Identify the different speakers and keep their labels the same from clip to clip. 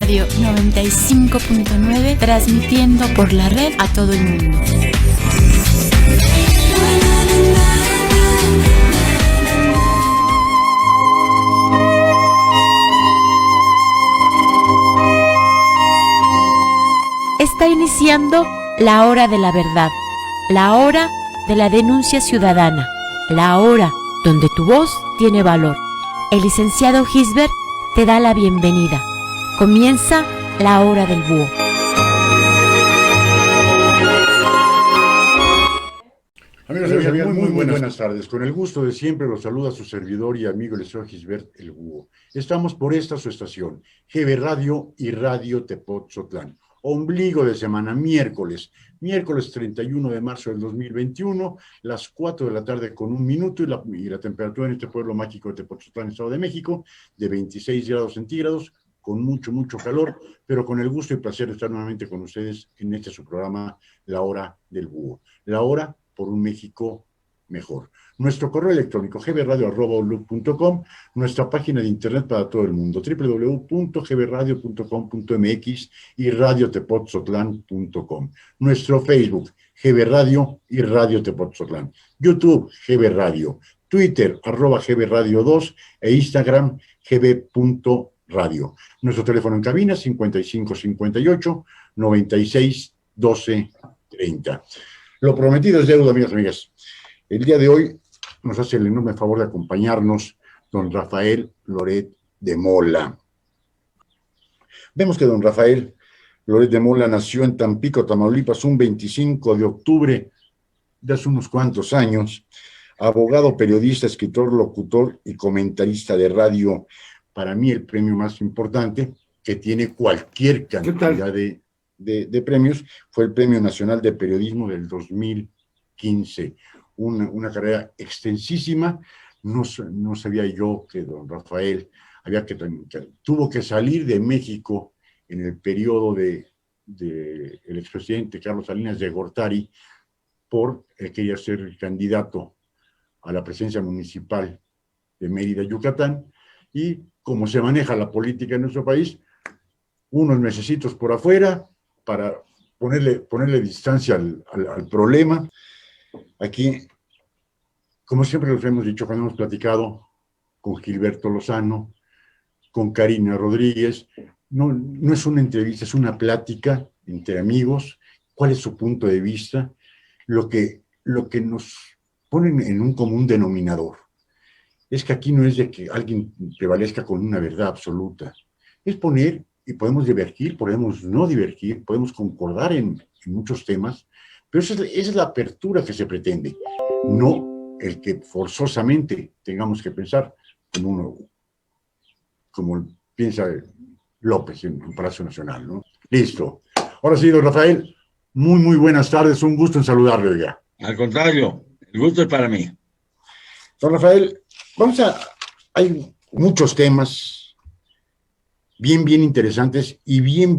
Speaker 1: Radio 95.9, transmitiendo por la red a todo el mundo. Está iniciando la hora de la verdad, la hora de la denuncia ciudadana, la hora donde tu voz tiene valor. El licenciado Gisbert te da la bienvenida. Comienza la hora del búho.
Speaker 2: Amigos y amigas, muy buenas tardes. Con el gusto de siempre los saluda su servidor y amigo el licenciado Gisbert el Búho. Estamos por esta su estación, GB Radio y Radio Tepotzotlán. Ombligo de semana, miércoles 31 de marzo del 2021, las 4 de la tarde con 1 minuto y la temperatura en este pueblo mágico de Tepotzotlán, Estado de México, de 26 grados centígrados, con mucho calor, pero con el gusto y placer de estar nuevamente con ustedes en este su programa, La Hora del Búho. La hora por un México mejor. Nuestro correo electrónico gbradio@outlook.com, nuestra página de internet para todo el mundo www.gbradio.com.mx y radiotepotzotlán.com. Nuestro Facebook GB Radio y Radio Tepotzotlán. YouTube GB Radio, Twitter @gbradio2 e Instagram gb.radio. Nuestro teléfono en cabina 5558 96 12 30. Lo prometido es deuda, amigas. El día de hoy nos hace el enorme favor de acompañarnos don Rafael Loret de Mola. Vemos que don Rafael Loret de Mola nació en Tampico, Tamaulipas, un 25 de octubre de hace unos cuantos años. Abogado, periodista, escritor, locutor y comentarista de radio. Para mí el premio más importante que tiene cualquier cantidad de premios fue el Premio Nacional de Periodismo del 2015. Una carrera extensísima. No sabía yo que don Rafael tuvo que salir de México en el periodo del expresidente Carlos Salinas de Gortari porque quería ser candidato a la presidencia municipal de Mérida, Yucatán, y como se maneja la política en nuestro país, unos mesecitos por afuera para ponerle distancia al problema. Aquí, como siempre les hemos dicho cuando hemos platicado con Gilberto Lozano, con Karina Rodríguez, no es una entrevista, es una plática entre amigos. ¿Cuál es su punto de vista? Lo que nos ponen en un común denominador es que aquí no es de que alguien prevalezca con una verdad absoluta. Es poner, y podemos divergir, podemos no divergir, podemos concordar en muchos temas, pero esa es la apertura que se pretende, no el que forzosamente tengamos que pensar como piensa López en Palacio Nacional, ¿no? Listo. Ahora sí, don Rafael, muy buenas tardes, un gusto en saludarle, oiga.
Speaker 3: Al contrario, el gusto es para mí.
Speaker 2: Don Rafael, hay muchos temas bien interesantes y bien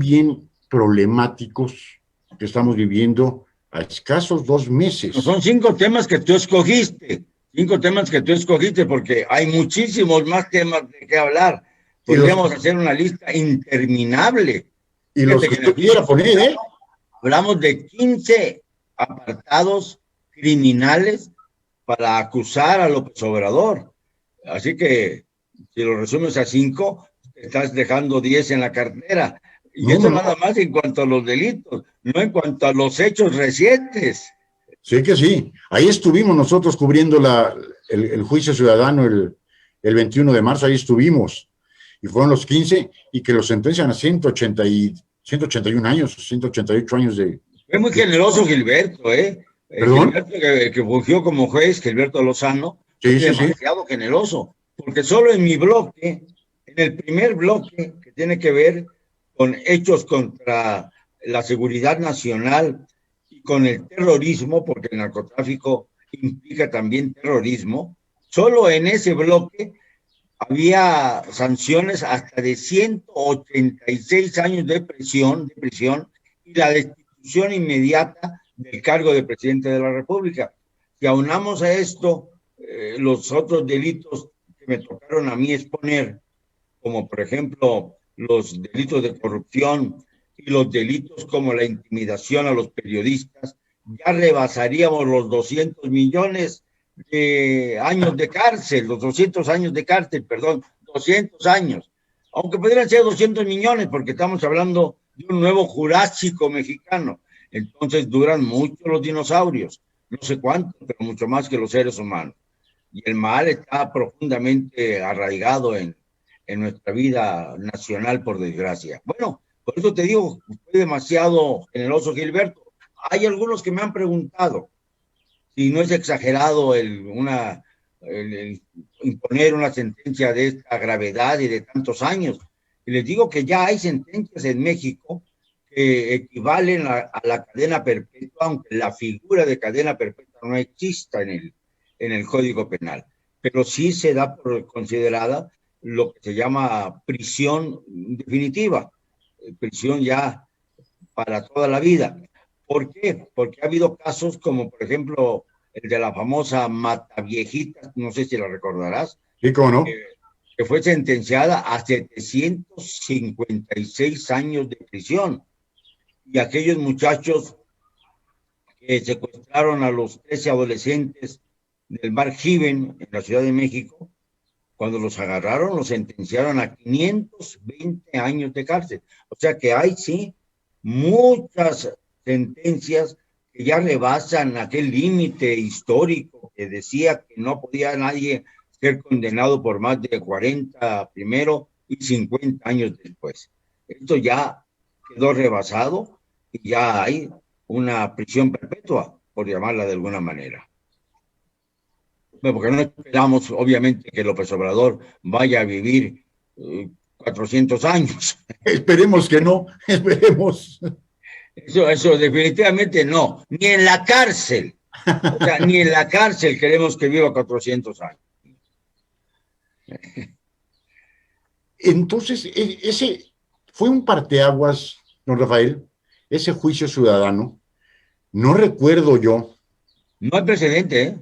Speaker 2: problemáticos que estamos viviendo a escasos 2 meses.
Speaker 3: Son 5 temas que tú escogiste, porque hay muchísimos más temas de qué hablar. Podríamos hacer una lista interminable.
Speaker 2: Y los que tú quieras poner, ¿eh?
Speaker 3: Hablamos de 15 apartados criminales para acusar a López Obrador. Así que, si lo resumes a 5, estás dejando 10 en la cartera. Y eso nada más en cuanto a los delitos, no en cuanto a los hechos recientes.
Speaker 2: Sí que sí. Ahí estuvimos nosotros cubriendo el juicio ciudadano el 21 de marzo, ahí estuvimos. Y fueron los 15 y que los sentencian a 181 años, 188 años de...
Speaker 3: Fue muy generoso Gilberto, ¿eh?
Speaker 2: ¿Perdón?
Speaker 3: Gilberto que fungió como juez, Gilberto Lozano,
Speaker 2: sí,
Speaker 3: demasiado generoso. Porque solo en mi bloque, en el primer bloque, que tiene que ver con hechos contra la seguridad nacional y con el terrorismo, porque el narcotráfico implica también terrorismo, solo en ese bloque había sanciones hasta de 186 años de prisión y la destitución inmediata del cargo de presidente de la República. Si aunamos a esto los otros delitos que me tocaron a mí exponer, como por ejemplo los delitos de corrupción y los delitos como la intimidación a los periodistas, ya rebasaríamos los 200 millones de años de cárcel, los 200 años de cárcel, perdón, 200 años. Aunque podrían ser 200 millones, porque estamos hablando de un nuevo Jurásico mexicano. Entonces duran mucho los dinosaurios, no sé cuánto, pero mucho más que los seres humanos. Y el mal está profundamente arraigado en nuestra vida nacional, por desgracia. Bueno, por eso te digo, fue demasiado generoso, Gilberto. Hay algunos que me han preguntado si no es exagerado el imponer una sentencia de esta gravedad y de tantos años. Y les digo que ya hay sentencias en México que equivalen a la cadena perpetua, aunque la figura de cadena perpetua no exista en el Código Penal. Pero sí se da por considerada lo que se llama prisión definitiva, prisión ya para toda la vida. ¿Por qué? Porque ha habido casos como, por ejemplo, el de la famosa Mataviejitas, no sé si la recordarás.
Speaker 2: ¿Y cómo no?
Speaker 3: Que fue sentenciada a 756 años de prisión. Y aquellos muchachos que secuestraron a los 13 adolescentes del Bar Given en la Ciudad de México, cuando los agarraron, los sentenciaron a 520 años de cárcel. O sea que hay, sí, muchas sentencias que ya rebasan aquel límite histórico que decía que no podía nadie ser condenado por más de 40 primero y 50 años después. Esto ya quedó rebasado y ya hay una prisión perpetua, por llamarla de alguna manera. Bueno, porque no esperamos, obviamente, que López Obrador vaya a vivir 400 años.
Speaker 2: Esperemos que no, esperemos.
Speaker 3: Eso definitivamente no, ni en la cárcel. O sea, ni en la cárcel queremos que viva 400 años.
Speaker 2: Entonces, ese fue un parteaguas, don Rafael, ese juicio ciudadano. No recuerdo yo.
Speaker 3: No hay precedente, ¿eh?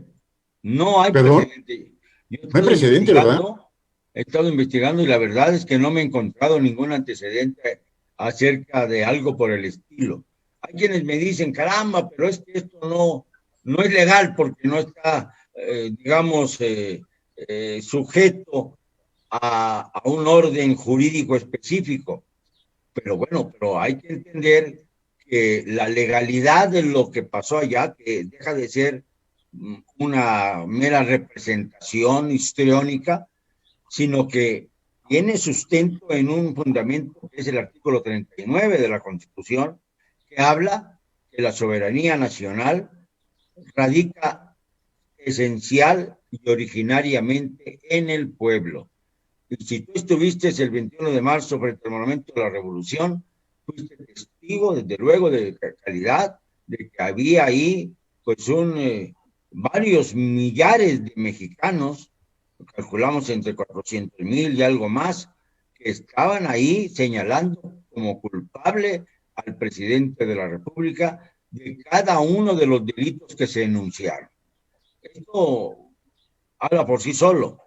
Speaker 3: No hay
Speaker 2: ¿Perdón?
Speaker 3: precedente.
Speaker 2: No hay precedente, ¿verdad?
Speaker 3: He estado investigando y la verdad es que no me he encontrado ningún antecedente acerca de algo por el estilo. Hay quienes me dicen, caramba, pero es que esto no es legal porque no está, digamos, sujeto a un orden jurídico específico. Pero bueno, pero hay que entender que la legalidad de lo que pasó allá, que deja de ser una mera representación histriónica, sino que tiene sustento en un fundamento que es el artículo 39 de la Constitución, que habla que la soberanía nacional radica esencial y originariamente en el pueblo. Y si tú estuviste el 21 de marzo frente al Monumento de la Revolución, fuiste testigo, desde luego, de calidad, de que había ahí, pues, varios millares de mexicanos, calculamos entre 400,000 y algo más, que estaban ahí señalando como culpable al presidente de la República de cada uno de los delitos que se enunciaron. Esto habla por sí solo.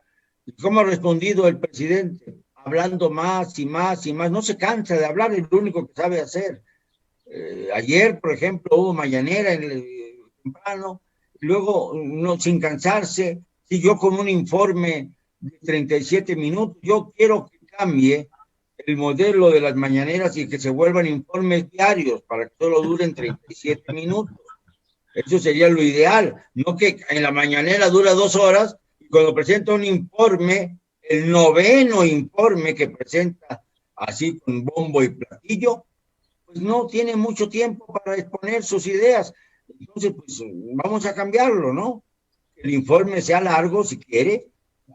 Speaker 3: ¿Y cómo ha respondido el presidente? Hablando más y más y más. No se cansa de hablar, es lo único que sabe hacer. Ayer, por ejemplo, hubo mañanera temprano, y luego, sin cansarse, siguió con un informe de 37 minutos. Yo quiero que cambie el modelo de las mañaneras y que se vuelvan informes diarios para que solo duren 37 minutos. Eso sería lo ideal, no que en la mañanera dura 2 horas y cuando presenta un informe, el 9º informe que presenta así con bombo y platillo, pues no tiene mucho tiempo para exponer sus ideas. Entonces, pues vamos a cambiarlo, ¿no? Que el informe sea largo si quiere,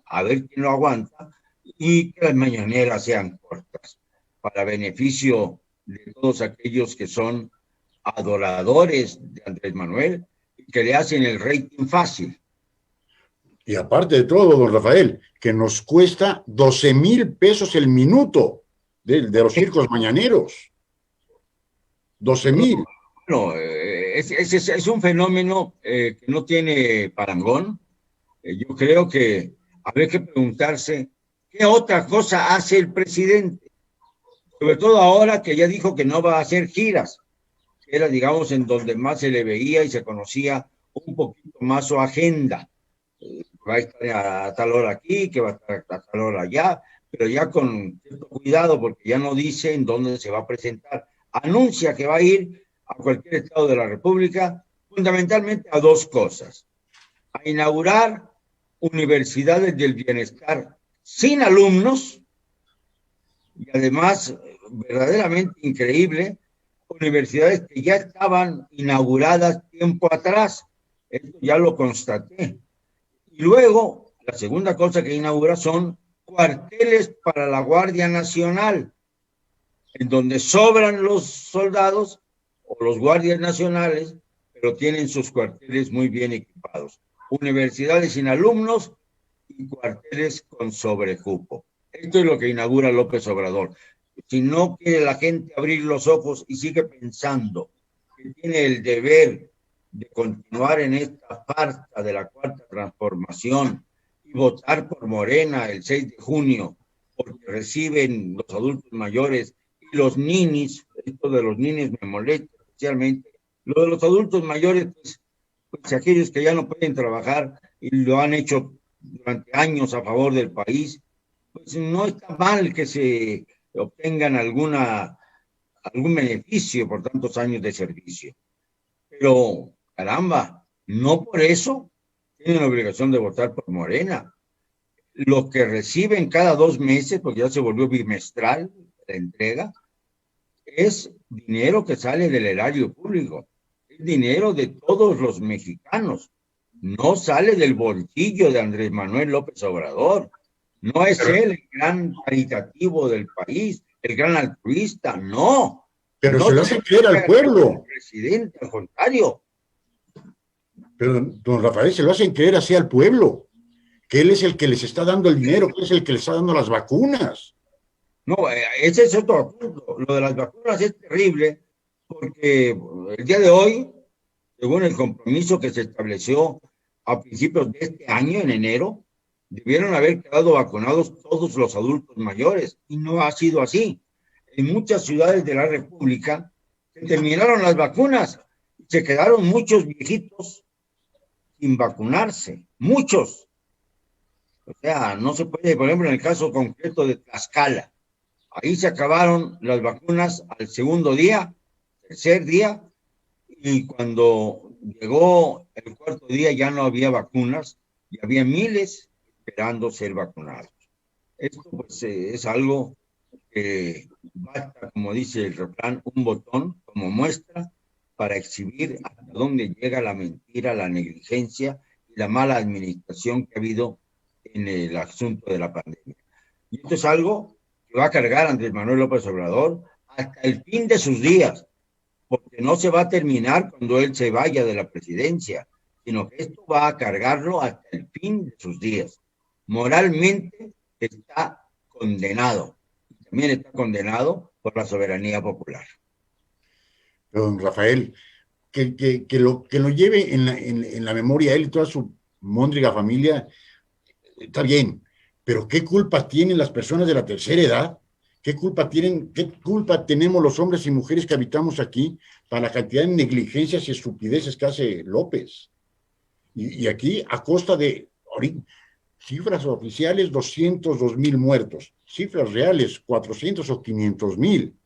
Speaker 3: a ver quién lo aguanta, y que las mañaneras sean cortas, para beneficio de todos aquellos que son adoradores de Andrés Manuel y que le hacen el rating fácil.
Speaker 2: Y aparte de todo, don Rafael, que nos cuesta 12,000 pesos el minuto de los circos mañaneros. 12,000.
Speaker 3: Bueno, es un fenómeno que no tiene parangón. Yo creo que habría que preguntarse qué otra cosa hace el presidente. Sobre todo ahora que ya dijo que no va a hacer giras, que era, digamos, en donde más se le veía y se conocía un poquito más su agenda. Va a estar a tal hora aquí, que va a estar a tal hora allá, pero ya con cierto cuidado, porque ya no dice en dónde se va a presentar. Anuncia que va a ir a cualquier estado de la República, fundamentalmente a dos cosas: a inaugurar universidades del bienestar sin alumnos, y además, verdaderamente increíble, universidades que ya estaban inauguradas tiempo atrás. Esto ya lo constaté. Y luego, la segunda cosa que inaugura son cuarteles para la Guardia Nacional, en donde sobran los soldados o los guardias nacionales, pero tienen sus cuarteles muy bien equipados. Universidades sin alumnos y cuarteles con sobrecupo. Esto es lo que inaugura López Obrador. Si no quiere la gente abrir los ojos y sigue pensando que tiene el deber de continuar en esta farsa de la cuarta transformación y votar por Morena el 6 de junio, porque reciben los adultos mayores y los ninis, esto de los ninis me molesta especialmente, lo de los adultos mayores, pues aquellos que ya no pueden trabajar y lo han hecho durante años a favor del país, pues no está mal que se obtengan algún beneficio por tantos años de servicio. Pero, caramba, no por eso tienen la obligación de votar por Morena. Lo que reciben cada 2 meses, porque ya se volvió bimestral la entrega, es dinero que sale del erario público, es dinero de todos los mexicanos, no sale del bolsillo de Andrés Manuel López Obrador. No es él el gran caritativo del país, el gran altruista, no.
Speaker 2: Pero
Speaker 3: no
Speaker 2: se lo hacen creer al pueblo.
Speaker 3: El presidente, al contrario.
Speaker 2: Pero, don Rafael, se lo hacen creer así al pueblo, que él es el que les está dando el dinero, que es el que les está dando las vacunas.
Speaker 3: No, ese es otro punto. Lo de las vacunas es terrible, porque el día de hoy, según el compromiso que se estableció a principios de este año, en enero, debieron haber quedado vacunados todos los adultos mayores, y no ha sido así. En muchas ciudades de la República se terminaron las vacunas y se quedaron muchos viejitos sin vacunarse, muchos. O sea, no se puede, por ejemplo, en el caso concreto de Tlaxcala, ahí se acabaron las vacunas al segundo día, tercer día, y cuando llegó el cuarto día ya no había vacunas y había miles esperando ser vacunados. Esto pues es algo que basta, como dice el refrán, un botón como muestra para exhibir hasta dónde llega la mentira, la negligencia y la mala administración que ha habido en el asunto de la pandemia. Y esto es algo que va a cargar Andrés Manuel López Obrador hasta el fin de sus días, porque no se va a terminar cuando él se vaya de la presidencia, sino que esto va a cargarlo hasta el fin de sus días. Moralmente está condenado. También está condenado por la soberanía popular.
Speaker 2: Pero, don Rafael, que lo lleve en la memoria él y toda su móndriga familia, está bien, pero ¿qué culpa tienen las personas de la tercera edad? ¿Qué culpa tenemos los hombres y mujeres que habitamos aquí para la cantidad de negligencias y estupideces que hace López? Y aquí, a costa de cifras oficiales, 202,000 muertos, cifras reales, 400 o 500,000.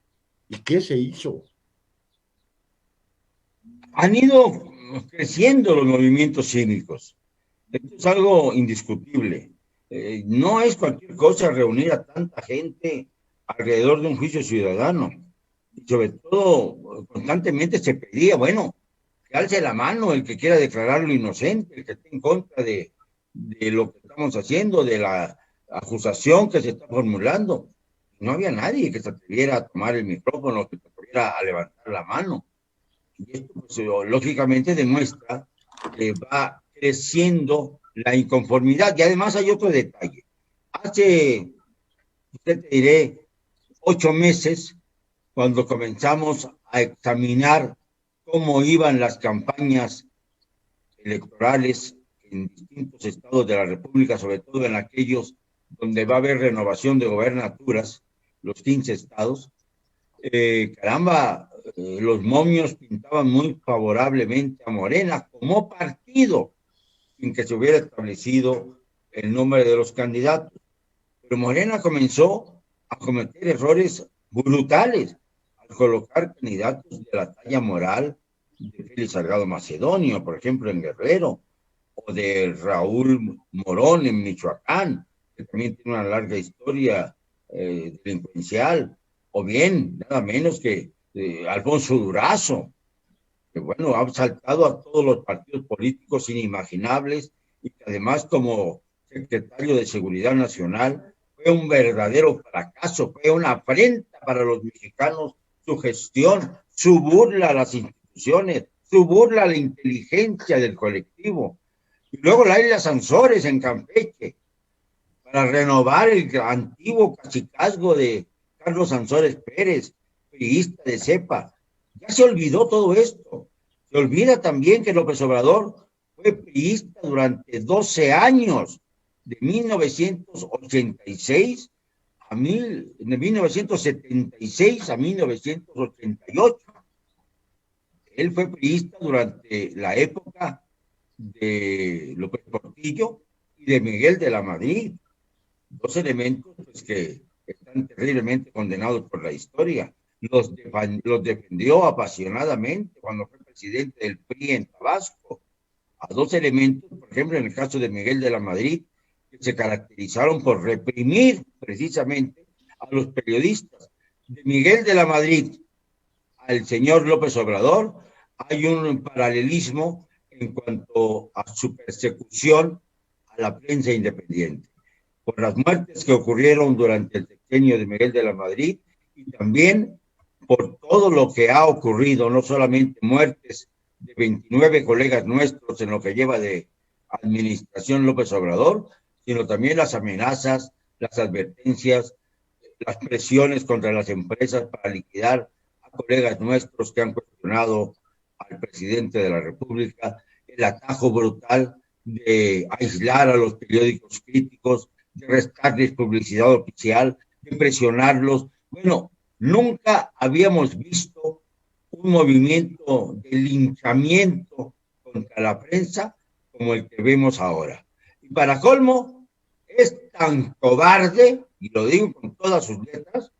Speaker 2: ¿Y qué se hizo?
Speaker 3: Han ido creciendo los movimientos cívicos. Esto es algo indiscutible. No es cualquier cosa reunir a tanta gente alrededor de un juicio ciudadano. Y sobre todo, constantemente se pedía, bueno, que alce la mano el que quiera declararlo inocente, el que esté en contra de lo que estamos haciendo, de la acusación que se está formulando. No había nadie que se atreviera a tomar el micrófono, que se atreviera a levantar la mano. Y esto, pues, lógicamente demuestra que va creciendo la inconformidad. Y además hay otro detalle. Hace, usted te diré, 8 meses, cuando comenzamos a examinar cómo iban las campañas electorales en distintos estados de la República, sobre todo en aquellos donde va a haber renovación de gobernaturas, los 15 estados, los momios pintaban muy favorablemente a Morena como partido, sin que se hubiera establecido el nombre de los candidatos. Pero Morena comenzó a cometer errores brutales al colocar candidatos de la talla moral de Félix Salgado Macedonio, por ejemplo, en Guerrero, o de Raúl Morón en Michoacán, que también tiene una larga historia delincuencial, o bien, nada menos que Alfonso Durazo, que bueno, ha saltado a todos los partidos políticos inimaginables y que además como secretario de Seguridad Nacional fue un verdadero fracaso, fue una afrenta para los mexicanos su gestión, su burla a las instituciones, su burla a la inteligencia del colectivo. Y luego la isla Sansores en Campeche, para renovar el antiguo cacicazgo de Carlos Sansores Pérez, priista de cepa. Ya se olvidó todo esto. Se olvida también que López Obrador fue priista durante 12 años, de 1986 de 1976 a 1988. Él fue priista durante la época de López Portillo y de Miguel de la Madrid. Dos elementos pues, que están terriblemente condenados por la historia. Los defendió apasionadamente cuando fue presidente del PRI en Tabasco. A dos elementos, por ejemplo, en el caso de Miguel de la Madrid, que se caracterizaron por reprimir precisamente a los periodistas. De Miguel de la Madrid al señor López Obrador hay un paralelismo en cuanto a su persecución a la prensa independiente, por las muertes que ocurrieron durante el sexenio de Miguel de la Madrid y también por todo lo que ha ocurrido, no solamente muertes de 29 colegas nuestros en lo que lleva de administración López Obrador, sino también las amenazas, las advertencias, las presiones contra las empresas para liquidar a colegas nuestros que han cuestionado al presidente de la República, el atajo brutal de aislar a los periódicos críticos, de restarles publicidad oficial, de presionarlos. Bueno, nunca habíamos visto un movimiento de linchamiento contra la prensa como el que vemos ahora. Y para colmo, es tan cobarde, y lo digo con todas sus letras,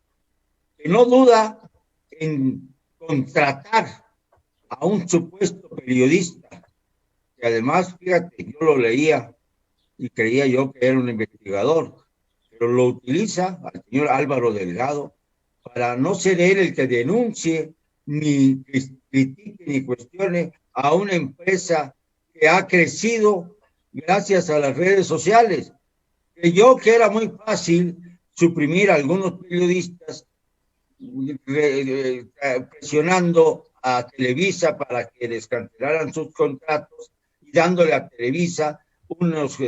Speaker 3: que no duda en contratar a un supuesto periodista, que además, fíjate, yo lo leía y creía yo que era un investigador, pero lo utiliza al señor Álvaro Delgado para no ser él el que denuncie, ni critique, ni cuestione a una empresa que ha crecido gracias a las redes sociales. Creyó que era muy fácil suprimir a algunos periodistas presionando a Televisa para que descancelaran sus contratos y dándole a Televisa unos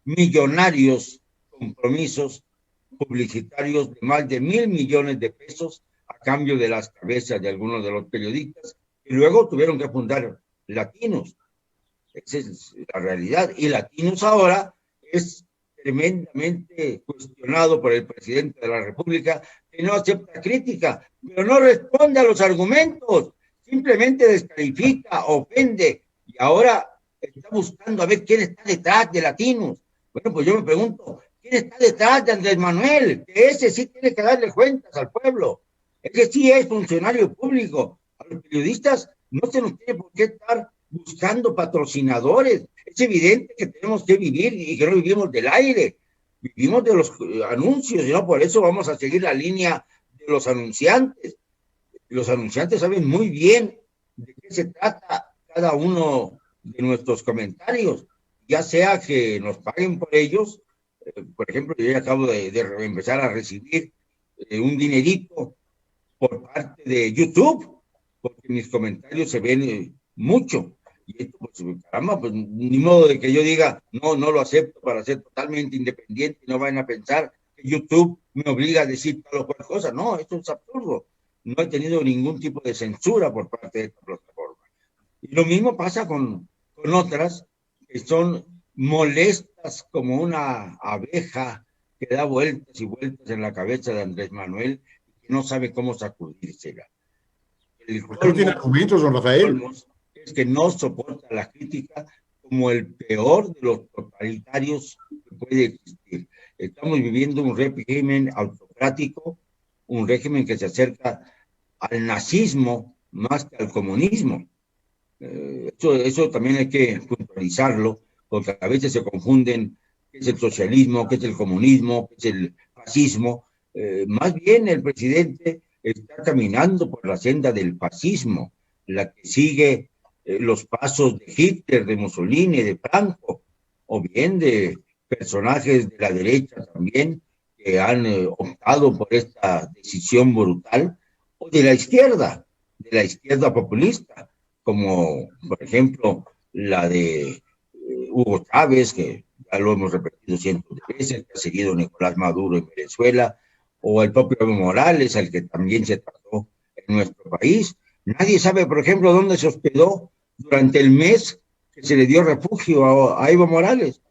Speaker 3: millonarios compromisos publicitarios de más de 1,000 millones de pesos a cambio de las cabezas de algunos de los periodistas y luego tuvieron que fundar Latinos. Esa es la realidad. Y Latinos ahora es tremendamente cuestionado por el presidente de la República, que no acepta crítica, pero no responde a los argumentos, simplemente descalifica, ofende, y ahora está buscando a ver quién está detrás de Latinos. Bueno, pues yo me pregunto, ¿quién está detrás de Andrés Manuel? Que ese sí tiene que darle cuentas al pueblo, ese sí es funcionario público. A los periodistas no se nos tiene por qué estar buscando patrocinadores. Es evidente que tenemos que vivir y que no vivimos del aire, vivimos de los anuncios, y no por eso vamos a seguir la línea de los anunciantes. Los anunciantes saben muy bien de qué se trata cada uno de nuestros comentarios, ya sea que nos paguen por ellos. Por ejemplo, yo acabo de empezar a recibir un dinerito por parte de YouTube, porque mis comentarios se ven mucho. Y esto, pues, caramba, pues ni modo de que yo diga, no lo acepto para ser totalmente independiente y no vayan a pensar que YouTube me obliga a decir tal o cual cosa. No, esto es absurdo. No he tenido ningún tipo de censura por parte de esta plataforma. Y lo mismo pasa con otras que son molestas como una abeja que da vueltas y vueltas en la cabeza de Andrés Manuel, que no sabe cómo sacudírsela.
Speaker 2: ¿Por qué no tiene argumentos, don Rafael?
Speaker 3: Es que no soporta la crítica como el peor de los totalitarios que puede existir. Estamos viviendo un régimen autocrático, un régimen que se acerca al nazismo más que al comunismo. Eso también hay que puntualizarlo, porque a veces se confunden qué es el socialismo, qué es el comunismo, qué es el fascismo. Más bien el presidente está caminando por la senda del fascismo, la que sigue los pasos de Hitler, de Mussolini, de Franco, o bien de personajes de la derecha también que han optado por esta decisión brutal, o de la izquierda populista, como por ejemplo la de Hugo Chávez, que ya lo hemos repetido cientos de veces, que ha seguido Nicolás Maduro en Venezuela, o el propio Evo Morales, al que también se trató en nuestro país. Nadie sabe, por ejemplo, dónde se hospedó durante el mes que se le dio refugio a Evo Morales.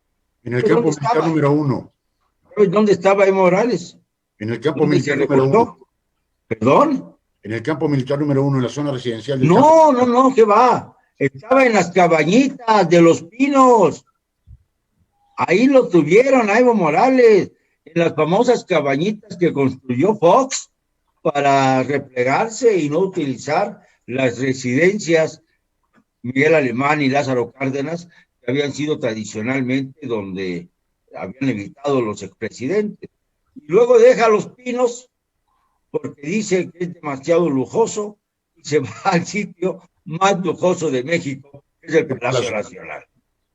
Speaker 2: En el campo militar número 1.
Speaker 3: ¿Sabes dónde estaba Evo Morales?
Speaker 2: En el campo militar número 1.
Speaker 3: ¿Perdón?
Speaker 2: En el campo militar número 1, en la zona residencial del
Speaker 3: No, ¿qué va? Estaba en las cabañitas de Los Pinos. Ahí lo tuvieron a Evo Morales, en las famosas cabañitas que construyó Fox para replegarse y no utilizar las residencias Miguel Alemán y Lázaro Cárdenas, que habían sido tradicionalmente donde habían evitado los expresidentes. Y luego deja a Los Pinos porque dice que es demasiado lujoso y se va al sitio más lujoso de México, que es el Palacio Nacional.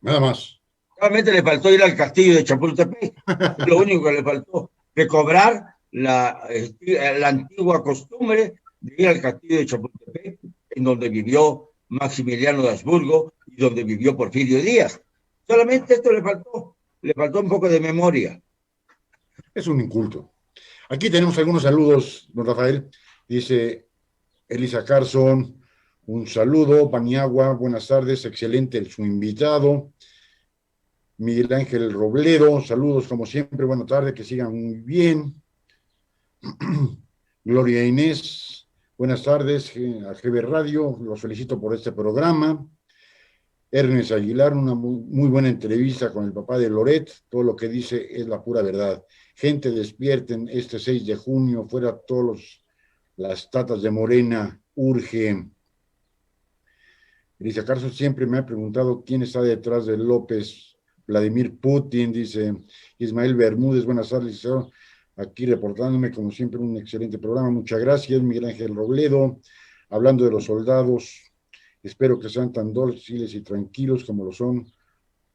Speaker 2: Nada más.
Speaker 3: Solamente le faltó ir al castillo de Chapultepec, lo único que le faltó, recobrar la antigua costumbre de ir al castillo de Chapultepec, en donde vivió Maximiliano de Habsburgo y donde vivió Porfirio Díaz. Solamente esto le faltó un poco de memoria.
Speaker 2: Es un inculto. Aquí tenemos algunos saludos, don Rafael. Dice Elisa Carson, un saludo. Paniagua, buenas tardes, excelente su invitado. Miguel Ángel Robledo, saludos como siempre, buenas tardes, que sigan muy bien. Gloria Inés, buenas tardes a GB Radio, los felicito por este programa. Ernest Aguilar, una muy buena entrevista con el papá de Loret, todo lo que dice es la pura verdad. Gente, despierten este 6 de junio, fuera todos las tatas de Morena, urge. Elisa Carson siempre me ha preguntado quién está detrás de López. Vladimir Putin, dice Ismael Bermúdez, buenas tardes, aquí reportándome como siempre un excelente programa, muchas gracias. Miguel Ángel Robledo, hablando de los soldados, espero que sean tan dóciles y tranquilos como lo son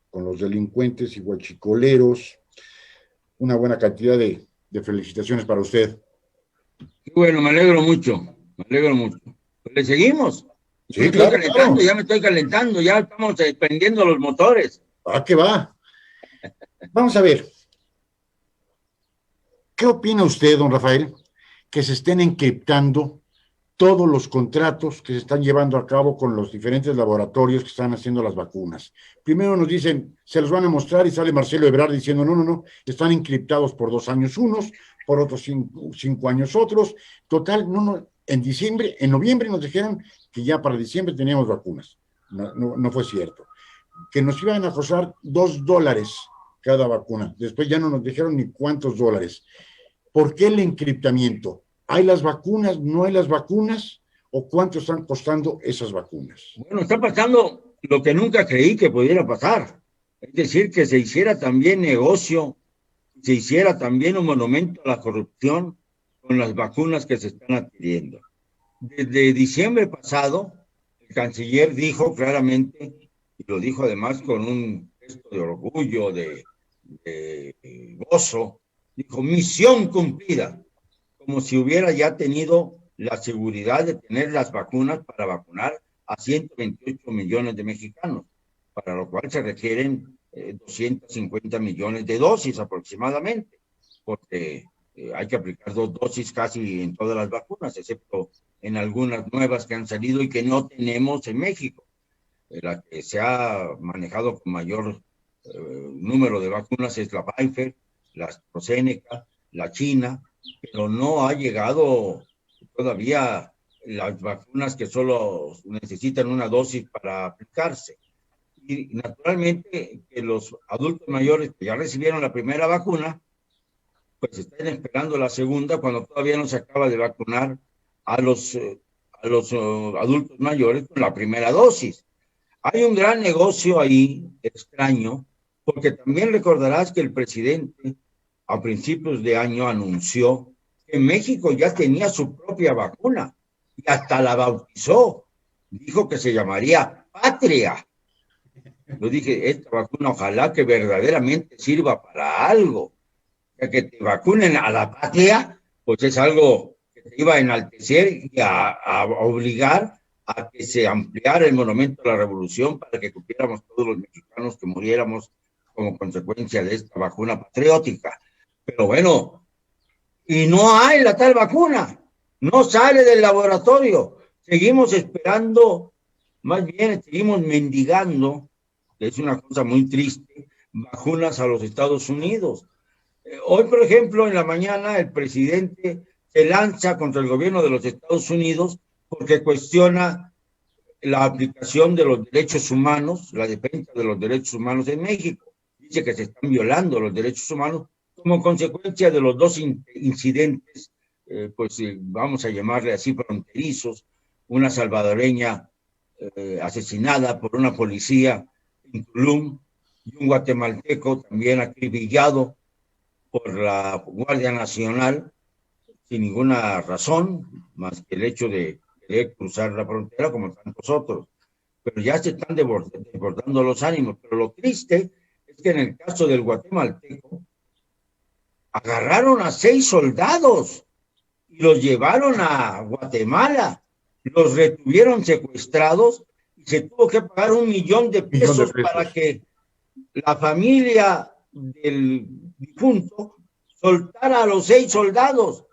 Speaker 2: con los delincuentes y huachicoleros. Una buena cantidad de felicitaciones para usted.
Speaker 3: Bueno, me alegro mucho. Pues le seguimos.
Speaker 2: Sí, claro.
Speaker 3: Ya me estoy calentando, ya estamos prendiendo los motores.
Speaker 2: ¿A qué va? Vamos a ver. ¿Qué opina usted, don Rafael, que se estén encriptando todos los contratos que se están llevando a cabo con los diferentes laboratorios que están haciendo las vacunas? Primero nos dicen, se los van a mostrar y sale Marcelo Ebrard diciendo, no, están encriptados por 2 años unos, por otros 5 años otros. Total, en noviembre nos dijeron que ya para diciembre teníamos vacunas. No fue cierto. Que nos iban a costar $2 cada vacuna. Después ya no nos dijeron ni cuántos dólares. ¿Por qué el encriptamiento? ¿Hay las vacunas? ¿No hay las vacunas? ¿O cuánto están costando esas vacunas?
Speaker 3: Bueno, está pasando lo que nunca creí que pudiera pasar. Es decir, que se hiciera también negocio, se hiciera también un monumento a la corrupción con las vacunas que se están adquiriendo. Desde diciembre pasado, el canciller dijo claramente, y lo dijo además con un gesto de orgullo, de gozo, dijo, misión cumplida, como si hubiera ya tenido la seguridad de tener las vacunas para vacunar a 128 millones de mexicanos, para lo cual se requieren 250 millones de dosis aproximadamente, porque hay que aplicar 2 dosis casi en todas las vacunas, excepto en algunas nuevas que han salido y que no tenemos en México. La que se ha manejado con mayor número de vacunas es la Pfizer, la AstraZeneca, la China, pero no ha llegado todavía las vacunas que solo necesitan una dosis para aplicarse. Y naturalmente que los adultos mayores que ya recibieron la primera vacuna, pues están esperando la segunda cuando todavía no se acaba de vacunar a los adultos mayores con la primera dosis. Hay un gran negocio ahí, extraño, porque también recordarás que el presidente a principios de año anunció que México ya tenía su propia vacuna y hasta la bautizó. Dijo que se llamaría Patria. Yo dije, esta vacuna ojalá que verdaderamente sirva para algo. Ya que te vacunen a la patria, pues es algo que te iba a enaltecer y a obligar a que se ampliara el monumento a la revolución para que cumpliéramos todos los mexicanos que muriéramos como consecuencia de esta vacuna patriótica. Pero bueno, y no hay la tal vacuna, no sale del laboratorio, seguimos esperando, más bien seguimos mendigando, que es una cosa muy triste, vacunas a los Estados Unidos. Hoy, por ejemplo, en la mañana el presidente se lanza contra el gobierno de los Estados Unidos porque cuestiona la aplicación de los derechos humanos, la defensa de los derechos humanos en México. Dice que se están violando los derechos humanos como consecuencia de los dos incidentes, vamos a llamarle así, fronterizos, una salvadoreña asesinada por una policía en Tulum y un guatemalteco también acribillado por la Guardia Nacional sin ninguna razón, más que el hecho de querer cruzar la frontera como tantos otros. Pero ya se están desbordando los ánimos. Pero lo triste es que en el caso del guatemalteco, agarraron a 6 soldados y los llevaron a Guatemala, los retuvieron secuestrados y se tuvo que pagar $1 millón de pesos para que la familia del difunto soltara a los 6 soldados.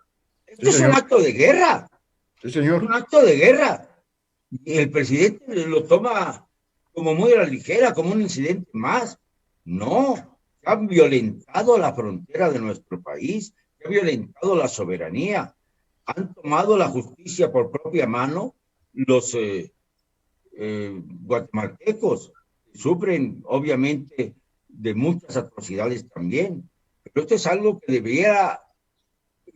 Speaker 3: Esto es un acto de guerra.
Speaker 2: Sí, señor.
Speaker 3: Es un acto de guerra. Y el presidente lo toma como muy a la ligera, como un incidente más. No, han violentado la frontera de nuestro país, han violentado la soberanía, han tomado la justicia por propia mano los guatemaltecos, sufren obviamente de muchas atrocidades también, pero esto es algo que debería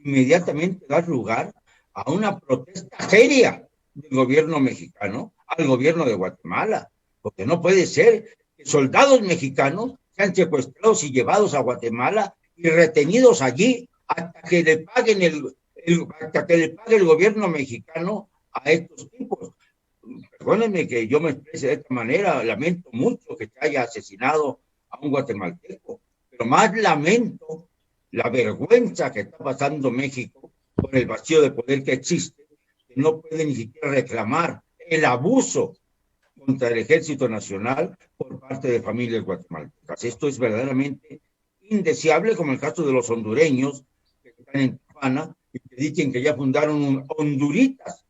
Speaker 3: inmediatamente dar lugar a una protesta seria del gobierno mexicano al gobierno de Guatemala, porque no puede ser que soldados mexicanos sean secuestrados y llevados a Guatemala y retenidos allí hasta que le paguen el gobierno mexicano a estos tipos. Perdónenme que yo me exprese de esta manera, lamento mucho que se haya asesinado a un guatemalteco, pero más lamento la vergüenza que está pasando México por el vacío de poder que existe, que no puede ni siquiera reclamar el abuso contra el Ejército Nacional por parte de familias guatemaltecas. Esto es verdaderamente indeseable, como el caso de los hondureños que están en Tijuana y que dicen que ya fundaron Honduritas,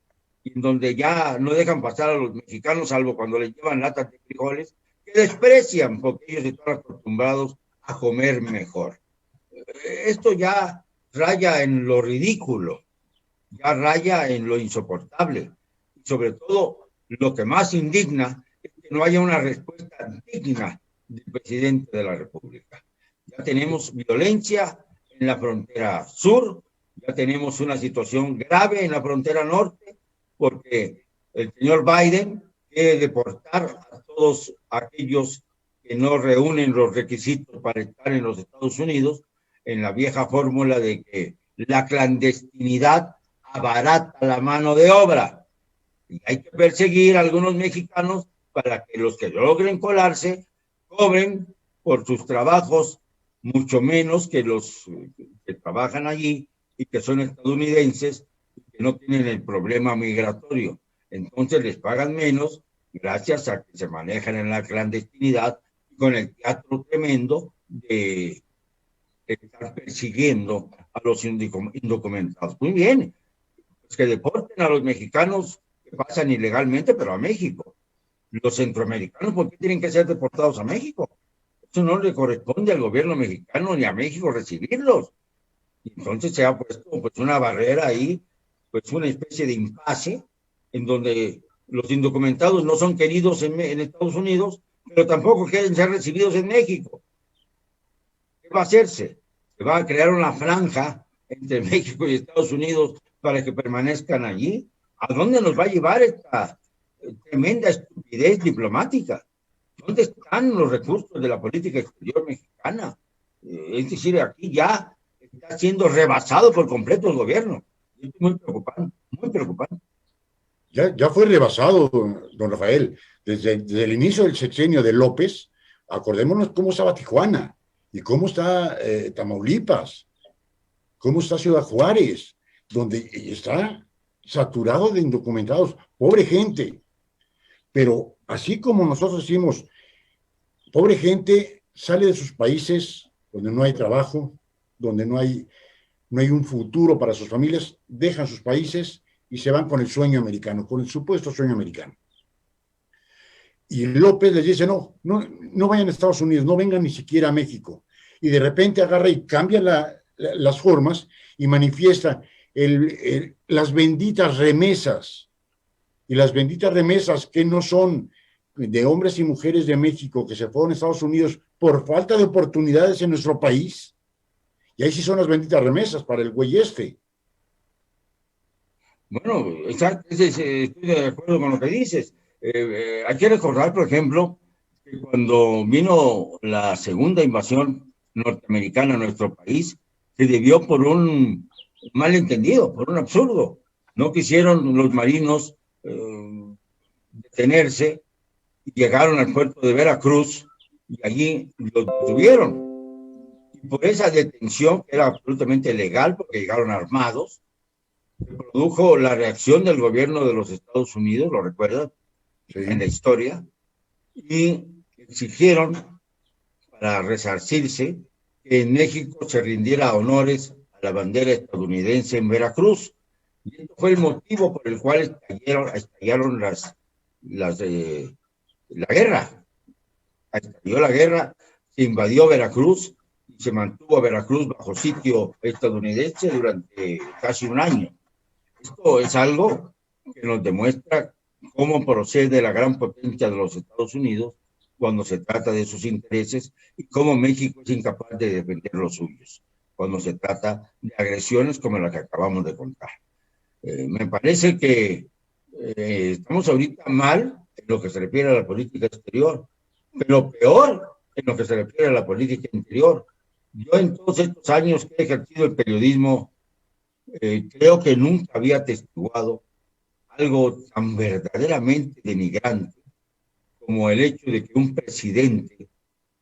Speaker 3: en donde ya no dejan pasar a los mexicanos, salvo cuando les llevan latas de frijoles, que desprecian porque ellos están acostumbrados a comer mejor. Esto ya raya en lo ridículo, ya raya en lo insoportable. Y sobre todo, lo que más indigna es que no haya una respuesta digna del presidente de la República. Ya tenemos violencia en la frontera sur, ya tenemos una situación grave en la frontera norte, porque el señor Biden quiere deportar a todos aquellos que no reúnen los requisitos para estar en los Estados Unidos, en la vieja fórmula de que la clandestinidad abarata la mano de obra. Y hay que perseguir a algunos mexicanos para que los que logren colarse cobren por sus trabajos mucho menos que los que trabajan allí y que son estadounidenses y que no tienen el problema migratorio. Entonces les pagan menos gracias a que se manejan en la clandestinidad y con el teatro tremendo de estar persiguiendo a los indocumentados. Muy bien, pues que deporten a los mexicanos que pasan ilegalmente, pero a México. Los centroamericanos, ¿por qué tienen que ser deportados a México? Eso no le corresponde al gobierno mexicano ni a México recibirlos. Y entonces se ha puesto pues una barrera ahí, pues una especie de impasse, en donde los indocumentados no son queridos en Estados Unidos, pero tampoco quieren ser recibidos en México. ¿Qué va a hacerse? Se va a crear una franja entre México y Estados Unidos para que permanezcan allí. ¿A dónde nos va a llevar esta tremenda estupidez diplomática? ¿Dónde están los recursos de la política exterior mexicana? Es decir, aquí ya está siendo rebasado por completo el gobierno. Es muy preocupante, muy preocupante.
Speaker 2: Ya fue rebasado, don Rafael, desde el inicio del sexenio de López. Acordémonos cómo estaba Tijuana y cómo está Tamaulipas, cómo está Ciudad Juárez, donde está saturado de indocumentados, pobre gente. Pero así como nosotros decimos, pobre gente sale de sus países donde no hay trabajo, donde no hay un futuro para sus familias, dejan sus países y se van con el sueño americano, con el supuesto sueño americano. Y López les dice, no vayan a Estados Unidos, no vengan ni siquiera a México. Y de repente agarra y cambia las formas y manifiesta las benditas remesas. Y las benditas remesas que no son de hombres y mujeres de México que se fueron a Estados Unidos por falta de oportunidades en nuestro país. Y ahí sí son las benditas remesas para el güey este.
Speaker 3: Bueno, exacto, estoy de acuerdo con lo que dices. Hay que recordar, por ejemplo, que cuando vino la segunda invasión norteamericana a nuestro país, se debió por un malentendido, por un absurdo. No quisieron los marinos detenerse y llegaron al puerto de Veracruz y allí los detuvieron. Y por esa detención, que era absolutamente legal porque llegaron armados, se produjo la reacción del gobierno de los Estados Unidos, ¿lo recuerdas? Sí. En la historia, y exigieron para resarcirse que en México se rindiera honores a la bandera estadounidense en Veracruz. Y esto fue el motivo por el cual estallaron la guerra. Estalló la guerra, se invadió Veracruz y se mantuvo a Veracruz bajo sitio estadounidense durante casi un año. Esto es algo que nos demuestra cómo procede la gran potencia de los Estados Unidos cuando se trata de sus intereses y cómo México es incapaz de defender los suyos cuando se trata de agresiones como la que acabamos de contar. Me parece que estamos ahorita mal en lo que se refiere a la política exterior, pero peor en lo que se refiere a la política interior. Yo en todos estos años que he ejercido el periodismo, creo que nunca había atestiguado algo tan verdaderamente denigrante como el hecho de que un presidente,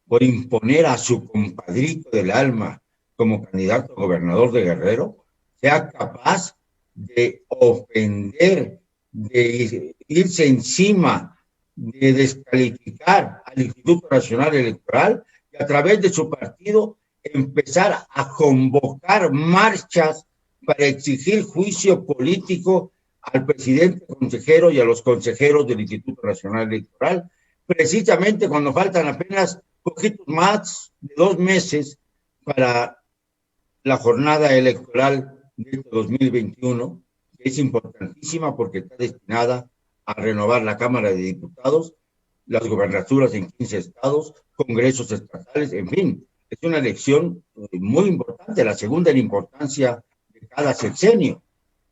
Speaker 3: por imponer a su compadrito del alma como candidato a gobernador de Guerrero, sea capaz de ofender, de irse encima, de descalificar al Instituto Nacional Electoral y a través de su partido empezar a convocar marchas para exigir juicio político al presidente consejero y a los consejeros del Instituto Nacional Electoral, precisamente cuando faltan apenas poquitos más de 2 meses para la jornada electoral de 2021, que es importantísima porque está destinada a renovar la Cámara de Diputados, las gobernaturas en 15 estados, congresos estatales, en fin, es una elección muy importante, la segunda en importancia de cada sexenio.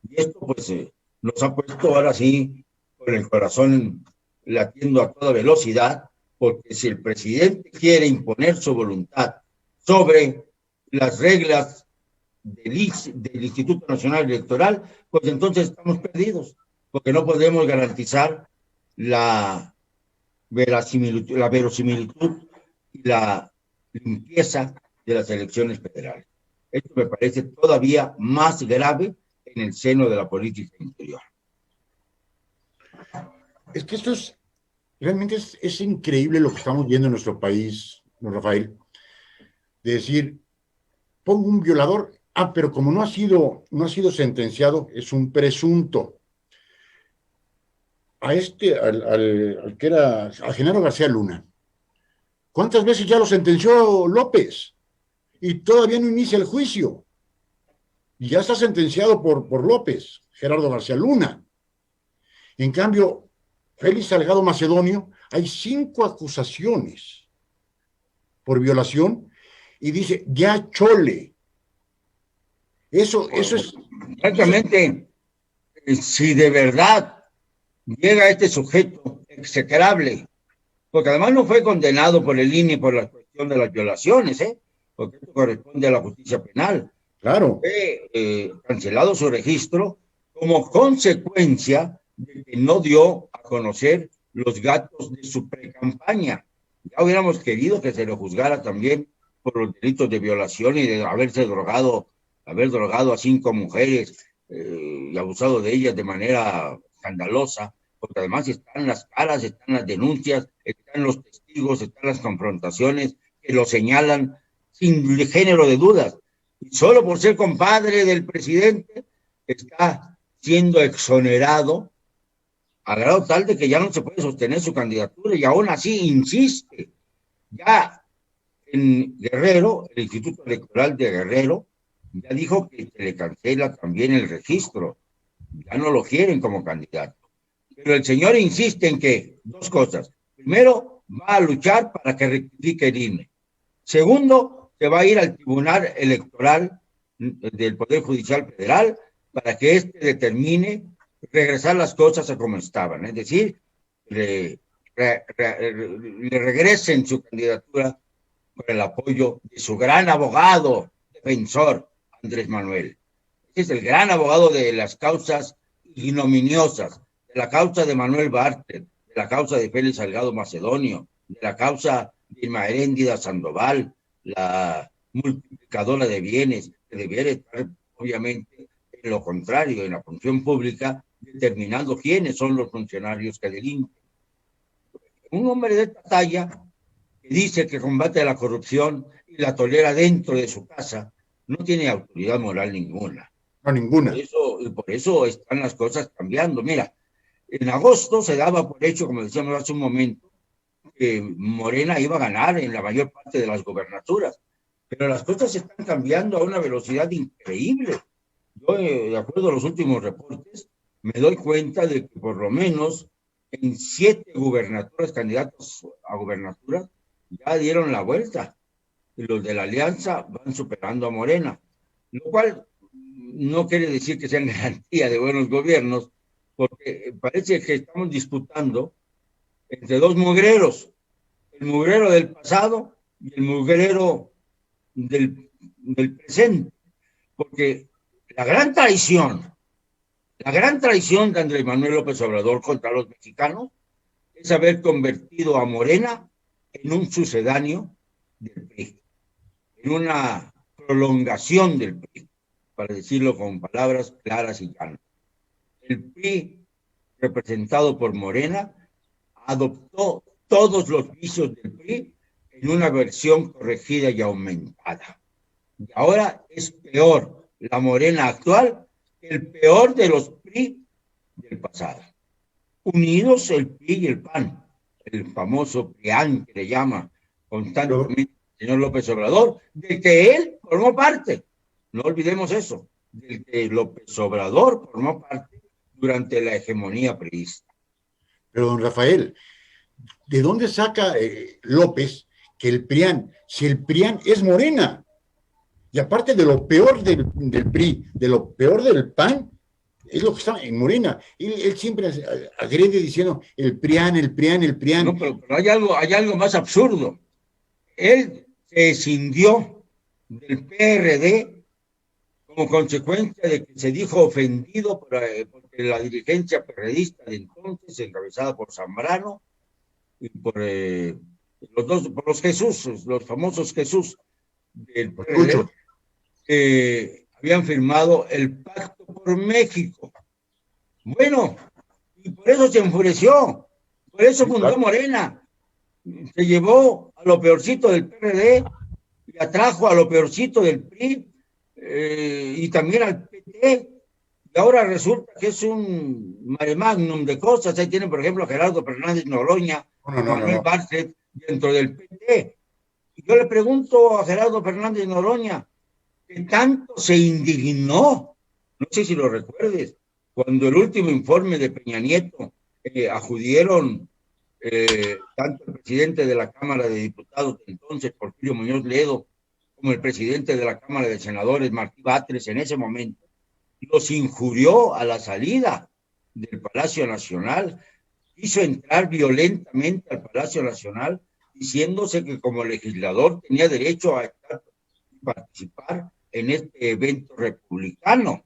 Speaker 3: Y esto pues nos ha puesto ahora sí con el corazón latiendo a toda velocidad, porque si el presidente quiere imponer su voluntad sobre las reglas del Instituto Nacional Electoral, pues entonces estamos perdidos, porque no podemos garantizar la verosimilitud y la limpieza de las elecciones federales. Esto me parece todavía más grave en el seno de la política interior.
Speaker 2: Es que esto realmente es increíble lo que estamos viendo en nuestro país, don Rafael, de decir, pongo un violador, pero como no ha sido sentenciado, es un presunto. Al Genaro García Luna, ¿cuántas veces ya lo sentenció López? Y todavía no inicia el juicio. y ya está sentenciado por López, Gerardo García Luna. En cambio, Félix Salgado Macedonio, hay 5 acusaciones por violación y dice, ya chole. Eso es...
Speaker 3: Francamente, si de verdad llega este sujeto execrable, porque además no fue condenado por el INE por la cuestión de las violaciones, porque esto corresponde a la justicia penal.
Speaker 2: Claro.
Speaker 3: Fue cancelado su registro como consecuencia de que no dio a conocer los datos de su precampaña. Ya hubiéramos querido que se le juzgara también por los delitos de violación y de haber drogado a 5 mujeres y abusado de ellas de manera escandalosa, porque además están las caras, están las denuncias, están los testigos, están las confrontaciones que lo señalan sin género de dudas. Y solo por ser compadre del presidente está siendo exonerado a grado tal de que ya no se puede sostener su candidatura y aún así insiste. Ya en Guerrero, el Instituto Electoral de Guerrero ya dijo que se le cancela también el registro, ya no lo quieren como candidato. Pero el señor insiste en que 2 cosas. Primero, va a luchar para que rectifique el INE. Segundo, se va a ir al Tribunal Electoral del Poder Judicial Federal para que éste determine regresar las cosas a como estaban. Es decir, le regresen su candidatura con el apoyo de su gran abogado, defensor, Andrés Manuel. Ese es el gran abogado de las causas ignominiosas, de la causa de Manuel Bartlett, de la causa de Félix Salgado Macedonio, de la causa de Irma Heréndida Sandoval, la multiplicadora de bienes, que debiera estar, obviamente, en lo contrario, en la función pública, determinando quiénes son los funcionarios que delinquen. Un hombre de esta talla, que dice que combate la corrupción y la tolera dentro de su casa, no tiene autoridad moral ninguna.
Speaker 2: No, ninguna.
Speaker 3: Por eso están las cosas cambiando. Mira, en agosto se daba por hecho, como decíamos hace un momento, que Morena iba a ganar en la mayor parte de las gobernaturas, pero las cosas están cambiando a una velocidad increíble. Yo, de acuerdo a los últimos reportes, me doy cuenta de que por lo menos en 7 gubernaturas, candidatos a gubernaturas, ya dieron la vuelta. Y los de la alianza van superando a Morena, lo cual no quiere decir que sean garantía de buenos gobiernos, porque parece que estamos disputando entre 2 mugreros, el mugrero del pasado y el mugrero del presente, porque la gran traición de Andrés Manuel López Obrador contra los mexicanos es haber convertido a Morena en un sucedáneo del PRI, en una prolongación del PRI, para decirlo con palabras claras y llanas. El PRI, representado por Morena, adoptó todos los vicios del PRI en una versión corregida y aumentada. Y ahora es peor la Morena actual que el peor de los PRI del pasado. Unidos el PRI y el PAN, el famoso PRIAN que le llama constantemente el señor López Obrador, del que él formó parte. No olvidemos eso, del que López Obrador formó parte durante la hegemonía priista.
Speaker 2: Pero, don Rafael, ¿de dónde saca López que el PRIAN, si el PRIAN es Morena? Y aparte de lo peor del PRI, de lo peor del PAN, es lo que está en Morena. Él siempre agrede diciendo el PRIAN, el PRIAN, el PRIAN.
Speaker 3: No, pero hay algo más absurdo. Él se escindió del PRD como consecuencia de que se dijo ofendido porque la dirigencia perredista de entonces, encabezada por Zambrano y por los Jesús, los famosos Jesús del PRD, habían firmado el Pacto por México. Bueno, y por eso se enfureció, por eso fundó Morena. Se llevó a lo peorcito del PRD y atrajo a lo peorcito del PRI y también al PT. Y ahora resulta que es un mare magnum de cosas. Ahí tienen, por ejemplo, a Gerardo Fernández Noroña, Manuel Bartlett dentro del PT. Y yo le pregunto a Gerardo Fernández Noroña, que tanto se indignó, no sé si lo recuerdes, cuando el último informe de Peña Nieto acudieron tanto el presidente de la Cámara de Diputados, entonces Porfirio Muñoz Ledo, como el presidente de la Cámara de Senadores, Martí Batres, en ese momento, los injurió a la salida del Palacio Nacional, hizo entrar violentamente al Palacio Nacional, diciéndose que como legislador tenía derecho a participar en este evento republicano,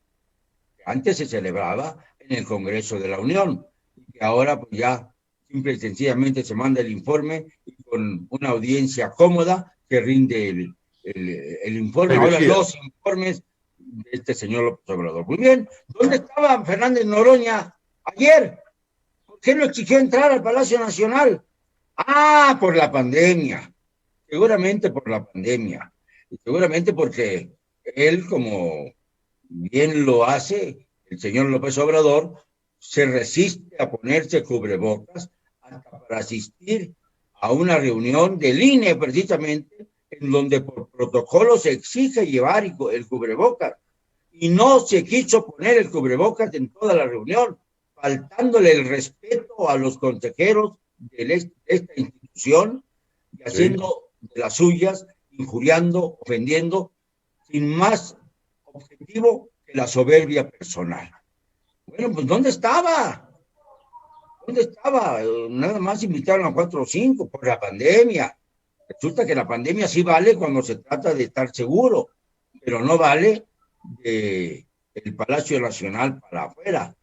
Speaker 3: que antes se celebraba en el Congreso de la Unión, y que ahora pues ya simple y sencillamente se manda el informe y con una audiencia cómoda que rinde el informe. Ahora los informes de este señor López Obrador. Muy bien, ¿dónde estaba Fernández Noroña ayer? ¿Por qué no exigió entrar al Palacio Nacional? Ah, por la pandemia. Seguramente por la pandemia. Y seguramente porque él, como bien lo hace el señor López Obrador, se resiste a ponerse cubrebocas hasta para asistir a una reunión del INE, precisamente, en donde por protocolo se exige llevar el cubrebocas. Y no se quiso poner el cubrebocas en toda la reunión, faltándole el respeto a los consejeros de esta institución y haciendo de las suyas, injuriando, ofendiendo, sin más objetivo que la soberbia personal. Bueno, pues ¿dónde estaba? ¿Dónde estaba? Nada más invitaron a 4 o 5 por la pandemia. Resulta que la pandemia sí vale cuando se trata de estar seguro, pero no vale del Palacio Nacional para afuera.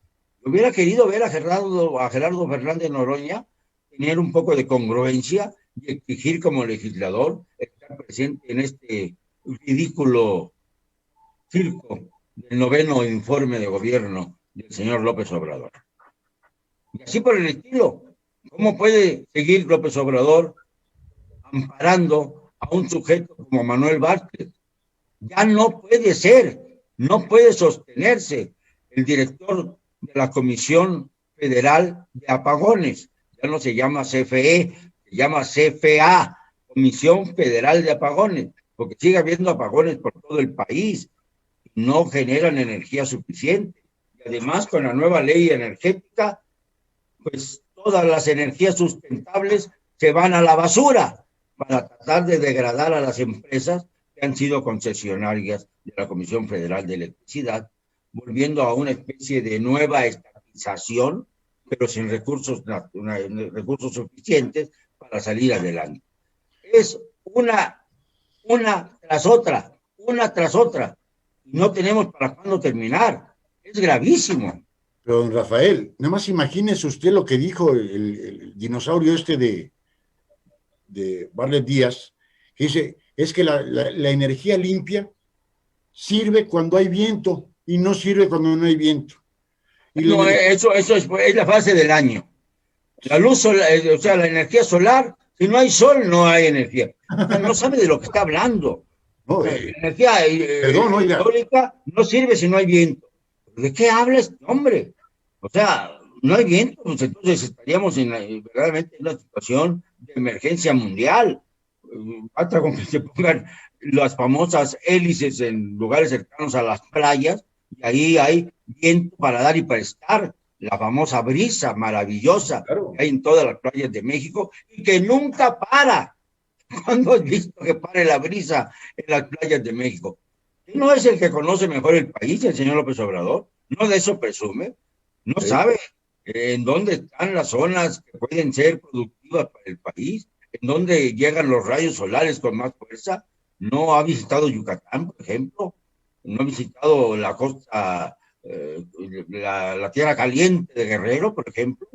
Speaker 3: Yo hubiera querido ver a Gerardo Fernández Noroña tener un poco de congruencia y exigir como legislador estar presente en este ridículo circo del 9º informe de gobierno del señor López Obrador. Y así por el estilo. ¿Cómo puede seguir López Obrador amparando a un sujeto como Manuel Bartlett? Ya no puede ser, no puede sostenerse el director de la Comisión Federal de Apagones. Ya no se llama CFE, se llama CFA, Comisión Federal de Apagones, porque sigue habiendo apagones por todo el país. No generan energía suficiente. Y además, con la nueva ley energética, pues todas las energías sustentables se van a la basura para tratar de degradar a las empresas que han sido concesionarias de la Comisión Federal de Electricidad, volviendo a una especie de nueva estatización, pero sin recursos suficientes para salir adelante. Es una tras otra. No tenemos para cuándo terminar. Es gravísimo.
Speaker 2: Pero, don Rafael, nada más imagínese usted lo que dijo el dinosaurio este de Bartlett Díaz, que dice, es que la energía limpia sirve cuando hay viento y no sirve cuando no hay viento. Y
Speaker 3: no, eso es la fase del año. La luz solar, o sea, la energía solar, si no hay sol, no hay energía. O sea, no sabe de lo que está hablando. No, la energía eólica no sirve si no hay viento. ¿De qué habla este hombre? O sea, no hay viento, pues entonces estaríamos verdaderamente en una situación de emergencia mundial. Basta con que se pongan las famosas hélices en lugares cercanos a las playas, y ahí hay viento para dar y prestar, la famosa brisa maravillosa que hay en todas las playas de México y que nunca para. ¿Cuándo has visto que pare la brisa en las playas de México? ¿No es el que conoce mejor el país, el señor López Obrador? ¿No de eso presume? ¿No sabe en dónde están las zonas que pueden ser productivas para el país? ¿En dónde llegan los rayos solares con más fuerza? ¿No ha visitado Yucatán, por ejemplo? ¿No ha visitado la costa, la tierra caliente de Guerrero, por ejemplo?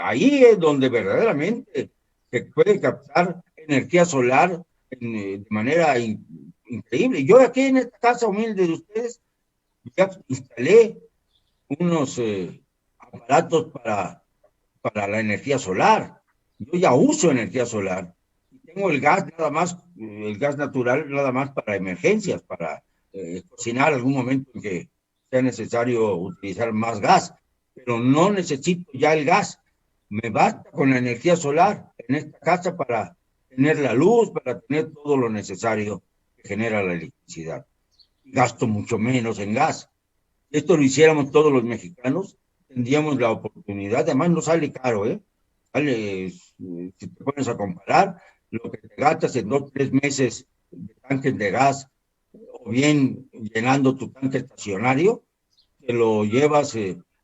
Speaker 3: Ahí es donde verdaderamente se puede captar energía solar de manera increíble. Yo aquí en esta casa humilde de ustedes ya instalé unos aparatos para la energía solar. Yo ya uso energía solar. Tengo el gas natural nada más para emergencias, para cocinar algún momento en que sea necesario utilizar más gas, pero no necesito ya el gas. Me basta con la energía solar en esta casa para tener la luz, para tener todo lo necesario que genera la electricidad. Gasto mucho menos en gas. Si esto lo hiciéramos todos los mexicanos, tendríamos la oportunidad, además no sale caro, Sale, si te pones a comparar, lo que te gastas en 2 o 3 meses de tanques de gas, o bien llenando tu tanque estacionario, te lo llevas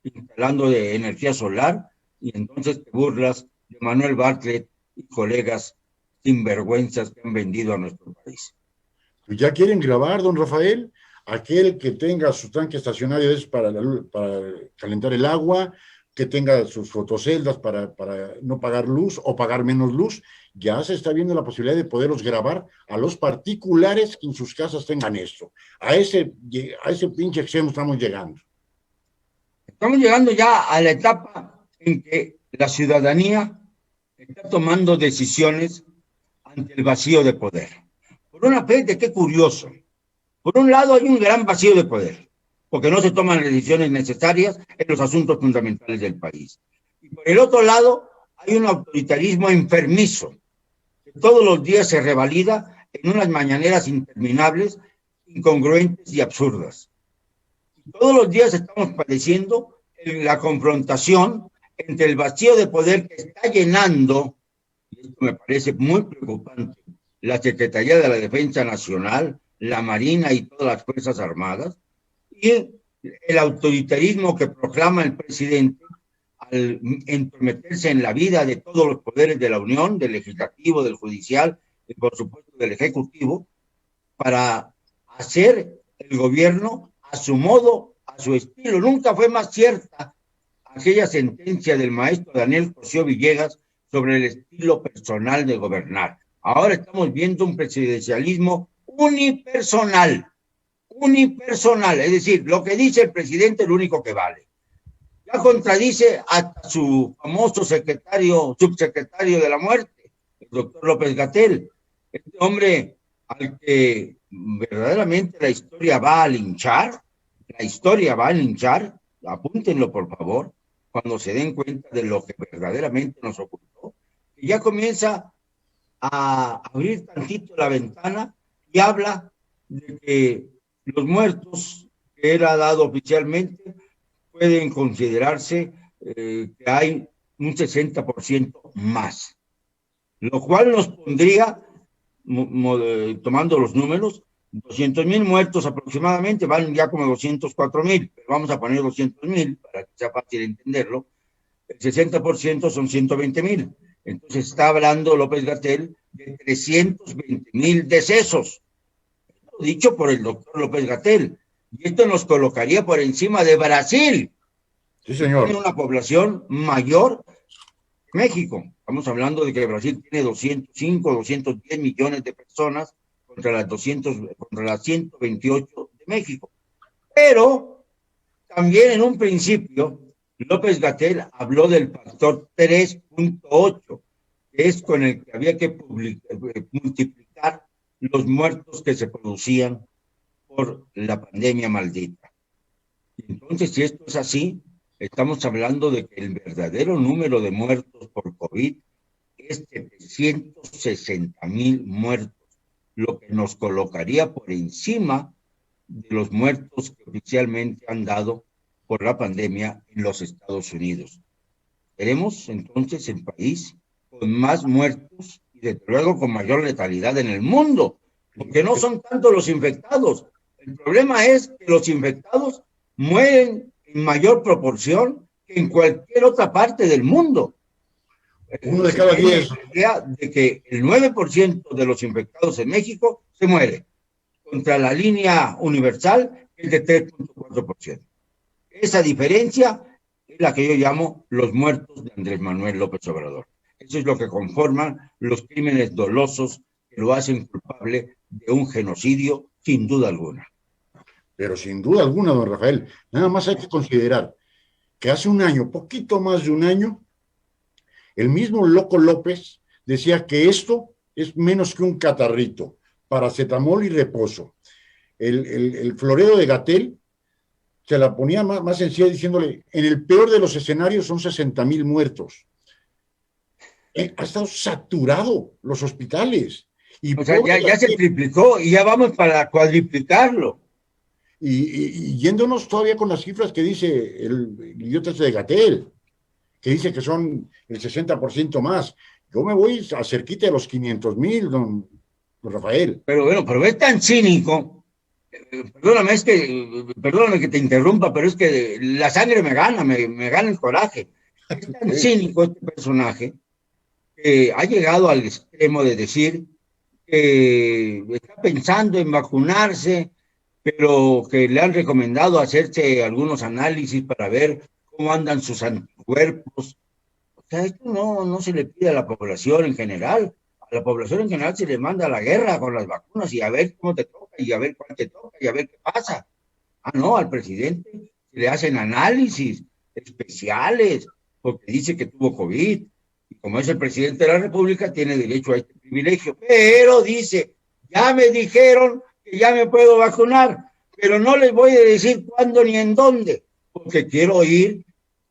Speaker 3: instalando de energía solar, y entonces te burlas de Manuel Bartlett y colegas sinvergüenzas que han vendido a nuestro país.
Speaker 2: Pues ya quieren grabar, don Rafael, aquel que tenga su tanque estacionario es para calentar el agua, que tenga sus fotoceldas para no pagar luz o pagar menos luz. Ya se está viendo la posibilidad de poderlos grabar a los particulares que en sus casas tengan esto. A ese pinche extremo estamos llegando.
Speaker 3: Estamos llegando ya a la etapa en que la ciudadanía está tomando decisiones ante el vacío de poder. Por una parte, qué curioso. Por un lado, hay un gran vacío de poder, porque no se toman las decisiones necesarias en los asuntos fundamentales del país. Y por el otro lado, hay un autoritarismo enfermizo, que todos los días se revalida en unas mañaneras interminables, incongruentes y absurdas. Y todos los días estamos padeciendo la confrontación entre el vacío de poder que está llenando, y esto me parece muy preocupante, la Secretaría de la Defensa Nacional, la Marina y todas las Fuerzas Armadas, y el autoritarismo que proclama el presidente al entrometerse en la vida de todos los poderes de la Unión, del Legislativo, del Judicial y por supuesto del Ejecutivo, para hacer el gobierno a su modo, a su estilo. Nunca fue más cierta aquella sentencia del maestro Daniel Cosío Villegas sobre el estilo personal de gobernar. Ahora estamos viendo un presidencialismo unipersonal, es decir, lo que dice el presidente es lo único que vale. Ya contradice hasta su famoso subsecretario de la muerte, el doctor López-Gatell, este hombre al que verdaderamente la historia va a linchar, apúntenlo por favor, cuando se den cuenta de lo que verdaderamente nos ocultó, que ya comienza a abrir tantito la ventana y habla de que los muertos que él ha dado oficialmente pueden considerarse que hay un 60% más, lo cual nos pondría, tomando los números, 200,000 muertos aproximadamente, van ya como 204,000, pero vamos a poner 200,000 para que sea fácil entenderlo. El 60% son 120,000. Entonces está hablando López-Gatell de 320,000 decesos, dicho por el doctor López-Gatell, y esto nos colocaría por encima de Brasil.
Speaker 2: Sí, señor.
Speaker 3: Tiene una población mayor que México. Estamos hablando de que Brasil tiene 205, 210 millones de personas contra las 128 de México. Pero también en un principio López-Gatell habló del factor 3.8, que es con el que había que multiplicar los muertos que se producían por la pandemia maldita. Y entonces, si esto es así, estamos hablando de que el verdadero número de muertos por COVID es 760,000 muertos, lo que nos colocaría por encima de los muertos que oficialmente han dado por la pandemia en los Estados Unidos. Seremos entonces el país con más muertos y desde luego con mayor letalidad en el mundo, porque no son tanto los infectados. El problema es que los infectados mueren en mayor proporción que en cualquier otra parte del mundo.
Speaker 2: Uno de cada 10.
Speaker 3: La idea de que el 9% de los infectados en México se muere, contra la línea universal, que es de 3.4%. Esa diferencia es la que yo llamo los muertos de Andrés Manuel López Obrador. Eso es lo que conforman los crímenes dolosos que lo hacen culpable de un genocidio, sin duda alguna.
Speaker 2: Pero sin duda alguna, don Rafael, nada más hay que considerar que hace un año, poquito más de un año, el mismo loco López decía que esto es menos que un catarrito, paracetamol y reposo. El florero de Gatell se la ponía más sencilla diciéndole, en el peor de los escenarios son 60,000 muertos. Ha estado saturado los hospitales Y
Speaker 3: O sea, ya se triplicó y ya vamos para cuadriplicarlo.
Speaker 2: Y yéndonos todavía con las cifras que dice el idiota ese de Gatell, que dice que son el 60% más. Yo me voy a cerquita de los 500,000, don Rafael.
Speaker 3: Pero bueno, pero es tan cínico. Perdóname que te interrumpa, pero es que la sangre me gana, me gana el coraje. Es tan cínico este personaje que ha llegado al extremo de decir que está pensando en vacunarse, pero que le han recomendado hacerse algunos análisis para ver cómo andan sus anticuerpos. O sea, esto no se le pide a la población en general. A la población en general se le manda a la guerra con las vacunas y a ver cómo te toca y a ver cuál te toca y a ver qué pasa. Ah, no, al presidente se le hacen análisis especiales porque dice que tuvo COVID. Y como es el presidente de la República, tiene derecho a este privilegio. Pero dice, ya me dijeron que ya me puedo vacunar, pero no les voy a decir cuándo ni en dónde, porque quiero ir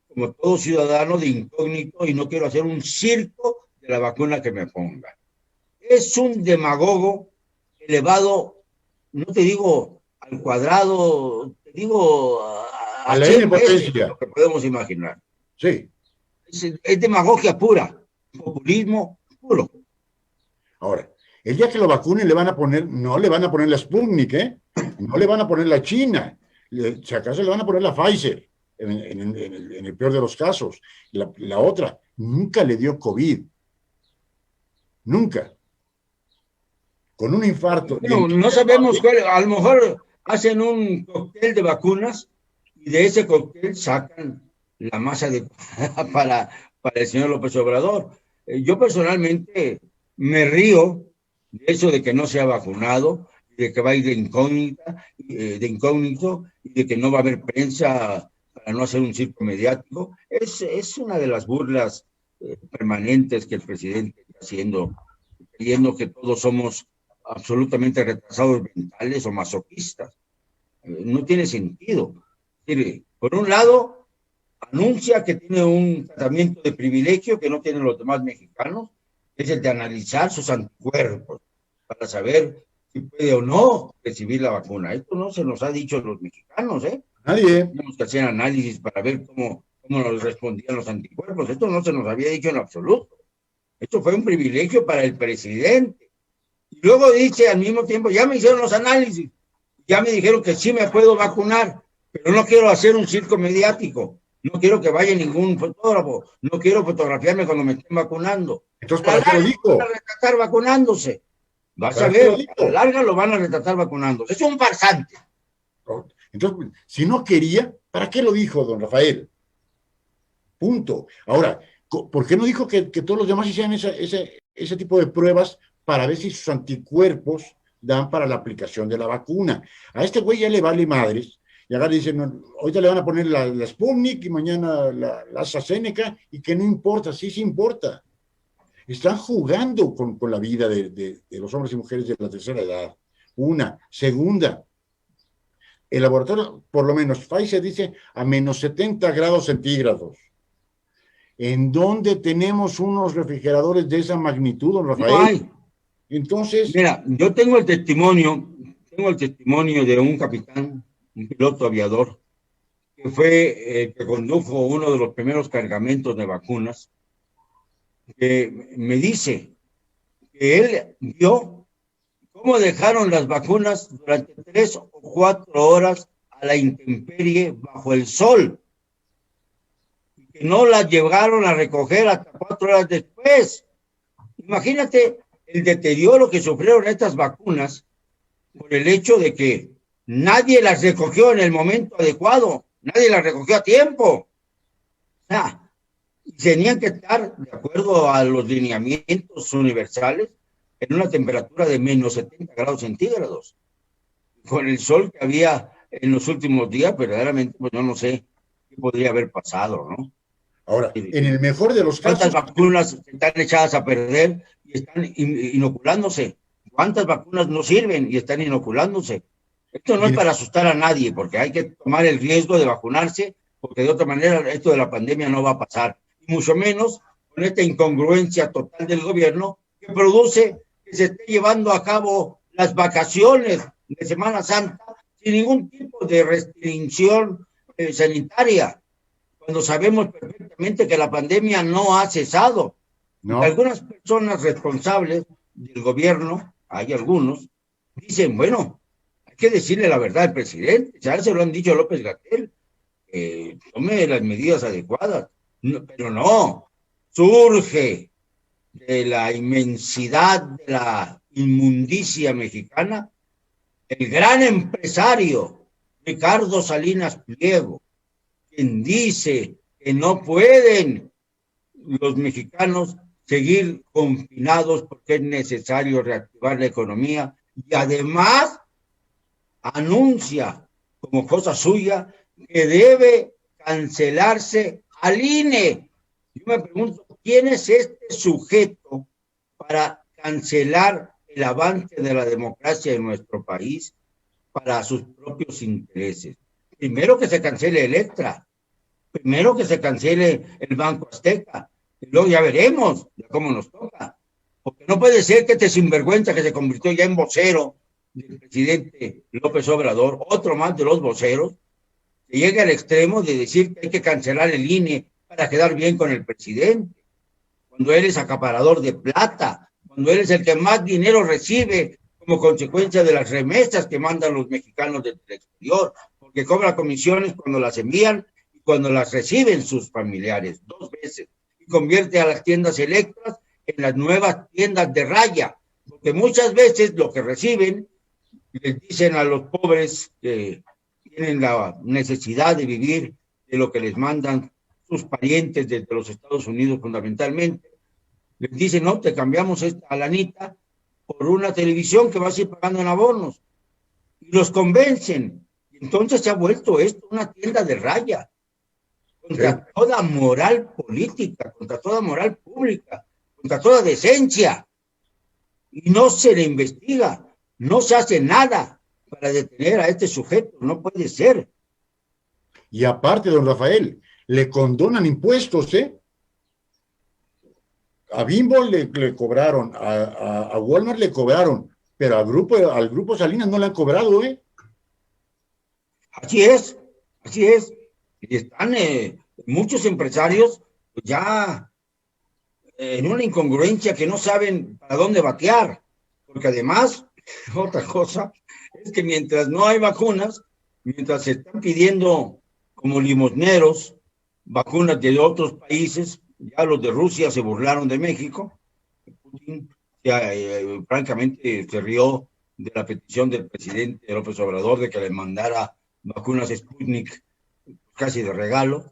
Speaker 3: como todo ciudadano de incógnito y no quiero hacer un circo de la vacuna que me pongan. Es un demagogo elevado, no te digo al cuadrado, te digo
Speaker 2: a la
Speaker 3: 100
Speaker 2: N
Speaker 3: veces
Speaker 2: potencia.
Speaker 3: lo que podemos imaginar.
Speaker 2: Sí.
Speaker 3: Es demagogia pura, populismo puro.
Speaker 2: Ahora, el día que lo vacunen le van a poner, no le van a poner la Sputnik, no le van a poner la China, si acaso le van a poner la Pfizer, en el peor de los casos. La otra, nunca le dio COVID. Nunca. Con un infarto.
Speaker 3: No sabemos cuál, a lo mejor hacen un cóctel de vacunas y de ese cóctel sacan la masa para el señor López Obrador. Yo personalmente me río de eso de que no se ha vacunado, de que va a ir de incógnito y de que no va a haber prensa para no hacer un circo mediático. Es una de las burlas permanentes que el presidente está haciendo, creyendo que todos somos absolutamente retrasados mentales o masoquistas. No tiene sentido. Por un lado, anuncia que tiene un tratamiento de privilegio que no tienen los demás mexicanos, es el de analizar sus anticuerpos para saber si puede o no recibir la vacuna. Esto no se nos ha dicho a los mexicanos, ¿eh?
Speaker 2: Nadie.
Speaker 3: Tenemos que hacer análisis para ver cómo nos respondían los anticuerpos. Esto no se nos había dicho en absoluto. Esto fue un privilegio para el presidente. Y luego dice al mismo tiempo, ya me hicieron los análisis, ya me dijeron que sí me puedo vacunar, pero no quiero hacer un circo mediático, no quiero que vaya ningún fotógrafo, no quiero fotografiarme cuando me estén vacunando.
Speaker 2: Entonces, ¿para qué lo dijo?
Speaker 3: Lo van a retratar vacunándose. Vas a ver, a la larga lo van a retratar vacunándose. Es un farsante.
Speaker 2: Entonces, si no quería, ¿para qué lo dijo, don Rafael? Punto. Ahora, ¿por qué no dijo que todos los demás hicieran ese tipo de pruebas para ver si sus anticuerpos dan para la aplicación de la vacuna? A este güey ya le vale madres, y ahora dicen, no, ahorita le van a poner la Sputnik y mañana la AstraZeneca, y que no importa, sí importa. Están jugando con la vida de los hombres y mujeres de la tercera edad. Una. Segunda, el laboratorio, por lo menos Pfizer dice a menos 70 grados centígrados. ¿En dónde tenemos unos refrigeradores de esa magnitud, don Rafael?
Speaker 3: No hay.
Speaker 2: Entonces,
Speaker 3: mira, yo tengo el testimonio de un capitán, un piloto aviador, que fue el que condujo uno de los primeros cargamentos de vacunas, que me dice que él vio cómo dejaron las vacunas durante 3 o 4 horas a la intemperie bajo el sol, y que no las llegaron a recoger hasta 4 horas después. Imagínate el deterioro que sufrieron estas vacunas por el hecho de que nadie las recogió en el momento adecuado, nadie las recogió a tiempo. O sea, tenían que estar, de acuerdo a los lineamientos universales, en una temperatura de menos 70 grados centígrados. Con el sol que había en los últimos días, verdaderamente, pues yo no sé qué podría haber pasado, ¿no?
Speaker 2: Ahora, en el mejor de los casos...
Speaker 3: ¿Cuántas vacunas están echadas a perder y están inoculándose? ¿Cuántas vacunas no sirven y están inoculándose? Esto no es para asustar a nadie, porque hay que tomar el riesgo de vacunarse, porque de otra manera esto de la pandemia no va a pasar. Y mucho menos con esta incongruencia total del gobierno que produce que que se esté llevando a cabo las vacaciones de Semana Santa sin ningún tipo de restricción sanitaria, cuando sabemos perfectamente que la pandemia no ha cesado.
Speaker 2: No.
Speaker 3: Algunas personas responsables del gobierno, hay algunos, dicen, bueno, hay que decirle la verdad al presidente, ya se lo han dicho a López-Gatell, tome las medidas adecuadas, no, pero no, surge de la inmensidad de la inmundicia mexicana el gran empresario Ricardo Salinas Pliego, quien dice que no pueden los mexicanos seguir confinados porque es necesario reactivar la economía, y además anuncia como cosa suya que debe cancelarse al INE. Yo me pregunto, ¿quién es este sujeto para cancelar el avance de la democracia en nuestro país para sus propios intereses? Primero que se cancele Electra, primero que se cancele el Banco Azteca, y luego ya veremos cómo nos toca. Porque no puede ser que este sinvergüenza que se convirtió ya en vocero del presidente López Obrador, otro más de los voceros, que llegue al extremo de decir que hay que cancelar el INE para quedar bien con el presidente, cuando él es acaparador de plata, cuando él es el que más dinero recibe como consecuencia de las remesas que mandan los mexicanos del exterior, porque cobra comisiones cuando las envían y cuando las reciben sus familiares, 2 veces, y convierte a las tiendas Electras en las nuevas tiendas de raya, porque muchas veces lo que reciben les dicen a los pobres que tienen la necesidad de vivir de lo que les mandan sus parientes desde los Estados Unidos fundamentalmente, les dicen, no, te cambiamos esta lanita por una televisión que vas a ir pagando en abonos, y los convencen. Entonces se ha vuelto esto una tienda de raya, contra toda moral política, contra toda moral pública, contra toda decencia, y no se le investiga, no se hace nada para detener a este sujeto, no puede ser.
Speaker 2: Y aparte, don Rafael, le condonan impuestos, ¿eh? A Bimbo le cobraron, a Walmart le cobraron, pero al grupo Salinas no le han cobrado, ¿eh?
Speaker 3: Así es, así es. Y están muchos empresarios ya en una incongruencia que no saben para dónde batear, porque además, otra cosa, es que mientras no hay vacunas, mientras se están pidiendo como limosneros vacunas de otros países, ya los de Rusia se burlaron de México, Putin francamente se rió de la petición del presidente López Obrador de que le mandara vacunas Sputnik casi de regalo,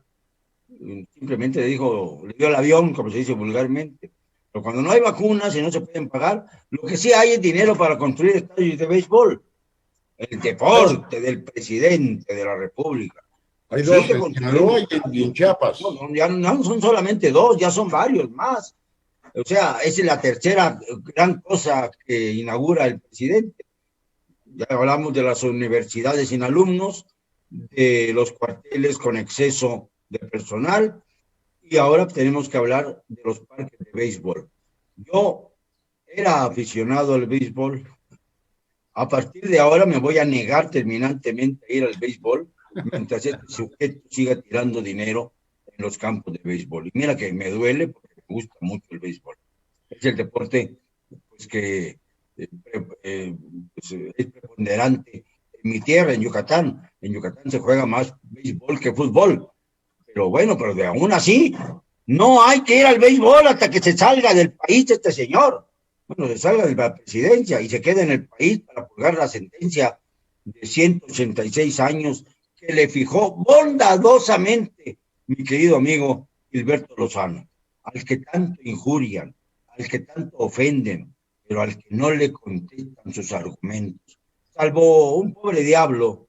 Speaker 3: simplemente le dijo, le dio el avión, como se dice vulgarmente. Pero cuando no hay vacunas y no se pueden pagar, lo que sí hay es dinero para construir estadios de béisbol. El deporte del presidente de la República.
Speaker 2: Hay 2 en Sinaloa y en Chiapas.
Speaker 3: No, ya no son solamente 2, ya son varios más. O sea, esa es la tercera gran cosa que inaugura el presidente. Ya hablamos de las universidades sin alumnos, de los cuarteles con exceso de personal, y ahora tenemos que hablar de los parques de béisbol. Yo era aficionado al béisbol. A partir de ahora me voy a negar terminantemente a ir al béisbol mientras este sujeto siga tirando dinero en los campos de béisbol. Y mira que me duele porque me gusta mucho el béisbol. Es el deporte pues, que es preponderante en mi tierra, en Yucatán. En Yucatán se juega más béisbol que fútbol. Pero bueno, pero de aún así, no hay que ir al béisbol hasta que se salga del país este señor. Bueno, se salga de la presidencia y se quede en el país para purgar la sentencia de 186 años que le fijó bondadosamente mi querido amigo Gilberto Lozano, al que tanto injurian, al que tanto ofenden, pero al que no le contestan sus argumentos, salvo un pobre diablo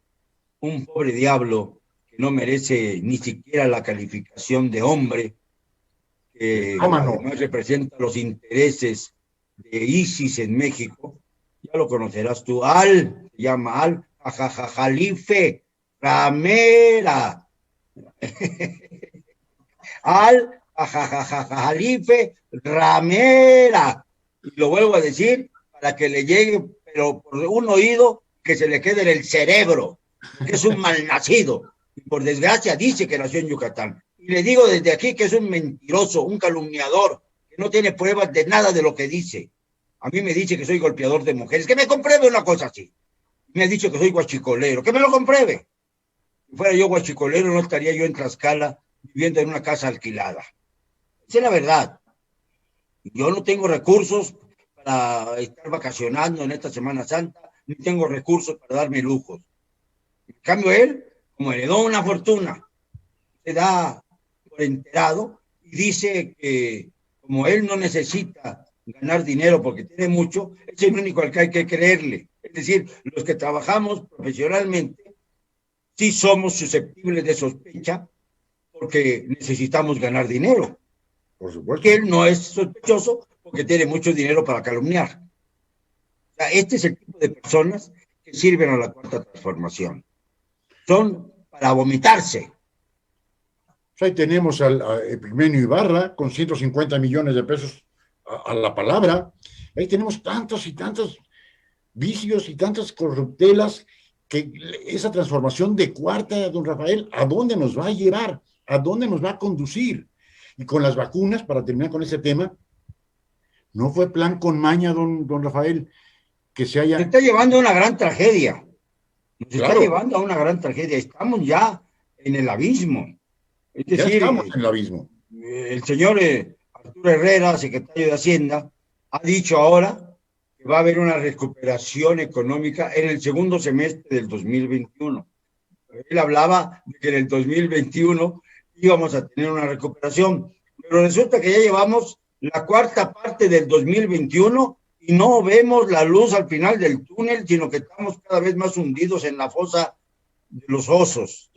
Speaker 3: que no merece ni siquiera la calificación de hombre, que además representa los intereses de ISIS en México. Ya lo conocerás tú, se llama Al-Jalife Ramera. Al-Jalife Ramera. Y lo vuelvo a decir, para que le llegue, pero por un oído que se le quede en el cerebro, que es un malnacido. Y por desgracia dice que nació en Yucatán. Y le digo desde aquí que es un mentiroso, un calumniador, que no tiene pruebas de nada de lo que dice. A mí me dice que soy golpeador de mujeres, que me compruebe una cosa así. Me ha dicho que soy guachicolero, que me lo compruebe. Si fuera yo guachicolero, no estaría yo en Tlaxcala viviendo en una casa alquilada. Esa es la verdad. Yo no tengo recursos para estar vacacionando en esta Semana Santa, ni tengo recursos para darme lujos. En cambio, él, como heredó una fortuna, se da por enterado y dice que como él no necesita ganar dinero porque tiene mucho, es el único al que hay que creerle. Es decir, los que trabajamos profesionalmente sí somos susceptibles de sospecha porque necesitamos ganar dinero.
Speaker 2: Por supuesto.
Speaker 3: Que él no es sospechoso porque tiene mucho dinero para calumniar. O sea, este es el tipo de personas que sirven a la Cuarta Transformación. Son para vomitarse.
Speaker 2: Ahí tenemos al Epigmenio Ibarra con 150 millones de pesos a la palabra. Ahí tenemos tantos y tantos vicios y tantas corruptelas que esa transformación de cuarta, don Rafael, ¿a dónde nos va a llevar? ¿A dónde nos va a conducir? Y con las vacunas, para terminar con ese tema, no fue plan con maña, don Rafael, que se haya...
Speaker 3: Se está llevando a una gran tragedia. Nos
Speaker 2: Claro.
Speaker 3: está llevando a una gran tragedia. Estamos ya en el abismo. Es
Speaker 2: Ya
Speaker 3: decir,
Speaker 2: estamos en el abismo.
Speaker 3: el señor Arturo Herrera, secretario de Hacienda, ha dicho ahora que va a haber una recuperación económica en el segundo semestre del 2021. Él hablaba de que en el 2021 íbamos a tener una recuperación, pero resulta que ya llevamos la cuarta parte del 2021 y no vemos la luz al final del túnel, sino que estamos cada vez más hundidos en la fosa de los osos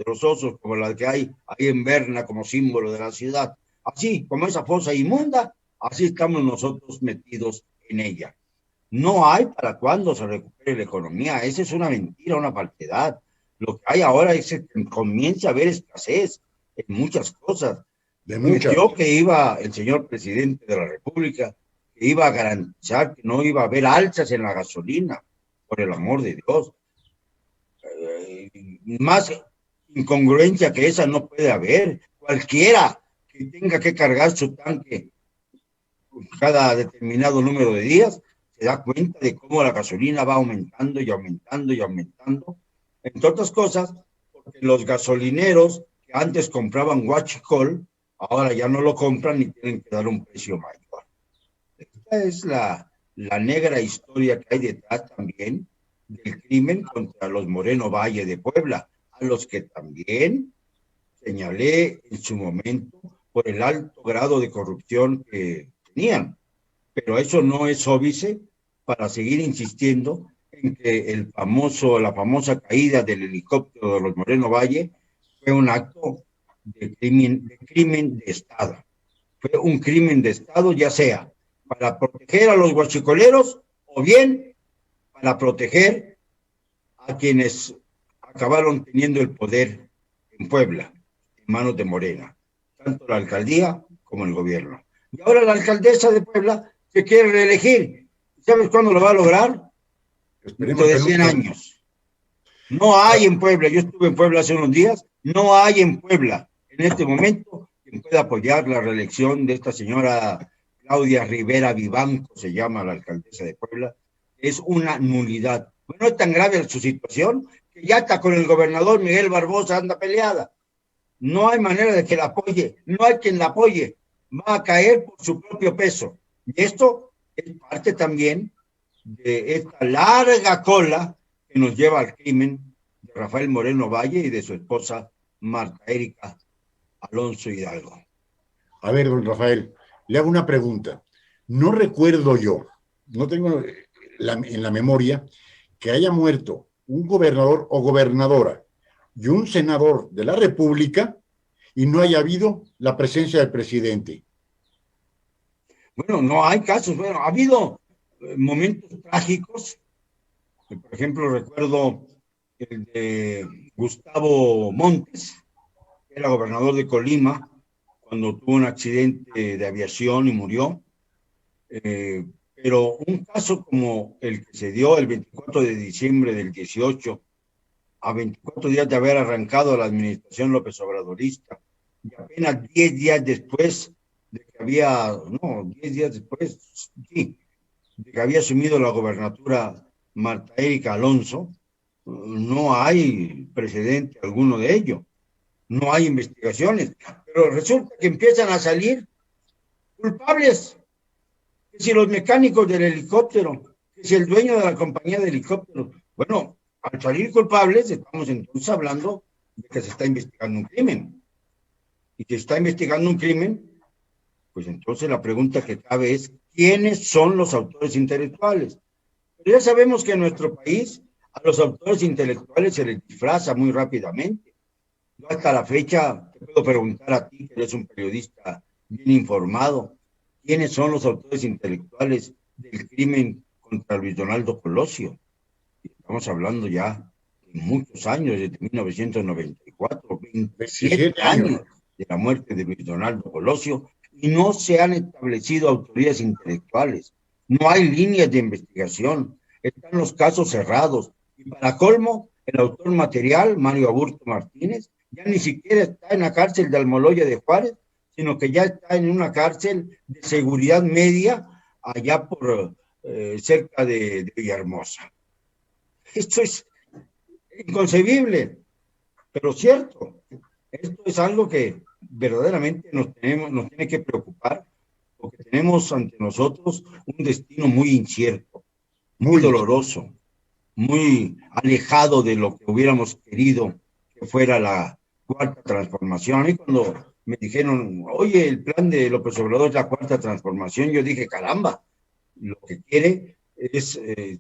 Speaker 3: como la que hay ahí en Berna como símbolo de la ciudad. Así como esa fosa inmunda, así estamos nosotros metidos en ella. No hay para cuándo se recupere la economía. Esa es una mentira, una falsedad. Lo que hay ahora es que comienza a haber escasez en muchas cosas. Yo que iba, el señor presidente de la República, que iba a garantizar que no iba a haber alzas en la gasolina, por el amor de Dios. Más incongruencia que esa no puede haber. Cualquiera que tenga que cargar su tanque cada determinado número de días se da cuenta de cómo la gasolina va aumentando y aumentando y aumentando. Entre otras cosas, porque los gasolineros que antes compraban huachicol, ahora ya no lo compran y tienen que dar un precio mayor. Esta es la negra historia que hay detrás también del crimen contra los Moreno Valle de Puebla, a los que también señalé en su momento por el alto grado de corrupción que tenían. Pero eso no es óbice para seguir insistiendo en que la famosa caída del helicóptero de los Moreno Valle fue un acto de crimen de Estado. Fue un crimen de Estado, ya sea para proteger a los guachicoleros o bien para proteger a quienes acabaron teniendo el poder en Puebla, en manos de Morena, tanto la alcaldía como el gobierno. Y ahora la alcaldesa de Puebla se quiere reelegir. ¿Sabes cuándo lo va a lograr? Dentro de 100 años. No hay en Puebla, yo estuve en Puebla hace unos días, no hay en Puebla en este momento quien pueda apoyar la reelección de esta señora Claudia Rivera Vivanco, se llama la alcaldesa de Puebla. Es una nulidad. Bueno, es tan grave su situación que ya está con el gobernador Miguel Barbosa, anda peleada. No hay manera de que la apoye, no hay quien la apoye. Va a caer por su propio peso. Y esto es parte también de esta larga cola que nos lleva al crimen de Rafael Moreno Valle y de su esposa Marta Erika Alonso Hidalgo.
Speaker 2: A ver, don Rafael, le hago una pregunta. No recuerdo yo, no tengo en la memoria que haya muerto un gobernador o gobernadora y un senador de la República y no haya habido la presencia del presidente.
Speaker 3: Bueno, no hay casos. Bueno, ha habido momentos trágicos. Por ejemplo, recuerdo el de Gustavo Montes, que era gobernador de Colima, cuando tuvo un accidente de aviación y murió. Pero un caso como el que se dio el 24 de diciembre del 18, a 24 días de haber arrancado la administración López Obradorista, y apenas 10 días después de que había, no, 10 días después, sí, de que había asumido la gobernatura Marta Erika Alonso, no hay precedente alguno de ello, no hay investigaciones, pero resulta que empiezan a salir culpables, que si los mecánicos del helicóptero, que si el dueño de la compañía de helicópteros. Bueno, al salir culpables estamos entonces hablando de que se está investigando un crimen, y que se está investigando un crimen, pues entonces la pregunta que cabe es, ¿quiénes son los autores intelectuales? Pero ya sabemos que en nuestro país a los autores intelectuales se les disfraza muy rápidamente. Yo hasta la fecha te puedo preguntar a ti, que eres un periodista bien informado, ¿quiénes son los autores intelectuales del crimen contra Luis Donaldo Colosio? Estamos hablando ya de muchos años, desde 1994, 27 años de la muerte de Luis Donaldo Colosio, y no se han establecido autoridades intelectuales, no hay líneas de investigación, están los casos cerrados, y para colmo, el autor material, Mario Aburto Martínez, ya ni siquiera está en la cárcel de Almoloya de Juárez, sino que ya está en una cárcel de seguridad media, allá por cerca de Villahermosa. Esto es inconcebible, pero cierto. Esto es algo que verdaderamente nos tiene que preocupar, porque tenemos ante nosotros un destino muy incierto, muy doloroso, muy alejado de lo que hubiéramos querido que fuera la cuarta transformación. Y cuando me dijeron, oye, el plan de López Obrador es la cuarta transformación, yo dije, caramba, lo que quiere es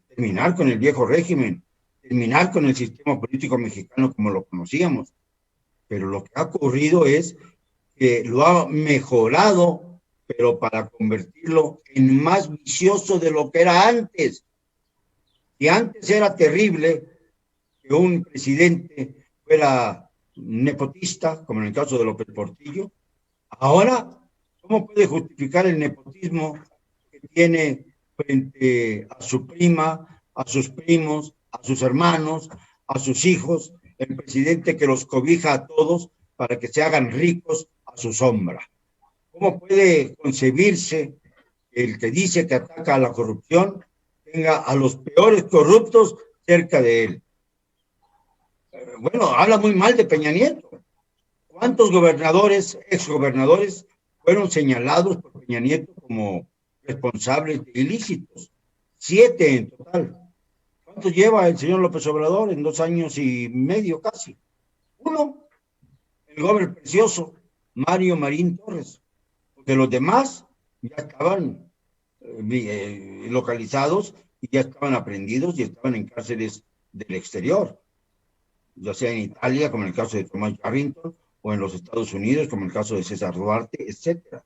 Speaker 3: terminar con el viejo régimen, terminar con el sistema político mexicano como lo conocíamos. Pero lo que ha ocurrido es que lo ha mejorado, pero para convertirlo en más vicioso de lo que era antes. Y antes era terrible que un presidente fuera nepotista, como en el caso de López Portillo. Ahora, ¿cómo puede justificar el nepotismo que tiene frente a su prima, a sus primos, a sus hermanos, a sus hijos, el presidente que los cobija a todos para que se hagan ricos a su sombra? ¿Cómo puede concebirse el que dice que ataca a la corrupción tenga a los peores corruptos cerca de él? Bueno, habla muy mal de Peña Nieto. ¿Cuántos gobernadores, exgobernadores, fueron señalados por Peña Nieto como responsables de ilícitos? 7 en total. ¿Cuántos lleva el señor López Obrador en 2 años y medio casi? 1, el gobernador precioso, Mario Marín Torres, porque los demás ya estaban localizados y ya estaban aprendidos y estaban en cárceles del exterior, ya sea en Italia, como en el caso de Tomás Yarrington, o en los Estados Unidos, como en el caso de César Duarte, etcétera.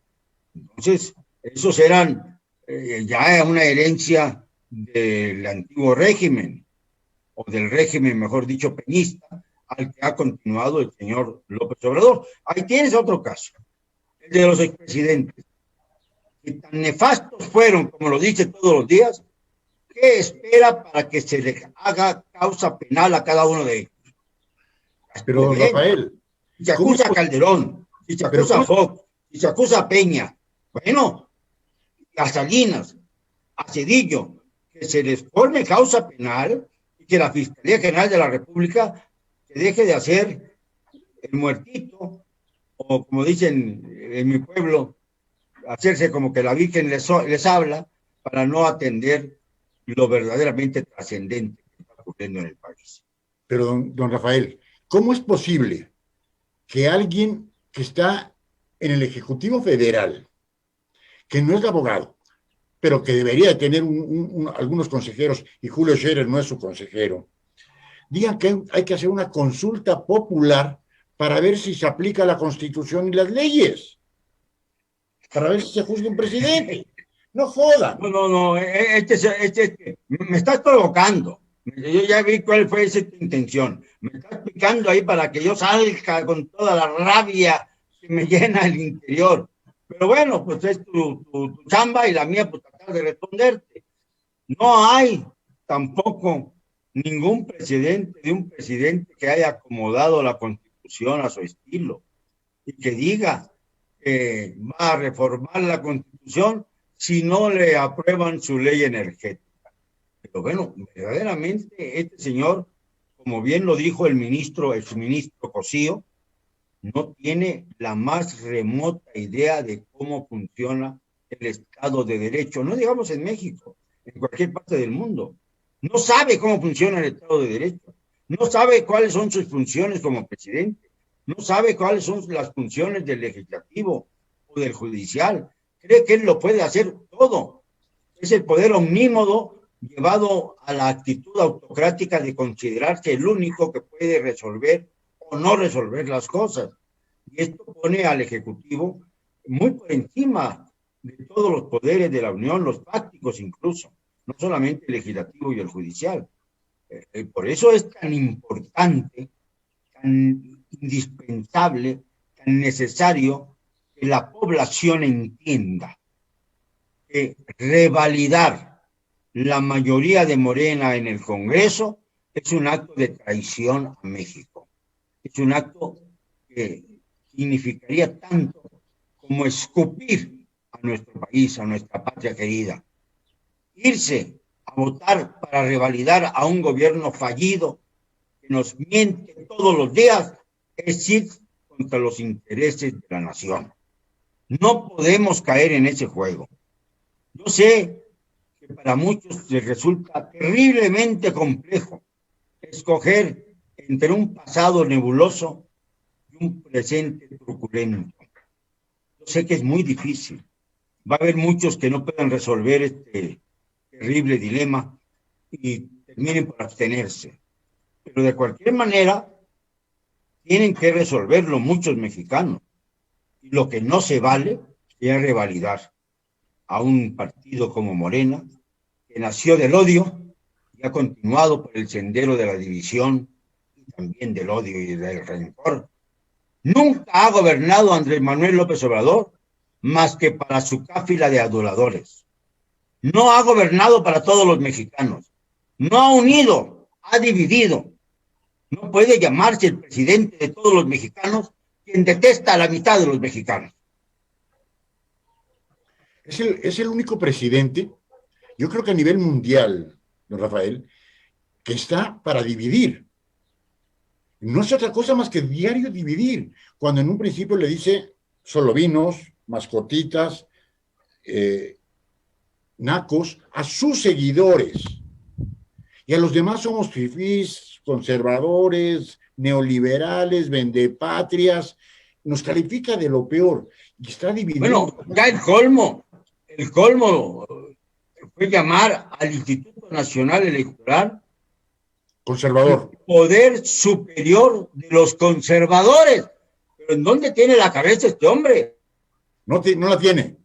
Speaker 3: Entonces, esos eran ya una herencia del antiguo régimen, o del régimen, mejor dicho, peñista, al que ha continuado el señor López Obrador. Ahí tienes otro caso, el de los expresidentes, que tan nefastos fueron, como lo dice todos los días. ¿Qué espera para que se le haga causa penal a cada uno de ellos?
Speaker 2: Pero, Rafael,
Speaker 3: si se acusa a Calderón, si se acusa a Fox, si se acusa a Peña, bueno, a Salinas, a Cedillo, que se les forme causa penal y que la Fiscalía General de la República se deje de hacer el muertito, o como dicen en mi pueblo, hacerse como que la Virgen les habla, para no atender lo verdaderamente trascendente que está ocurriendo en el país.
Speaker 2: Pero, don Rafael, ¿cómo es posible que alguien que está en el Ejecutivo Federal, que no es abogado, pero que debería tener algunos consejeros, y Julio Scherer no es su consejero, digan que hay que hacer una consulta popular para ver si se aplica la Constitución y las leyes, para ver si se juzga un presidente? No jodan.
Speaker 3: No, me estás provocando. Yo ya vi cuál fue esa intención. Me estás picando ahí para que yo salga con toda la rabia que me llena el interior. Pero bueno, pues es tu chamba, y la mía, pues tratar de responderte. No hay tampoco ningún precedente de un presidente que haya acomodado la Constitución a su estilo y que diga que va a reformar la Constitución si no le aprueban su ley energética. Pero bueno, verdaderamente este señor, como bien lo dijo el exministro Cosío, no tiene la más remota idea de cómo funciona el Estado de Derecho, no digamos en México, en cualquier parte del mundo. No sabe cómo funciona el Estado de Derecho, no sabe cuáles son sus funciones como presidente, no sabe cuáles son las funciones del legislativo o del judicial. Cree que él lo puede hacer todo. Es el poder omnímodo llevado a la actitud autocrática de considerarse el único que puede resolver o no resolver las cosas. Y esto pone al Ejecutivo muy por encima de todos los poderes de la Unión, los fácticos incluso, no solamente el legislativo y el judicial. Por eso es tan importante, tan indispensable, tan necesario que la población entienda que revalidar la mayoría de Morena en el Congreso es un acto de traición a México. Es un acto que significaría tanto como escupir a nuestro país, a nuestra patria querida. Irse a votar para revalidar a un gobierno fallido que nos miente todos los días es ir contra los intereses de la nación. No podemos caer en ese juego. Yo sé que para muchos les resulta terriblemente complejo escoger entre un pasado nebuloso y un presente truculento. Yo sé que es muy difícil. Va a haber muchos que no puedan resolver este terrible dilema y terminen por abstenerse. Pero de cualquier manera, tienen que resolverlo muchos mexicanos. Y lo que no se vale es revalidar a un partido como Morena, que nació del odio y ha continuado por el sendero de la división y también del odio y del rencor. Nunca ha gobernado Andrés Manuel López Obrador más que para su cáfila de aduladores. No ha gobernado para todos los mexicanos. No ha unido, ha dividido. No puede llamarse el presidente de todos los mexicanos quien detesta a la mitad de los mexicanos.
Speaker 2: Es el único presidente, yo creo que a nivel mundial, don Rafael, que está para dividir. No es otra cosa más que diario dividir. Cuando en un principio le dice solo vinos, mascotitas, nacos, a sus seguidores. Y a los demás somos fifís, conservadores, neoliberales, vendepatrias. Nos califica de lo peor. Y está dividiendo.
Speaker 3: Bueno, ya el colmo fue llamar al Instituto Nacional Electoral
Speaker 2: Conservador.
Speaker 3: el poder superior de los conservadores. ¿Pero en dónde tiene la cabeza este hombre?
Speaker 2: No la tiene.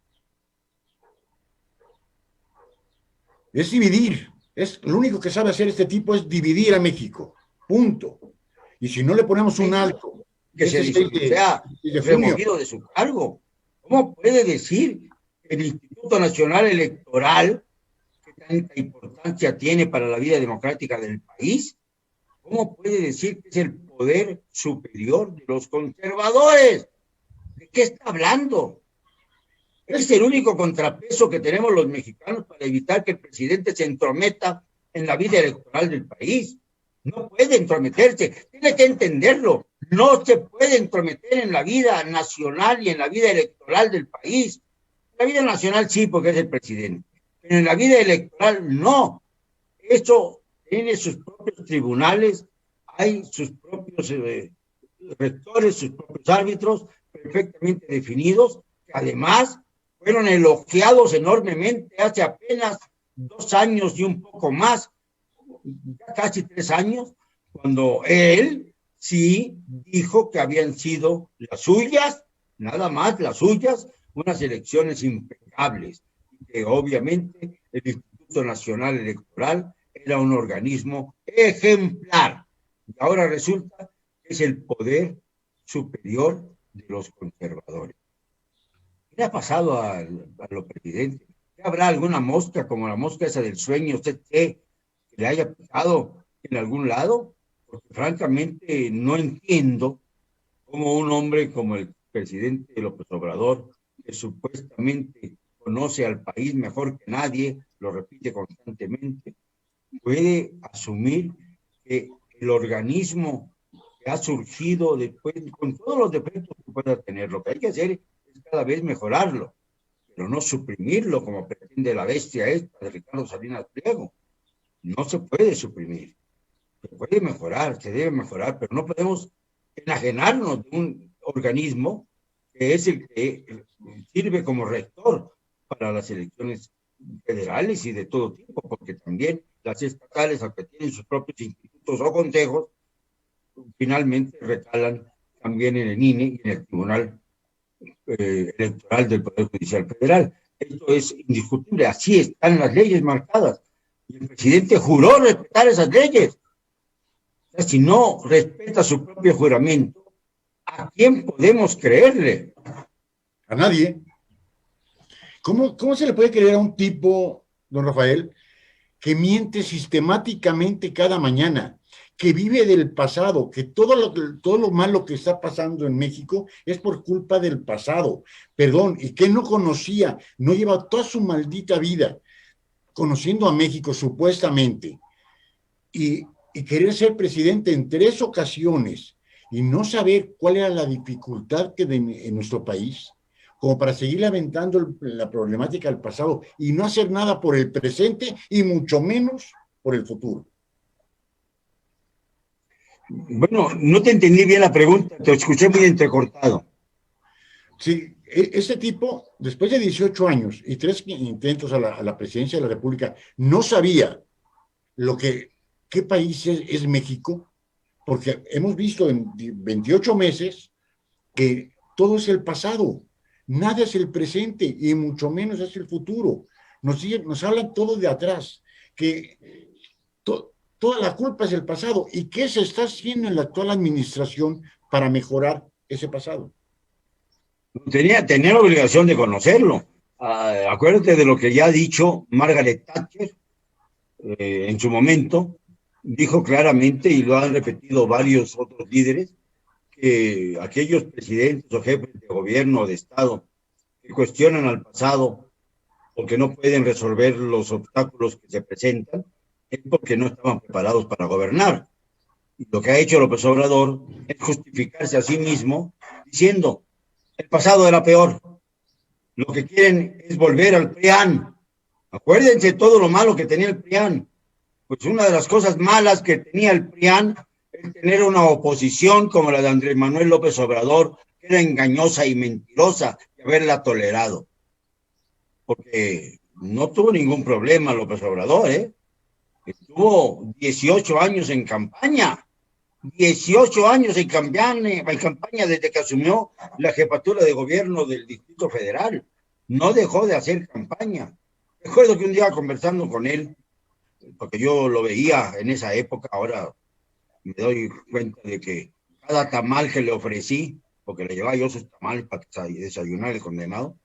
Speaker 2: Es dividir. Es lo único que sabe hacer este tipo es dividir a México. Punto. Y si no le ponemos un alto,
Speaker 3: que se sea removido de su cargo. ¿Cómo puede decir que el Instituto Nacional Electoral, que tanta importancia tiene para la vida democrática del país, cómo puede decir que es el poder superior de los conservadores? ¿De qué está hablando? Es el único contrapeso que tenemos los mexicanos para evitar que el presidente se entrometa en la vida electoral del país. No puede entrometerse, tiene que entenderlo. No se puede entrometer en la vida nacional y en la vida electoral del país. En la vida nacional sí, porque es el presidente, pero en la vida electoral no. Eso tiene sus propios tribunales, hay sus propios rectores, sus propios árbitros perfectamente definidos, que además fueron elogiados enormemente hace apenas 2 años y un poco más, ya casi 3 años, cuando él sí dijo que habían sido las suyas, nada más las suyas, unas elecciones impecables, y que obviamente el Instituto Nacional Electoral era un organismo ejemplar. Y ahora resulta que es el poder superior de los conservadores. ¿Qué le ha pasado a los presidentes? ¿Qué habrá alguna mosca, como la mosca esa del sueño, usted que le haya picado en algún lado? Porque francamente no entiendo cómo un hombre como el presidente López Obrador, que supuestamente conoce al país mejor que nadie, lo repite constantemente, puede asumir que el organismo que ha surgido después, con todos los defectos que pueda tener, lo que hay que hacer es cada vez mejorarlo, pero no suprimirlo como pretende la bestia esta de Ricardo Salinas Pliego. No se puede suprimir, se puede mejorar, se debe mejorar, pero no podemos enajenarnos de un organismo que es el que sirve como rector para las elecciones federales y de todo tipo, porque también las estatales, aunque tienen sus propios institutos o consejos, finalmente recalan también en el INE y en el Tribunal Electoral del Poder Judicial Federal. Esto es indiscutible, así están las leyes marcadas. Y el presidente juró respetar esas leyes. O sea, si no respeta su propio juramento, ¿a quién podemos creerle?
Speaker 2: A nadie. ¿Cómo se le puede creer a un tipo, don Rafael, que miente sistemáticamente cada mañana, que vive del pasado, que todo lo malo que está pasando en México es por culpa del pasado, perdón, y que no conocía, no lleva toda su maldita vida conociendo a México supuestamente, y querer ser presidente en 3 ocasiones y no saber cuál era la dificultad que en nuestro país, como para seguir aventando la problemática del pasado y no hacer nada por el presente y mucho menos por el futuro.
Speaker 3: Bueno, no te entendí bien la pregunta, te escuché muy entrecortado.
Speaker 2: Sí, este tipo, después de 18 años y 3 intentos a la presidencia de la República, no sabía qué país es México, porque hemos visto en 28 meses que todo es el pasado, nada es el presente y mucho menos es el futuro. Nos hablan todo de atrás, que toda la culpa es el pasado. ¿Y qué se está haciendo en la actual administración para mejorar ese pasado?
Speaker 3: Tenía la obligación de conocerlo. Acuérdate de lo que ya ha dicho Margaret Thatcher en su momento. Dijo claramente, y lo han repetido varios otros líderes, que aquellos presidentes o jefes de gobierno o de Estado que cuestionan al pasado porque no pueden resolver los obstáculos que se presentan, es porque no estaban preparados para gobernar. Y lo que ha hecho López Obrador es justificarse a sí mismo diciendo: el pasado era peor. Lo que quieren es volver al PRIAN. Acuérdense todo lo malo que tenía el PRIAN. Pues una de las cosas malas que tenía el PRIAN es tener una oposición como la de Andrés Manuel López Obrador, que era engañosa y mentirosa, y haberla tolerado. Porque no tuvo ningún problema López Obrador, Estuvo 18 años en campaña. 18 años en campaña desde que asumió la jefatura de gobierno del Distrito Federal. No dejó de hacer campaña. Recuerdo que un día conversando con él, porque yo lo veía en esa época, ahora me doy cuenta de que cada tamal que le ofrecí, porque le llevaba yo sus tamales para desayunar el condenado,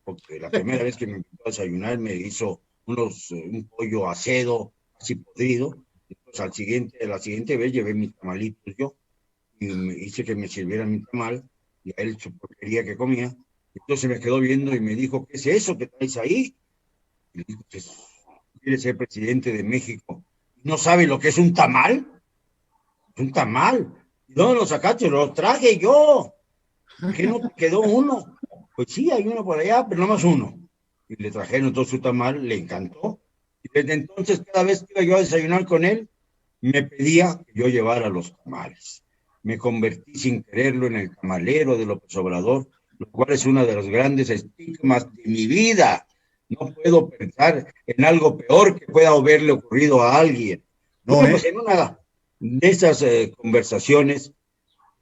Speaker 3: porque la primera vez que me invitó a desayunar me hizo un pollo acedo, así podrido. Entonces la siguiente vez llevé mis tamalitos yo y me hice que me sirvieran mi tamal y a él su porquería que comía. Entonces me quedó viendo y me dijo: ¿qué es eso que traes ahí? Y le dije: pues, quiere ser presidente de México. ¿No sabe lo que es un tamal? Es un tamal. ¿Y dónde lo sacaste? Lo traje yo. ¿Qué no te quedó uno? Pues sí, hay uno por allá, pero no más uno. Y le trajeron todo su tamal, le encantó. Y desde entonces, cada vez que iba yo a desayunar con él, me pedía que yo llevara los tamales. Me convertí sin quererlo en el tamalero de López Obrador, lo cual es uno de los grandes estigmas de mi vida. No puedo pensar en algo peor que pueda haberle ocurrido a alguien. No, pues en una de esas conversaciones,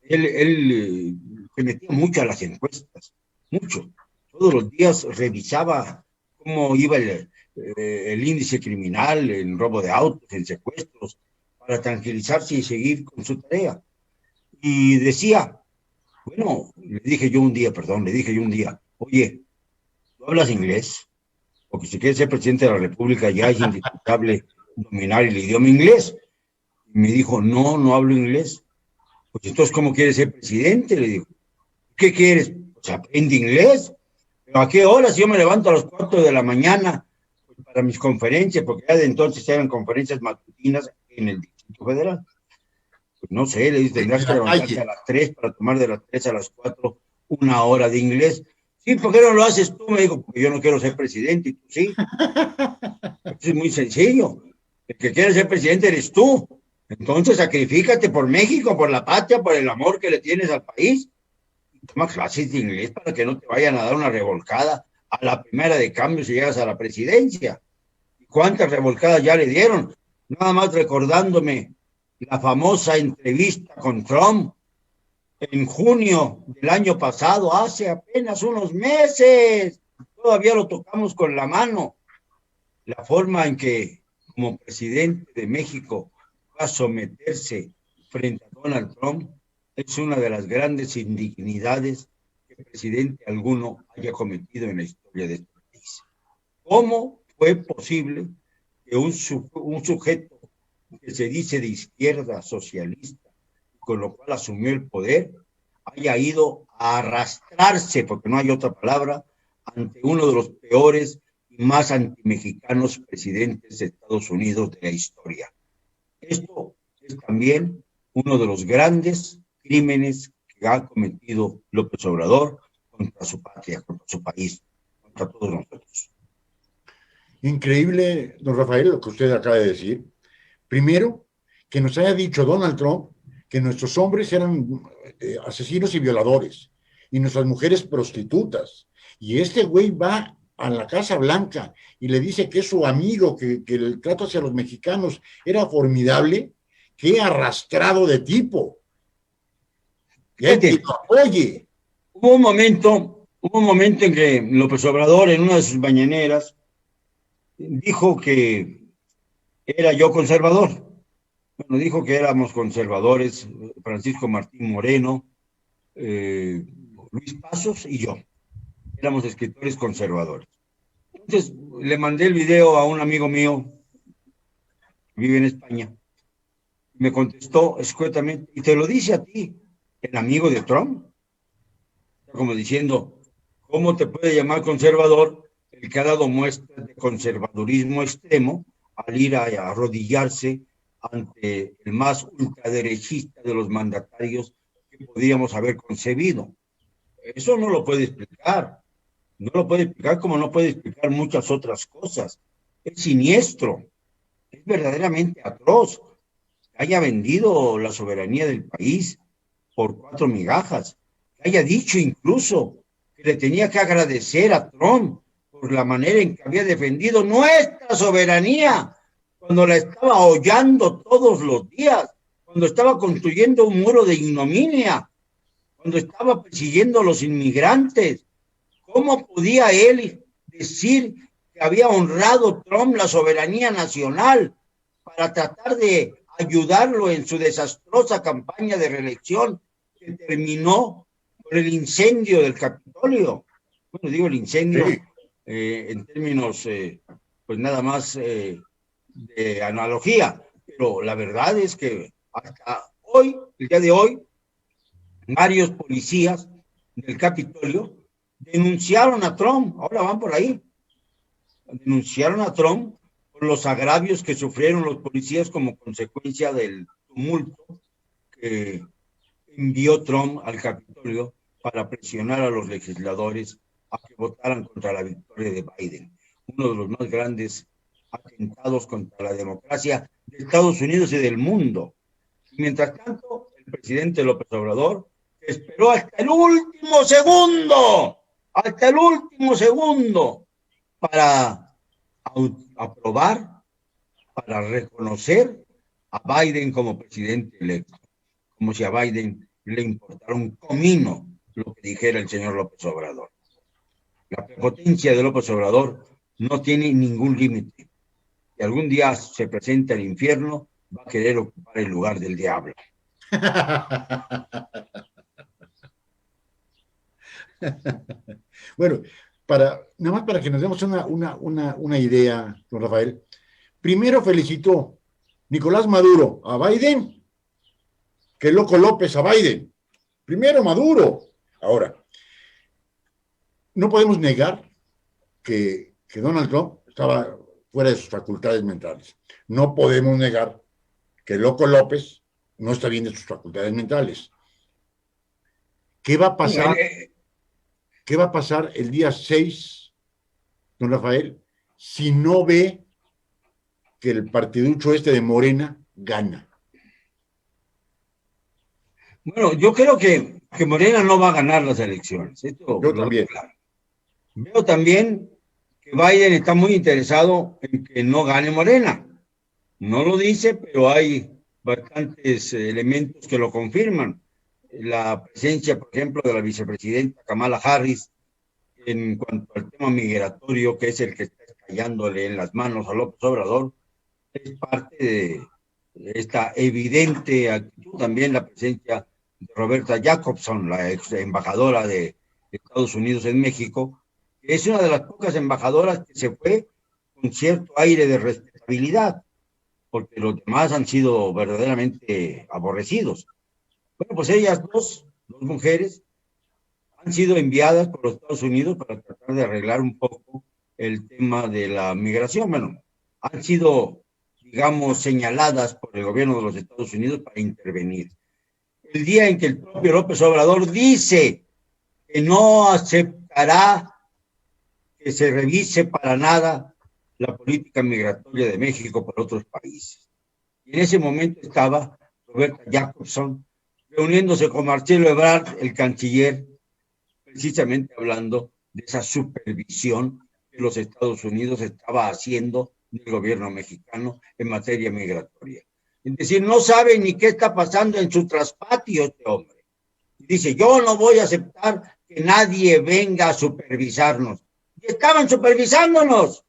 Speaker 3: él se metía mucho a las encuestas, mucho. Todos los días revisaba cómo iba el índice criminal, en robo de autos, en secuestros, para tranquilizarse y seguir con su tarea. Y decía, le dije yo un día, oye, ¿tú hablas inglés? porque si quiere ser presidente de la República ya es indispensable dominar el idioma inglés. Y me dijo, no, no hablo inglés. Pues entonces, ¿cómo quieres ser presidente? Le digo, ¿qué quieres? Pues aprende inglés. ¿Pero a qué horas? Yo me levanto a las 4 de la mañana pues, para mis conferencias, porque ya de entonces eran conferencias matutinas en el Distrito Federal. Pues no sé, le dije, tendrás que levantarte a las 3 para tomar de las 3 a las 4 una hora de inglés. Sí, ¿por qué no lo haces tú? Me dijo, porque yo no quiero ser presidente, y tú sí. Es muy sencillo. El que quiere ser presidente eres tú. Entonces sacrifícate por México, por la patria, por el amor que le tienes al país. Toma clases de inglés para que no te vayan a dar una revolcada a la primera de cambio si llegas a la presidencia. ¿Cuántas revolcadas ya le dieron? Nada más recordándome la famosa entrevista con Trump en junio del año pasado, hace apenas unos meses. Todavía lo tocamos con la mano. La forma en que, como presidente de México, va a someterse frente a Donald Trump es una de las grandes indignidades que presidente alguno haya cometido en la historia de este país. ¿Cómo fue posible que un sujeto que se dice de izquierda socialista, con lo cual asumió el poder, haya ido a arrastrarse, porque no hay otra palabra, ante uno de los peores y más antimexicanos presidentes de Estados Unidos de la historia? Esto es también uno de los grandes crímenes que ha cometido López Obrador contra su patria, contra su país, contra todos nosotros.
Speaker 2: Increíble, don Rafael, lo que usted acaba de decir. Primero, que nos haya dicho Donald Trump que nuestros hombres eran asesinos y violadores, y nuestras mujeres prostitutas. Y este güey va a la Casa Blanca y le dice que es su amigo, que el trato hacia los mexicanos era formidable. Qué arrastrado de tipo. Que lo apoye.
Speaker 3: Hubo un momento en que López Obrador, en una de sus mañaneras, dijo que era yo conservador. Bueno, dijo que éramos conservadores, Francisco Martín Moreno, Luis Pasos y yo. Éramos escritores conservadores. Entonces le mandé el video a un amigo mío que vive en España. Me contestó escuetamente, y te lo dice a ti, el amigo de Trump. Como diciendo, ¿cómo te puede llamar conservador el que ha dado muestras de conservadurismo extremo al ir a arrodillarse ante el más ultraderechista de los mandatarios que podíamos haber concebido? Eso no lo puede explicar. No lo puede explicar como no puede explicar muchas otras cosas. Es siniestro. Es verdaderamente atroz que haya vendido la soberanía del país por 4 migajas. Que haya dicho incluso que le tenía que agradecer a Trump por la manera en que había defendido nuestra soberanía cuando la estaba hollando todos los días, cuando estaba construyendo un muro de ignominia, cuando estaba persiguiendo a los inmigrantes. ¿Cómo podía él decir que había honrado Trump la soberanía nacional para tratar de ayudarlo en su desastrosa campaña de reelección que terminó con el incendio del Capitolio? Bueno, digo el incendio en términos, pues nada más de analogía, pero la verdad es que hasta hoy, el día de hoy, varios policías del Capitolio denunciaron a Trump, ahora van por ahí, denunciaron a Trump por los agravios que sufrieron los policías como consecuencia del tumulto que envió Trump al Capitolio para presionar a los legisladores a que votaran contra la victoria de Biden, uno de los más grandes atentados contra la democracia de Estados Unidos y del mundo. Mientras tanto, el presidente López Obrador esperó hasta el último segundo, para aprobar, para reconocer a Biden como presidente electo, como si a Biden le importara un comino lo que dijera el señor López Obrador. La prepotencia de López Obrador no tiene ningún límite. Si algún día se presenta el infierno, va a querer ocupar el lugar del diablo.
Speaker 2: Bueno, nada más para que nos demos una idea, don Rafael. Primero felicitó Nicolás Maduro a Biden, que loco López a Biden. Primero Maduro. Ahora, no podemos negar que Donald Trump estaba fuera de sus facultades mentales. No podemos negar que loco López no está bien de sus facultades mentales. ¿Qué va a pasar? ¿Qué va a pasar el día 6, don Rafael, si no ve que el partiducho este de Morena gana?
Speaker 3: Bueno, yo creo que Morena no va a ganar las elecciones. Esto
Speaker 2: Yo también.
Speaker 3: claro. Veo también que Biden está muy interesado en que no gane Morena. No lo dice, pero hay bastantes elementos que lo confirman. La presencia, por ejemplo, de la vicepresidenta Kamala Harris en cuanto al tema migratorio, que es el que está estallándole en las manos a López Obrador, es parte de esta evidente actitud. También la presencia de Roberta Jacobson, la ex embajadora de Estados Unidos en México, que es una de las pocas embajadoras que se fue con cierto aire de respetabilidad, porque los demás han sido verdaderamente aborrecidos. Bueno, pues ellas dos mujeres, han sido enviadas por los Estados Unidos para tratar de arreglar un poco el tema de la migración. Bueno, han sido, digamos, señaladas por el gobierno de los Estados Unidos para intervenir. El día en que el propio López Obrador dice que no aceptará que se revise para nada la política migratoria de México por otros países. Y en ese momento estaba Roberta Jacobson reuniéndose con Marcelo Ebrard, el canciller, precisamente hablando de esa supervisión que los Estados Unidos estaba haciendo del gobierno mexicano en materia migratoria. Es decir, no sabe ni qué está pasando en su traspatio este hombre. Dice, yo no voy a aceptar que nadie venga a supervisarnos. Y estaban supervisándonos.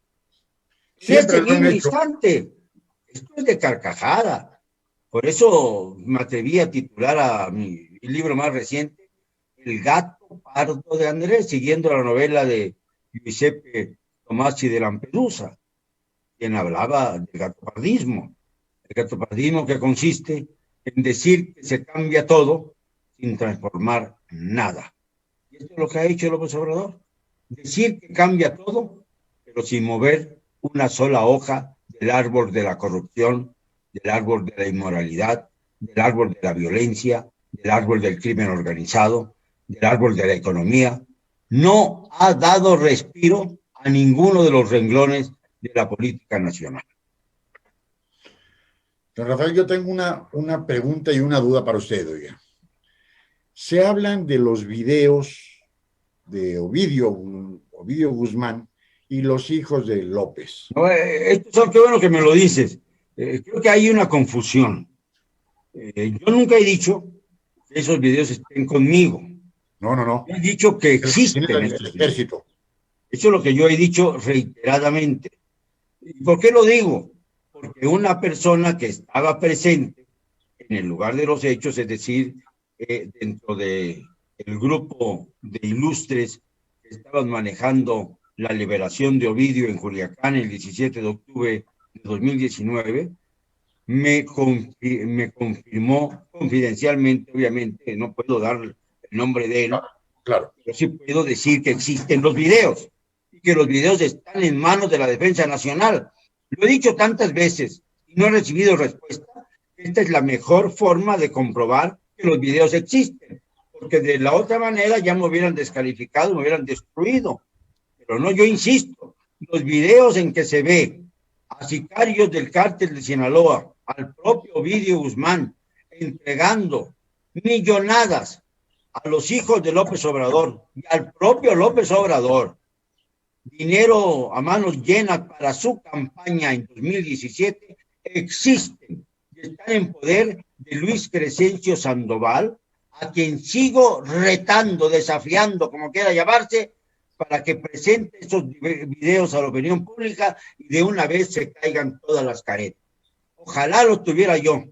Speaker 3: En este mismo instante. Esto es de carcajada. Por eso me atreví a titular a mi libro más reciente, El gato pardo de Andrés, siguiendo la novela de Giuseppe Tomasi de Lampedusa, quien hablaba del gatopardismo. El gatopardismo que consiste en decir que se cambia todo sin transformar nada. Y esto es lo que ha hecho López Obrador. Decir que cambia todo, pero sin mover una sola hoja del árbol de la corrupción, del árbol de la inmoralidad, del árbol de la violencia, del árbol del crimen organizado, del árbol de la economía. No ha dado respiro a ninguno de los renglones de la política nacional.
Speaker 2: Don Rafael, yo tengo una pregunta y una duda para usted, oiga. Se hablan de los videos de Ovidio Guzmán y los hijos de López.
Speaker 3: No, qué bueno que me lo dices. Creo que hay una confusión. Yo nunca he dicho que esos videos estén conmigo.
Speaker 2: No.
Speaker 3: He dicho que existen
Speaker 2: el
Speaker 3: estos
Speaker 2: ejército.
Speaker 3: videos. Eso es lo que yo he dicho reiteradamente. ¿Y por qué lo digo? Porque una persona que estaba presente en el lugar de los hechos, es decir, dentro del grupo de ilustres que estaban manejando la liberación de Ovidio en Culiacán el 17 de octubre de 2019, me confirmó confidencialmente, obviamente, no puedo dar el nombre de él,
Speaker 2: claro,
Speaker 3: pero sí puedo decir que existen los videos y que los videos están en manos de la Defensa Nacional. Lo he dicho tantas veces y no he recibido respuesta. Esta es la mejor forma de comprobar que los videos existen, porque de la otra manera ya me hubieran descalificado, me hubieran destruido. Pero no, yo insisto, los videos en que se ve a sicarios del cártel de Sinaloa, al propio Ovidio Guzmán, entregando millonadas a los hijos de López Obrador y al propio López Obrador, dinero a manos llenas para su campaña en 2017, existen y están en poder de Luis Crescencio Sandoval, a quien sigo retando, desafiando, como quiera llamarse, para que presente esos videos a la opinión pública y de una vez se caigan todas las caretas. Ojalá los tuviera yo.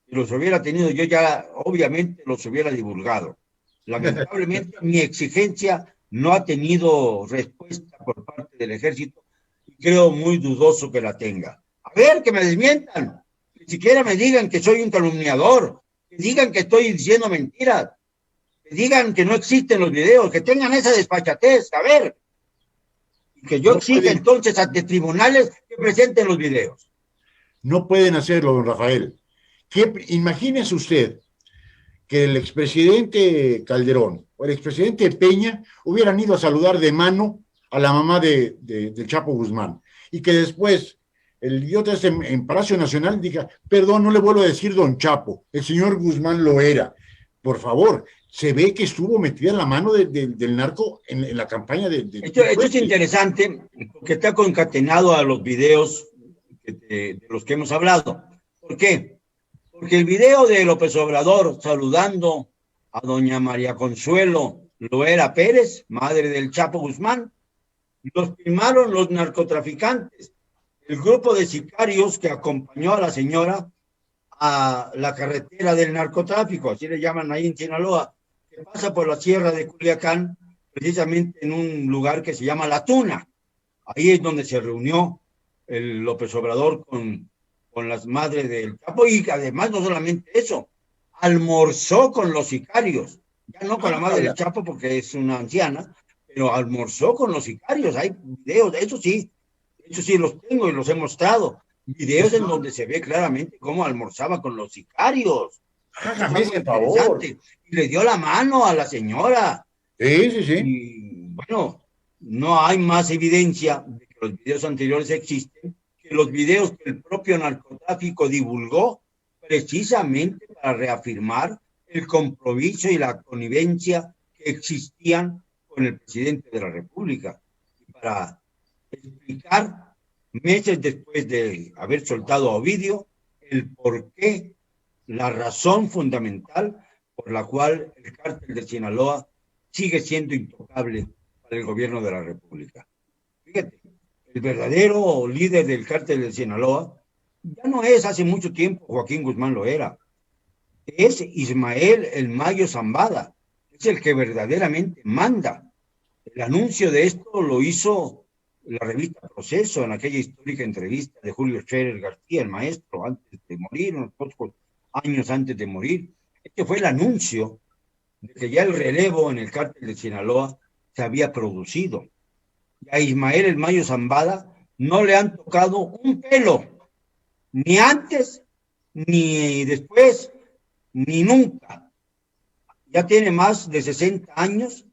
Speaker 3: Si los hubiera tenido yo ya, obviamente los hubiera divulgado. Lamentablemente mi exigencia no ha tenido respuesta por parte del ejército y creo muy dudoso que la tenga. A ver, que me desmientan, ni siquiera me digan que soy un calumniador, que digan que estoy diciendo mentiras, que digan que no existen los videos, que tengan esa despachatez, a ver, y que yo exija entonces ante tribunales que presenten los videos.
Speaker 2: No pueden hacerlo, don Rafael. Imagínese usted que el expresidente Calderón o el expresidente Peña hubieran ido a saludar de mano a la mamá del Chapo Guzmán y que después el idiota en Palacio Nacional diga, perdón, no le vuelvo a decir don Chapo, el señor Guzmán lo era. Por favor, se ve que estuvo metida la mano del narco en la campaña
Speaker 3: Esto es interesante porque está concatenado a los videos de los que hemos hablado. ¿Por qué? Porque el video de López Obrador saludando a doña María Consuelo Loera Pérez, madre del Chapo Guzmán, los filmaron los narcotraficantes, el grupo de sicarios que acompañó a la señora a la carretera del narcotráfico, así le llaman ahí en Sinaloa, que pasa por la sierra de Culiacán, precisamente en un lugar que se llama La Tuna. Ahí es donde se reunió el López Obrador con las madres del Chapo, y además no solamente eso, almorzó con los sicarios, ya no con la madre del Chapo porque es una anciana, pero almorzó con los sicarios. Hay videos, eso sí los tengo y los he mostrado, videos en donde se ve claramente cómo almorzaba con los sicarios.
Speaker 2: Hágame ese favor.
Speaker 3: Y le dio la mano a la señora.
Speaker 2: Sí.
Speaker 3: Y bueno, no hay más evidencia de que los videos anteriores existen que los videos que el propio narcotráfico divulgó precisamente para reafirmar el compromiso y la connivencia que existían con el presidente de la República, y para explicar meses después de haber soltado a Ovidio el por qué, la razón fundamental por la cual el cártel de Sinaloa sigue siendo intocable para el gobierno de la República. Fíjate, el verdadero líder del cártel de Sinaloa ya no es hace mucho tiempo Joaquín Guzmán Loera, es Ismael El Mayo Zambada, es el que verdaderamente manda. El anuncio de esto lo hizo la revista Proceso en aquella histórica entrevista de Julio Scherer García, el maestro, antes de morir, unos pocos años antes de morir. Este fue el anuncio de que ya el relevo en el cártel de Sinaloa se había producido. Y a Ismael El Mayo Zambada no le han tocado un pelo, ni antes, ni después, ni nunca. Ya tiene más de 60 años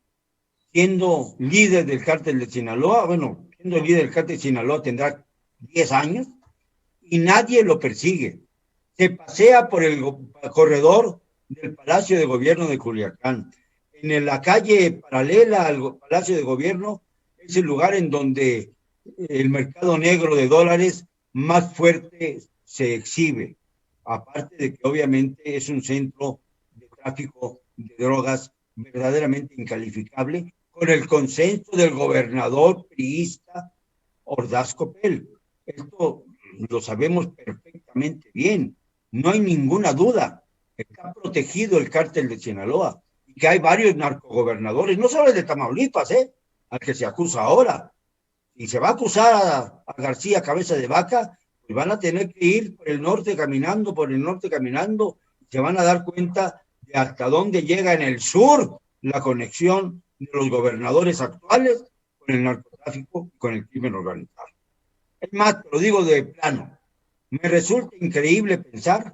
Speaker 3: siendo líder del cártel de Sinaloa. Bueno, siendo líder del cártel de Sinaloa tendrá 10 años y nadie lo persigue. Se pasea por el corredor del Palacio de Gobierno de Culiacán. En la calle paralela al Palacio de Gobierno es el lugar en donde el mercado negro de dólares más fuerte se exhibe. Aparte de que obviamente es un centro de tráfico de drogas verdaderamente incalificable, con el consenso del gobernador priista Ordaz Coppel. Esto lo sabemos perfectamente bien. No hay ninguna duda. Está protegido el cártel de Sinaloa y que hay varios narcogobernadores, no solo el de Tamaulipas, al que se acusa ahora. Y se va a acusar a García Cabeza de Vaca, pues van a tener que ir por el norte caminando, y se van a dar cuenta de hasta dónde llega en el sur la conexión de los gobernadores actuales con el narcotráfico y con el crimen organizado. Es más, te lo digo de plano, me resulta increíble pensar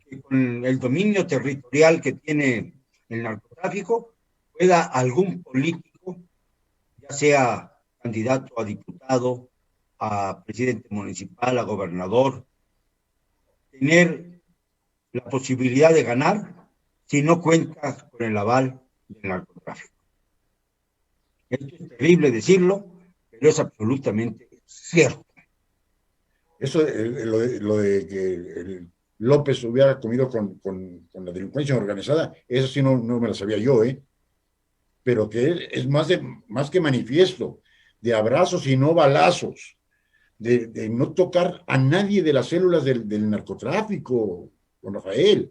Speaker 3: que con el dominio territorial que tiene el narcotráfico pueda algún político, ya sea candidato a diputado, a presidente municipal, a gobernador, tener la posibilidad de ganar si no cuenta con el aval del narcotráfico. Esto es terrible decirlo, pero es absolutamente cierto.
Speaker 2: Eso, lo de que López hubiera comido con la delincuencia organizada, eso sí no me lo sabía yo, pero que es más que manifiesto, de abrazos y no balazos, de no tocar a nadie de las células del narcotráfico, don Rafael.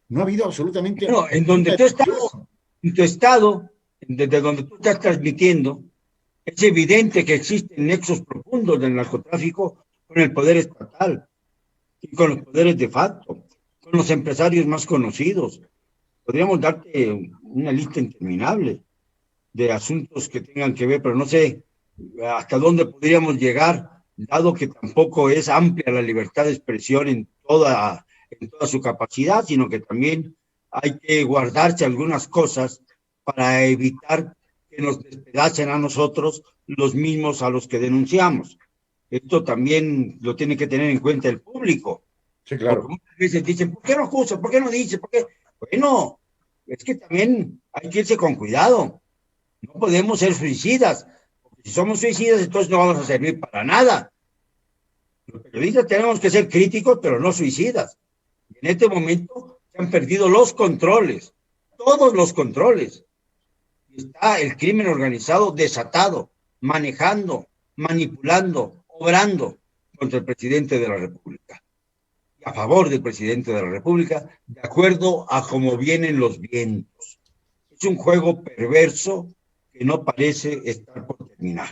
Speaker 2: No ha habido absolutamente...
Speaker 3: No, en donde tú estás, desde donde tú estás transmitiendo, es evidente que existen nexos profundos del narcotráfico con el poder estatal y con los poderes de facto, con los empresarios más conocidos. Podríamos darte una lista interminable de asuntos que tengan que ver, pero no sé hasta dónde podríamos llegar, dado que tampoco es amplia la libertad de expresión en toda su capacidad, sino que también hay que guardarse algunas cosas para evitar que nos despedacen a nosotros los mismos a los que denunciamos. Esto también lo tiene que tener en cuenta el público.
Speaker 2: Sí, claro.
Speaker 3: Porque muchas veces dicen, ¿por qué no acusa? ¿Por qué no dice? ¿Por qué? Bueno, es que también hay que irse con cuidado. No podemos ser suicidas. Porque si somos suicidas, entonces no vamos a servir para nada. Los periodistas tenemos que ser críticos, pero no suicidas. Y en este momento se han perdido los controles, todos los controles. Está el crimen organizado desatado, manejando, manipulando, obrando contra el presidente de la República. Y a favor del presidente de la República, de acuerdo a cómo vienen los vientos. Es un juego perverso que no parece estar por terminar.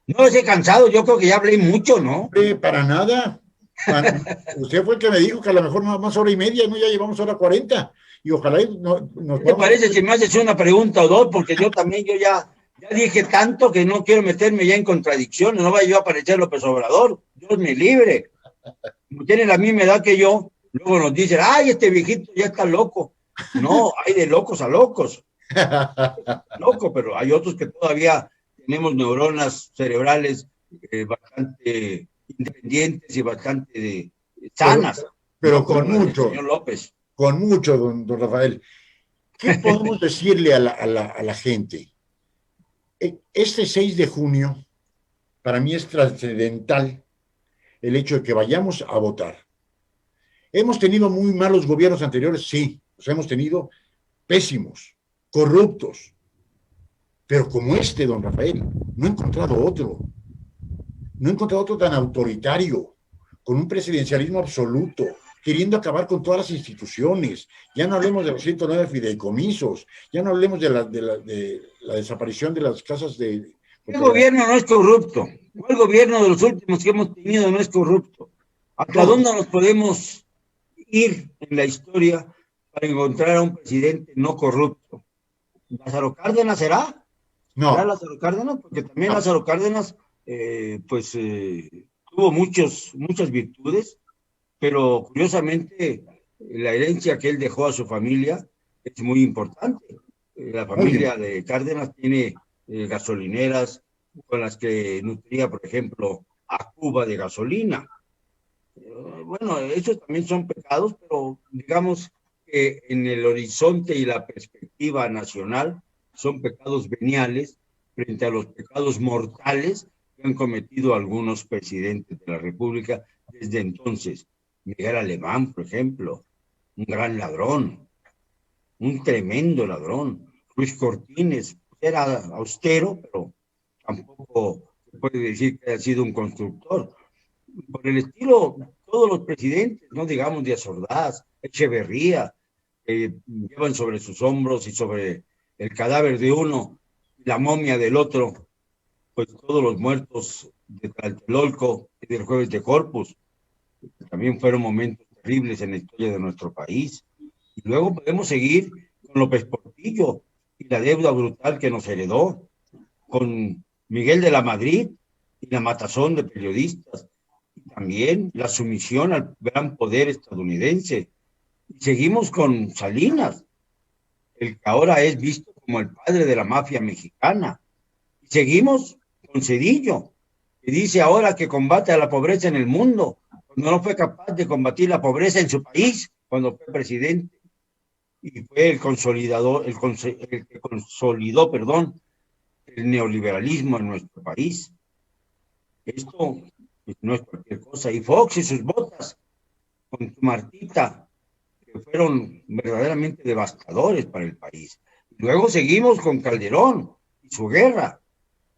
Speaker 3: No les he cansado, yo creo que ya hablé mucho, ¿no?
Speaker 2: Para nada. Usted fue el que me dijo que a lo mejor nada más hora y media, ¿no? Ya llevamos hora 40. Y ojalá nos
Speaker 3: ¿Qué te parece si me haces una pregunta o dos? Porque yo también, ya dije tanto que no quiero meterme ya en contradicciones, no vaya yo a parecer López Obrador, Dios me libre. Como tiene la misma edad que yo, luego nos dicen, ay, este viejito ya está loco. No, hay de locos a locos. Loco, pero hay otros que todavía tenemos neuronas cerebrales bastante independientes y bastante sanas.
Speaker 2: Pero con mucho,
Speaker 3: señor López.
Speaker 2: Con mucho, don Rafael. ¿Qué podemos decirle a la gente? Este 6 de junio, para mí es trascendental el hecho de que vayamos a votar. ¿Hemos tenido muy malos gobiernos anteriores? Sí, los hemos tenido pésimos, corruptos. Pero como don Rafael, no he encontrado otro. No he encontrado otro tan autoritario, con un presidencialismo absoluto, queriendo acabar con todas las instituciones. Ya no hablemos de los 109 fideicomisos, ya no hablemos de la desaparición de las casas de...
Speaker 3: El gobierno no es corrupto. El gobierno de los últimos que hemos tenido no es corrupto. ¿Hasta dónde nos podemos ir en la historia para encontrar a un presidente no corrupto? ¿Lázaro Cárdenas será?
Speaker 2: No.
Speaker 3: ¿Será Lázaro Cárdenas? Porque también no. Lázaro Cárdenas tuvo muchas virtudes, pero curiosamente la herencia que él dejó a su familia es muy importante. La familia de Cárdenas tiene gasolineras con las que nutría, por ejemplo, a Cuba de gasolina. Bueno, esos también son pecados, pero digamos que en el horizonte y la perspectiva nacional son pecados veniales frente a los pecados mortales que han cometido algunos presidentes de la República desde entonces. Miguel Alemán, por ejemplo, un gran ladrón, un tremendo ladrón. Ruiz Cortines era austero, pero tampoco se puede decir que haya sido un constructor. Por el estilo, todos los presidentes, no digamos Díaz Ordaz, Echeverría, llevan sobre sus hombros y sobre el cadáver de uno, la momia del otro, pues todos los muertos de Tlatelolco y del Jueves de Corpus. También fueron momentos terribles en la historia de nuestro país. Y luego podemos seguir con López Portillo y la deuda brutal que nos heredó, con Miguel de la Madrid y la matazón de periodistas, y también la sumisión al gran poder estadounidense. Y seguimos con Salinas, el que ahora es visto como el padre de la mafia mexicana. Y seguimos con Zedillo, que dice ahora que combate a la pobreza en el mundo, cuando no fue capaz de combatir la pobreza en su país cuando fue presidente, y fue el que consolidó, el neoliberalismo en nuestro país. Esto no es cualquier cosa. Y Fox y sus botas con tu Martita, que fueron verdaderamente devastadores para el país. Y luego seguimos con Calderón y su guerra,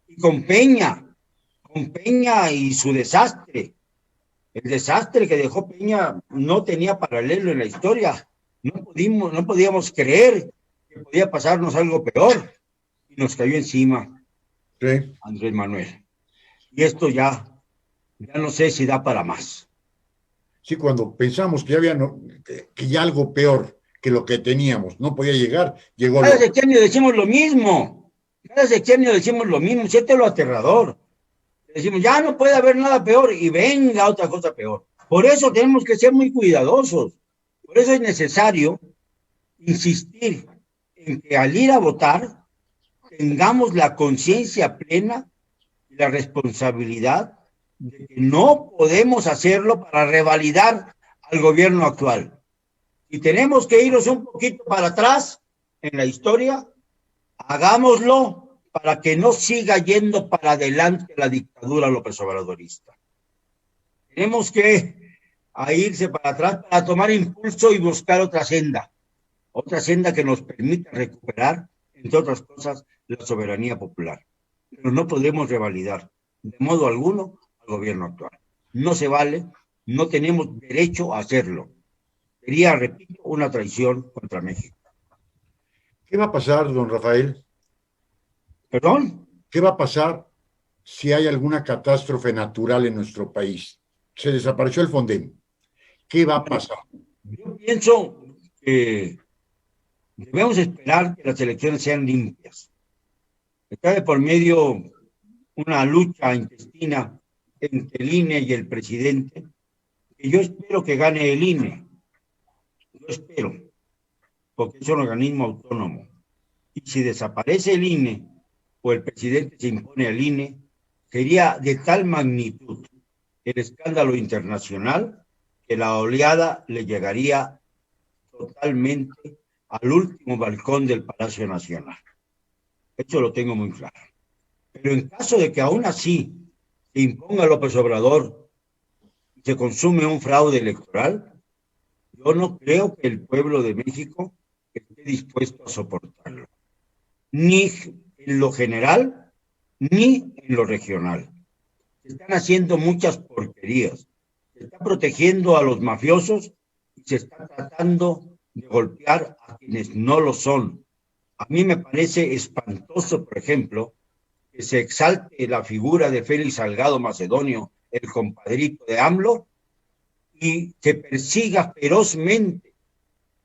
Speaker 3: y con Peña y su desastre. El desastre que dejó Peña no tenía paralelo en la historia. No no podíamos creer que podía pasarnos algo peor. Y nos cayó encima Andrés Manuel. Y esto ya no sé si da para más.
Speaker 2: Sí, cuando pensamos que ya algo peor que lo que teníamos no podía llegar, llegó.
Speaker 3: Cada sexenio decimos lo mismo. Siete lo aterrador. Decimos, ya no puede haber nada peor y venga otra cosa peor. Por eso tenemos que ser muy cuidadosos. Por eso es necesario insistir en que al ir a votar tengamos la conciencia plena y la responsabilidad de que no podemos hacerlo para revalidar al gobierno actual. Y tenemos que irnos un poquito para atrás en la historia, hagámoslo para que no siga yendo para adelante la dictadura López Obradorista. Tenemos que irse para atrás para tomar impulso y buscar otra senda que nos permita recuperar, entre otras cosas, la soberanía popular. Pero no podemos revalidar de modo alguno al gobierno actual. No se vale, no tenemos derecho a hacerlo. Sería, repito, una traición contra México.
Speaker 2: ¿Qué va a pasar, don Rafael?
Speaker 3: ¿Perdón?
Speaker 2: ¿Qué va a pasar si hay alguna catástrofe natural en nuestro país? Se desapareció el Fondem. ¿Qué va a pasar?
Speaker 3: Yo pienso que debemos esperar que las elecciones sean limpias. Está de por medio una lucha intestina entre el INE y el presidente, que yo espero que gane el INE. Yo espero, porque es un organismo autónomo. Y si desaparece el INE o el presidente se impone al INE, sería de tal magnitud el escándalo internacional que la oleada le llegaría totalmente al último balcón del Palacio Nacional. Eso lo tengo muy claro. Pero en caso de que aún así se imponga López Obrador y se consume un fraude electoral, yo no creo que el pueblo de México esté dispuesto a soportarlo. Ni en lo general, ni en lo regional. Se están haciendo muchas porquerías. Se está protegiendo a los mafiosos y se está tratando de golpear a quienes no lo son. A mí me parece espantoso, por ejemplo, que se exalte la figura de Félix Salgado Macedonio, el compadrito de AMLO, y se persiga ferozmente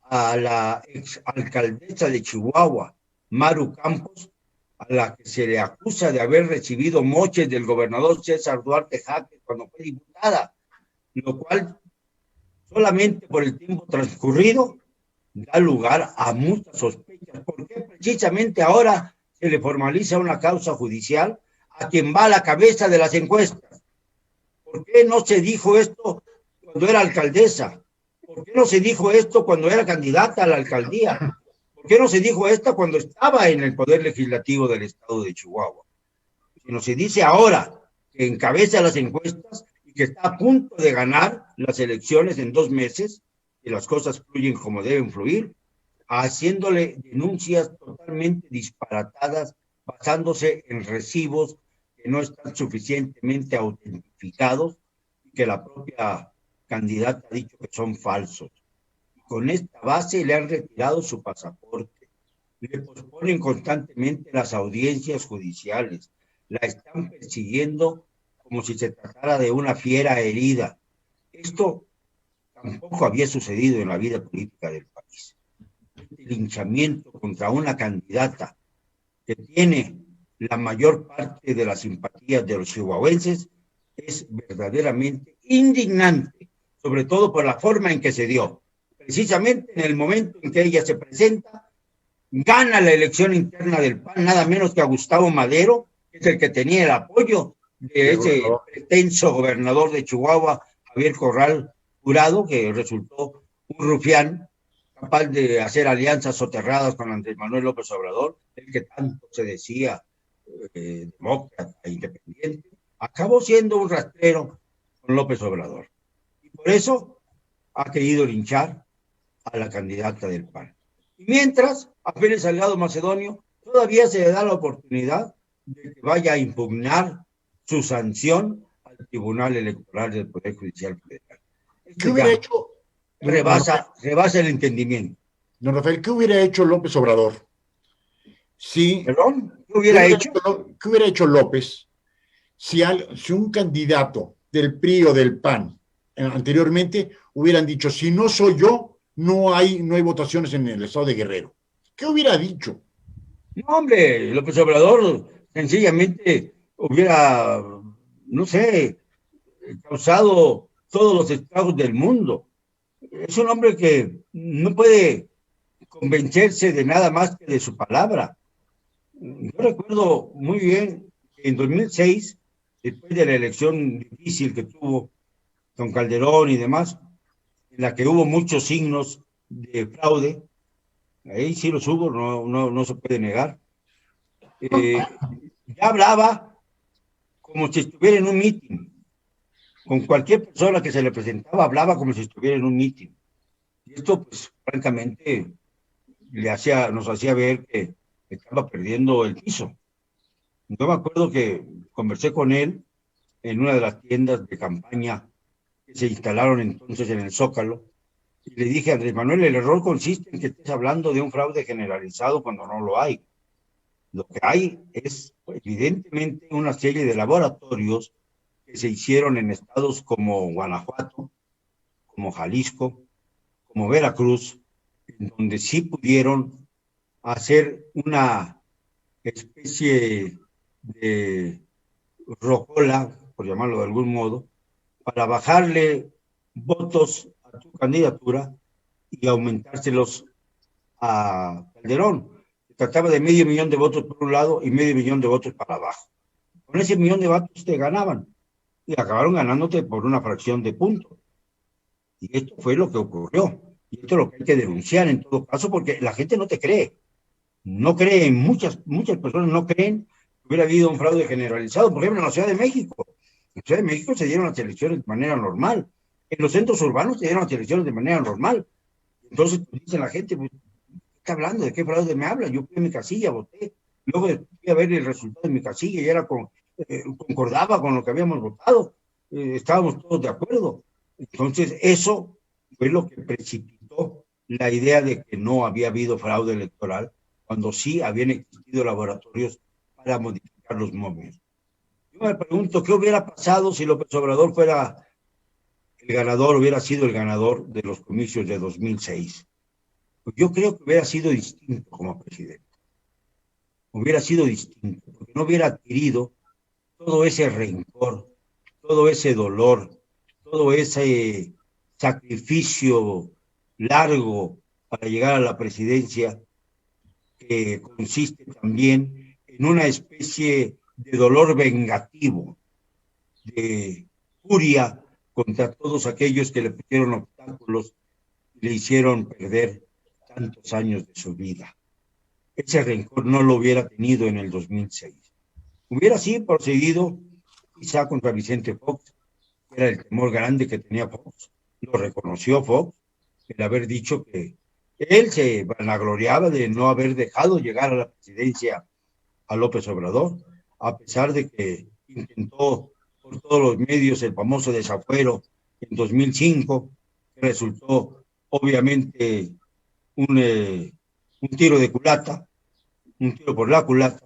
Speaker 3: a la exalcaldesa de Chihuahua, Maru Campos, a la que se le acusa de haber recibido moches del gobernador César Duarte Jaque cuando fue diputada, lo cual solamente por el tiempo transcurrido da lugar a muchas sospechas. ¿Por qué precisamente ahora se le formaliza una causa judicial a quien va a la cabeza de las encuestas? ¿Por qué no se dijo esto cuando era alcaldesa? ¿Por qué no se dijo esto cuando era candidata a la alcaldía? ¿Por qué no se dijo esto cuando estaba en el Poder Legislativo del Estado de Chihuahua? Si no se dice ahora que encabeza las encuestas y que está a punto de ganar las elecciones en 2 meses, y las cosas fluyen como deben fluir, haciéndole denuncias totalmente disparatadas, basándose en recibos que no están suficientemente autentificados y que la propia candidata ha dicho que son falsos. Con esta base le han retirado su pasaporte, le posponen constantemente las audiencias judiciales, la están persiguiendo como si se tratara de una fiera herida. Esto tampoco había sucedido en la vida política del país. Este linchamiento contra una candidata que tiene la mayor parte de las simpatías de los chihuahuenses es verdaderamente indignante, sobre todo por la forma en que se dio. Precisamente en el momento en que ella se presenta, gana la elección interna del PAN, nada menos que a Gustavo Madero, que es el que tenía el apoyo de ese pretenso gobernador de Chihuahua, Javier Corral Jurado, que resultó un rufián capaz de hacer alianzas soterradas con Andrés Manuel López Obrador, el que tanto se decía demócrata e independiente, acabó siendo un rastrero con López Obrador. Y por eso ha querido linchar a la candidata del PAN. Y mientras, a Félix Salgado Macedonio todavía se le da la oportunidad de que vaya a impugnar su sanción al Tribunal Electoral del Poder Judicial Federal.
Speaker 2: ¿Qué hubiera hecho?
Speaker 3: Rebasa el entendimiento.
Speaker 2: Don Rafael, ¿qué hubiera hecho López Obrador? Si,
Speaker 3: ¿Perdón? ¿Qué hubiera hecho?
Speaker 2: ¿Qué hubiera hecho López si un candidato del PRI o del PAN anteriormente hubieran dicho, si no soy yo, no hay votaciones en el estado de Guerrero? ¿Qué hubiera dicho?
Speaker 3: No, hombre, López Obrador sencillamente hubiera, no sé, causado todos los estragos del mundo. Es un hombre que no puede convencerse de nada más que de su palabra. Yo recuerdo muy bien que en 2006, después de la elección difícil que tuvo con Calderón y demás, en la que hubo muchos signos de fraude, ahí sí los hubo, no se puede negar, ya hablaba como si estuviera en un mitin. Con cualquier persona que se le presentaba, hablaba como si estuviera en un mitin. Y esto, pues, francamente, nos hacía ver que estaba perdiendo el piso. Yo me acuerdo que conversé con él en una de las tiendas de campaña que se instalaron entonces en el Zócalo, y le dije, Andrés Manuel, el error consiste en que estés hablando de un fraude generalizado cuando no lo hay. Lo que hay es, evidentemente, una serie de laboratorios que se hicieron en estados como Guanajuato, como Jalisco, como Veracruz, en donde sí pudieron hacer una especie de rocola, por llamarlo de algún modo, para bajarle votos a tu candidatura y aumentárselos a Calderón. Se trataba de 500,000 de votos por un lado y 500,000 de votos para abajo. Con ese 1,000,000 de votos te ganaban y acabaron ganándote por una fracción de punto. Y esto fue lo que ocurrió. Y esto es lo que hay que denunciar en todo caso, porque la gente no te cree. No creen, muchas personas no creen que hubiera habido un fraude generalizado. Por ejemplo, en la Ciudad de México. En la Ciudad de México se dieron las elecciones de manera normal. En los centros urbanos se dieron las elecciones de manera normal. Entonces, pues, dice la gente, pues, ¿qué está hablando? ¿De qué fraude me habla? Yo fui a mi casilla, voté. Luego fui a ver el resultado de mi casilla y era concordaba con lo que habíamos votado. Estábamos todos de acuerdo. Entonces, eso fue lo que precipitó la idea de que no había habido fraude electoral, cuando sí habían existido laboratorios para modificar los móviles. Yo me pregunto, ¿qué hubiera pasado si López Obrador fuera el ganador, hubiera sido el ganador de los comicios de 2006? Pues yo creo que hubiera sido distinto como presidente. Hubiera sido distinto, porque no hubiera adquirido todo ese rencor, todo ese dolor, todo ese sacrificio largo para llegar a la presidencia, que consiste también en una especie de dolor vengativo, de furia contra todos aquellos que le pusieron obstáculos y le hicieron perder tantos años de su vida. Ese rencor no lo hubiera tenido en el 2006. Hubiera sí procedido quizá contra Vicente Fox, que era el temor grande que tenía Fox. Lo reconoció Fox, el haber dicho que él se vanagloriaba de no haber dejado llegar a la presidencia a López Obrador, a pesar de que intentó por todos los medios el famoso desafuero en 2005, que resultó obviamente un tiro de culata, un tiro por la culata,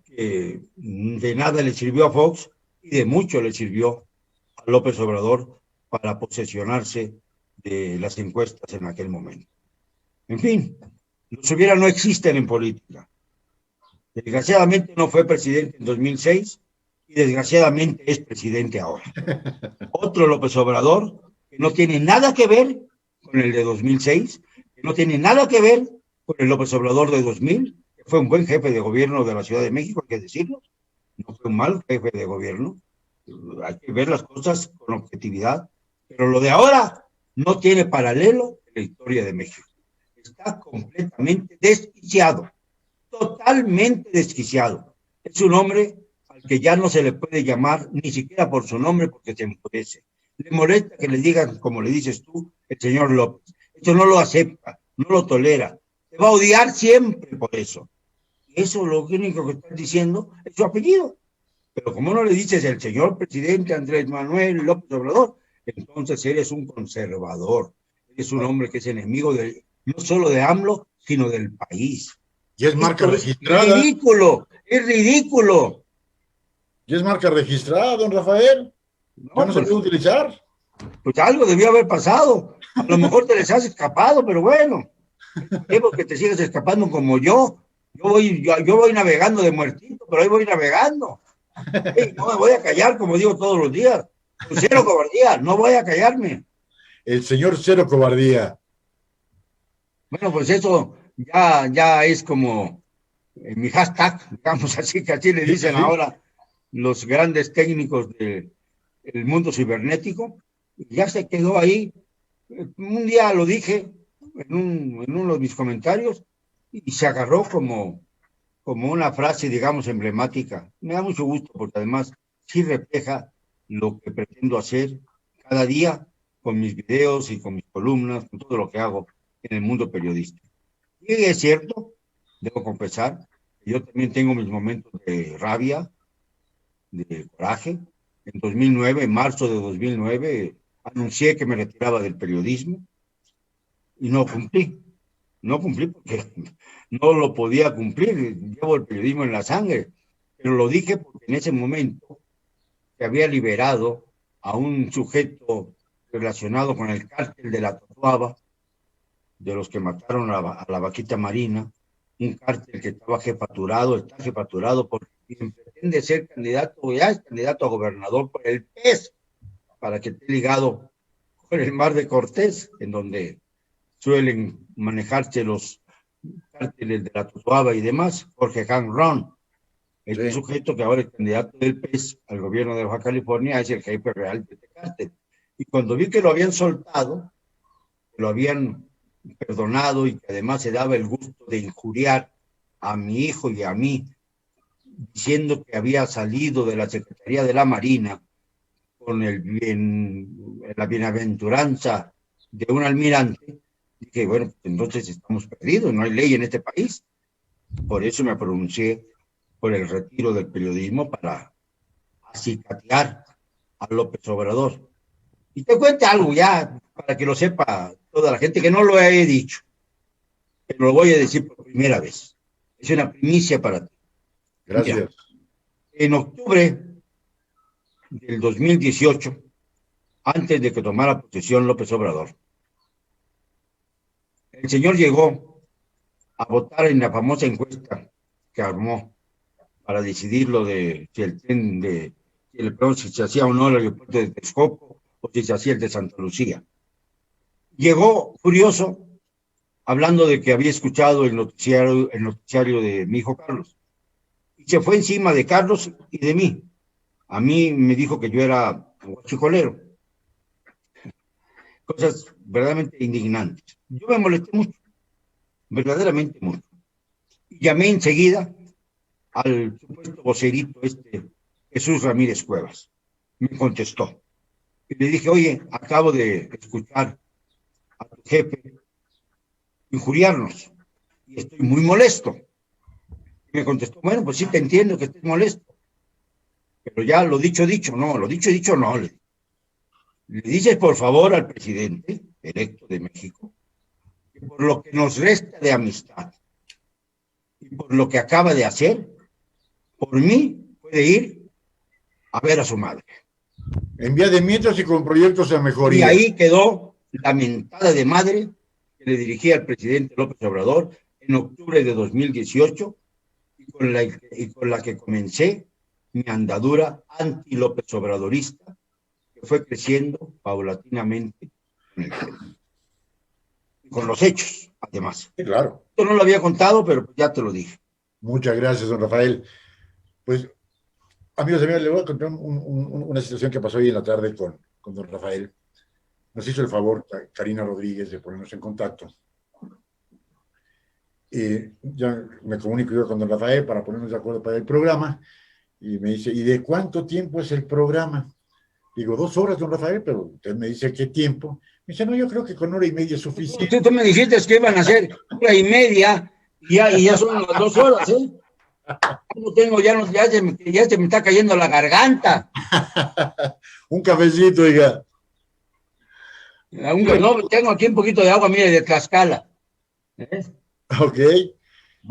Speaker 3: que de nada le sirvió a Fox y de mucho le sirvió a López Obrador para posesionarse de las encuestas en aquel momento. En fin, los hubiera no existen en política. Desgraciadamente no fue presidente en 2006 y desgraciadamente es presidente ahora. Otro López Obrador que no tiene nada que ver con el de 2006, que no tiene nada que ver con el López Obrador de 2000, que fue un buen jefe de gobierno de la Ciudad de México, hay que decirlo. No fue un mal jefe de gobierno. Hay que ver las cosas con objetividad. Pero lo de ahora no tiene paralelo en la historia de México. Está completamente desquiciado, totalmente desquiciado. Es un hombre al que ya no se le puede llamar ni siquiera por su nombre porque se enfurece. Le molesta que le digan, como le dices tú, el señor López. Eso no lo acepta, no lo tolera. Te va a odiar siempre por eso. Eso lo único que estás diciendo es su apellido. Pero como no le dices el señor presidente Andrés Manuel López Obrador, entonces eres un conservador. Eres un hombre que es enemigo de no solo de AMLO, sino del país.
Speaker 2: Y es marca
Speaker 3: Esto
Speaker 2: registrada.
Speaker 3: es ridículo.
Speaker 2: Y es marca registrada, don Rafael. ¿Ya no se puede utilizar?
Speaker 3: Pues algo debió haber pasado. A lo mejor te les has escapado, pero bueno. Debo que te sigas escapando como yo. Yo voy navegando de muertito, pero ahí voy navegando. No me voy a callar, como digo todos los días. Pues cero cobardía, no voy a callarme.
Speaker 2: El señor cero cobardía.
Speaker 3: Bueno, pues eso ya es como mi hashtag, digamos así, que así le dicen ahora los grandes técnicos del mundo cibernético. Ya se quedó ahí. Un día lo dije en uno de mis comentarios y se agarró como una frase, digamos, emblemática. Me da mucho gusto porque además sí refleja lo que pretendo hacer cada día con mis videos y con mis columnas, con todo lo que hago en el mundo periodístico. Y es cierto, debo confesar, yo también tengo mis momentos de rabia, de coraje. En 2009, en marzo de 2009, anuncié que me retiraba del periodismo y no cumplí porque no lo podía cumplir, llevo el periodismo en la sangre, pero lo dije porque en ese momento se había liberado a un sujeto relacionado con el cártel de la Totoaba, de los que mataron a la vaquita marina, un cártel que está jefaturado por quien pretende ser candidato, ya es candidato a gobernador por el PES, para que esté ligado con el Mar de Cortés, en donde suelen manejarse los cárteles de la Totoaba y demás. Jorge Hank Ron, este sujeto que ahora es candidato del PES al gobierno de Baja California, es el jefe real de este cártel. Y cuando vi que lo habían soltado, lo habían perdonado y que además se daba el gusto de injuriar a mi hijo y a mí, diciendo que había salido de la Secretaría de la Marina con la bienaventuranza de un almirante, dije, bueno, entonces estamos perdidos, no hay ley en este país. Por eso me pronuncié por el retiro del periodismo para acicatear a López Obrador. Y te cuento algo ya, para que lo sepa toda la gente, que no lo he dicho, pero lo voy a decir por primera vez. Es una primicia para ti.
Speaker 2: Gracias.
Speaker 3: Mira, en octubre del 2018, antes de que tomara posesión López Obrador, el señor llegó a votar en la famosa encuesta que armó para decidir lo de si el tren de si se hacía o no el aeropuerto de Texcoco o si se hacía el de Santa Lucía. Llegó furioso hablando de que había escuchado el noticiario de mi hijo Carlos y se fue encima de Carlos y de mí. A mí me dijo que yo era guachicolero. Cosas verdaderamente indignantes. Yo me molesté mucho, verdaderamente mucho. Y llamé enseguida al supuesto vocerito Jesús Ramírez Cuevas. Me contestó. Y le dije, oye, acabo de escuchar a tu jefe injuriarnos y estoy muy molesto. Y me contestó, bueno, pues sí te entiendo que estés molesto. Pero ya lo dicho, no. Le dices, por favor, al presidente electo de México, que por lo que nos resta de amistad y por lo que acaba de hacer, por mí puede ir a ver a su madre.
Speaker 2: Enviadimientos y con proyectos de mejoría.
Speaker 3: Y ahí quedó la mentada de madre que le dirigía al presidente López Obrador en octubre de 2018 y con la que comencé mi andadura anti-López Obradorista, que fue creciendo paulatinamente con los hechos, además.
Speaker 2: Sí, claro.
Speaker 3: Esto no lo había contado, pero ya te lo dije.
Speaker 2: Muchas gracias, don Rafael. Pues, amigos y amigas, le voy a contar una situación que pasó hoy en la tarde con don Rafael. Nos hizo el favor, Karina Rodríguez, de ponernos en contacto. Ya me comunico yo con don Rafael para ponernos de acuerdo para el programa. Y me dice, ¿y de cuánto tiempo es el programa? Digo, 2 horas, don Rafael, pero usted me dice qué tiempo. Me dice, no, yo creo que con 1 hora y media es suficiente.
Speaker 3: Tú me dijiste que iban a ser 1 hora y media y ya son las 2 horas, ¿eh? No tengo, ya se me está cayendo la garganta.
Speaker 2: Un cafecito, oiga.
Speaker 3: No, tengo aquí un poquito de agua, mire, de Tlaxcala.
Speaker 2: Ok.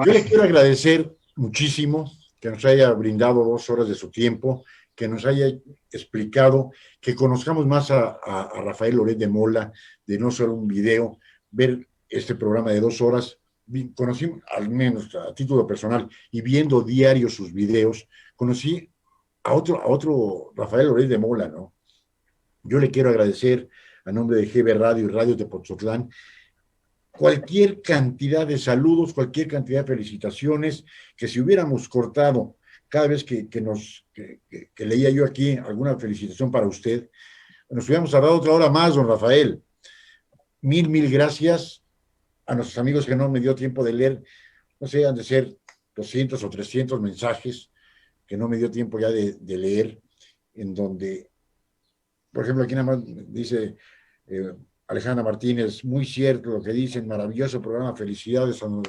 Speaker 2: Yo le quiero agradecer muchísimo que nos haya brindado 2 horas de su tiempo, que nos haya explicado, que conozcamos más a Rafael Loret de Mola, de no solo un video, ver este programa de 2 horas. Conocí, al menos a título personal, y viendo diario sus videos, conocí a otro Rafael Loret de Mola, ¿no? Yo le quiero agradecer a nombre de GB Radio y Radio Tepotzotlán cualquier cantidad de saludos, cualquier cantidad de felicitaciones, que si hubiéramos cortado cada vez que leía yo aquí alguna felicitación para usted, nos hubiéramos tardado otra hora más, don Rafael. Mil gracias a nuestros amigos que no me dio tiempo de leer, no sé, han de ser 200 o 300 mensajes que no me dio tiempo ya de leer, en donde, por ejemplo, aquí nada más dice Alejandra Martínez, muy cierto lo que dicen, maravilloso programa, felicidades al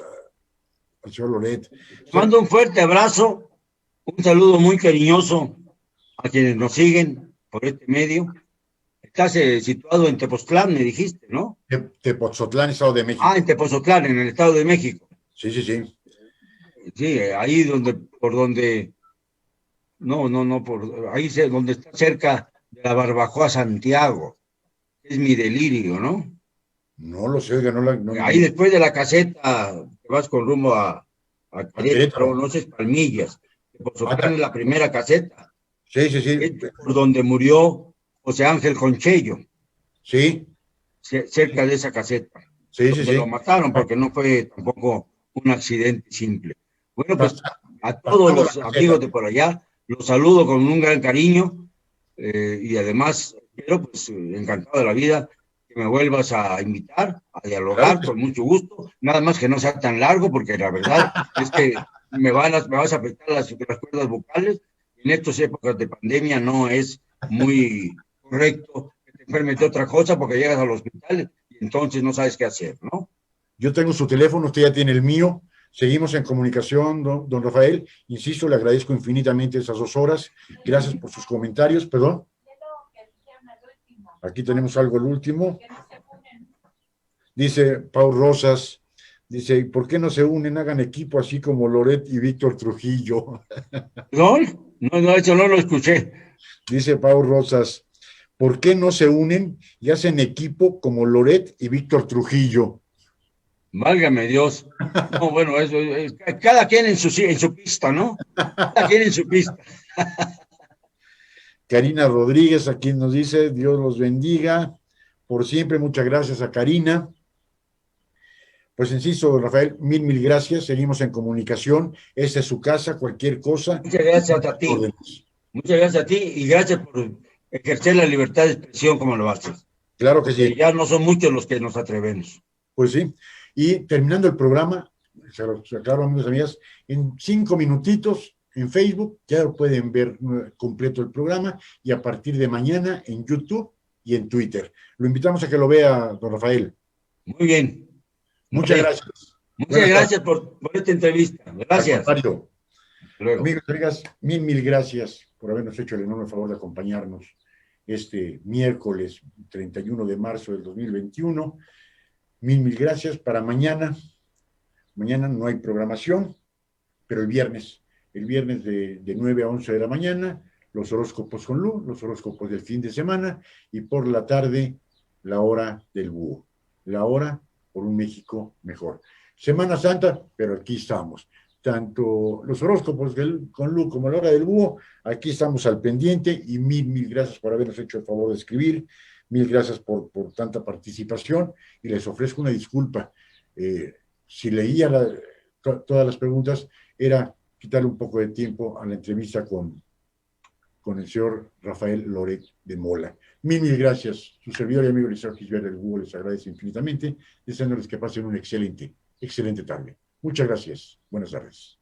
Speaker 2: señor Loret.
Speaker 3: Mando un fuerte abrazo, un saludo muy cariñoso a quienes nos siguen por este medio. Estás situado en Tepoztlán, me dijiste, ¿no?
Speaker 2: Tepoztlán, Estado de México.
Speaker 3: Ah, en Tepoztlán, en el Estado de México.
Speaker 2: Sí.
Speaker 3: Sí, ahí ahí donde está cerca de la Barbacoa Santiago. Es mi delirio, ¿no?
Speaker 2: No lo sé, oiga,
Speaker 3: ahí después de la caseta, te vas con rumbo a Querétaro, no sé, Palmillas. Tepoztlán es la primera caseta.
Speaker 2: Sí.
Speaker 3: Es por donde murió José Ángel Conchello.
Speaker 2: Sí.
Speaker 3: Cerca de esa caseta.
Speaker 2: Sí.
Speaker 3: Lo mataron porque no fue tampoco un accidente simple. Bueno, pues a todos los amigos de por allá, los saludo con un gran cariño y además, pero pues encantado de la vida que me vuelvas a invitar, a dialogar con mucho gusto, nada más que no sea tan largo porque la verdad es que me vas a afectar las cuerdas vocales. En estas épocas de pandemia no es muy correcto que te enfermes de otra cosa porque llegas al hospital y entonces no sabes qué hacer, ¿no?
Speaker 2: Yo tengo su teléfono, usted ya tiene el mío. Seguimos en comunicación, don Rafael. Insisto, le agradezco infinitamente esas 2 horas. Gracias por sus comentarios. Perdón. Aquí tenemos algo, el último. Dice Pau Rosas, dice, ¿por qué no se unen, hagan equipo así como Loret y Víctor Trujillo?
Speaker 3: No, eso no lo escuché.
Speaker 2: Dice Pau Rosas, ¿por qué no se unen y hacen equipo como Loret y Víctor Trujillo?
Speaker 3: Válgame Dios. No, bueno, eso cada quien en su pista, ¿no? Cada quien en su pista.
Speaker 2: Karina Rodríguez, a quien nos dice, Dios los bendiga por siempre. Muchas gracias a Karina. Pues insisto, Rafael, mil gracias. Seguimos en comunicación. Esta es su casa, cualquier cosa.
Speaker 3: Muchas gracias a ti. Muchas gracias a ti y gracias por ejercer la libertad de expresión como lo haces.
Speaker 2: Claro que sí.
Speaker 3: Ya no son muchos los que nos atrevemos.
Speaker 2: Pues sí. Y terminando el programa, se lo aclaro, amigos y amigas, en 5 minutitos en Facebook ya pueden ver completo el programa y a partir de mañana en YouTube y en Twitter. Lo invitamos a que lo vea, don Rafael.
Speaker 3: Muy bien.
Speaker 2: Muchas gracias.
Speaker 3: Muchas gracias por esta entrevista. Gracias.
Speaker 2: Amigos y amigas, mil gracias por habernos hecho el enorme favor de acompañarnos este miércoles 31 de marzo del 2021. Mil gracias. Para mañana no hay programación, pero el viernes de 9 a 11 de la mañana, los horóscopos con Lu, los horóscopos del fin de semana, y por la tarde, la hora del búho, la hora por un México mejor. Semana Santa, pero aquí estamos. Tanto los horóscopos con Lu como la hora del búho, aquí estamos al pendiente, y mil gracias por habernos hecho el favor de escribir. Mil gracias por tanta participación y les ofrezco una disculpa. Si leía todas las preguntas, era quitarle un poco de tiempo a la entrevista con el señor Rafael Loret de Mola. Mil gracias. Su servidor y amigo Eliseo Gisbert del Google les agradece infinitamente, deseándoles que pasen una excelente tarde. Muchas gracias. Buenas tardes.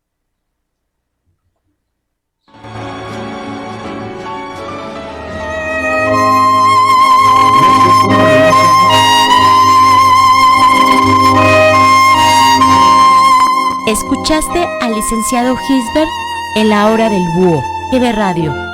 Speaker 1: Escuchaste al licenciado Gisbert en la hora del búho, GB Radio.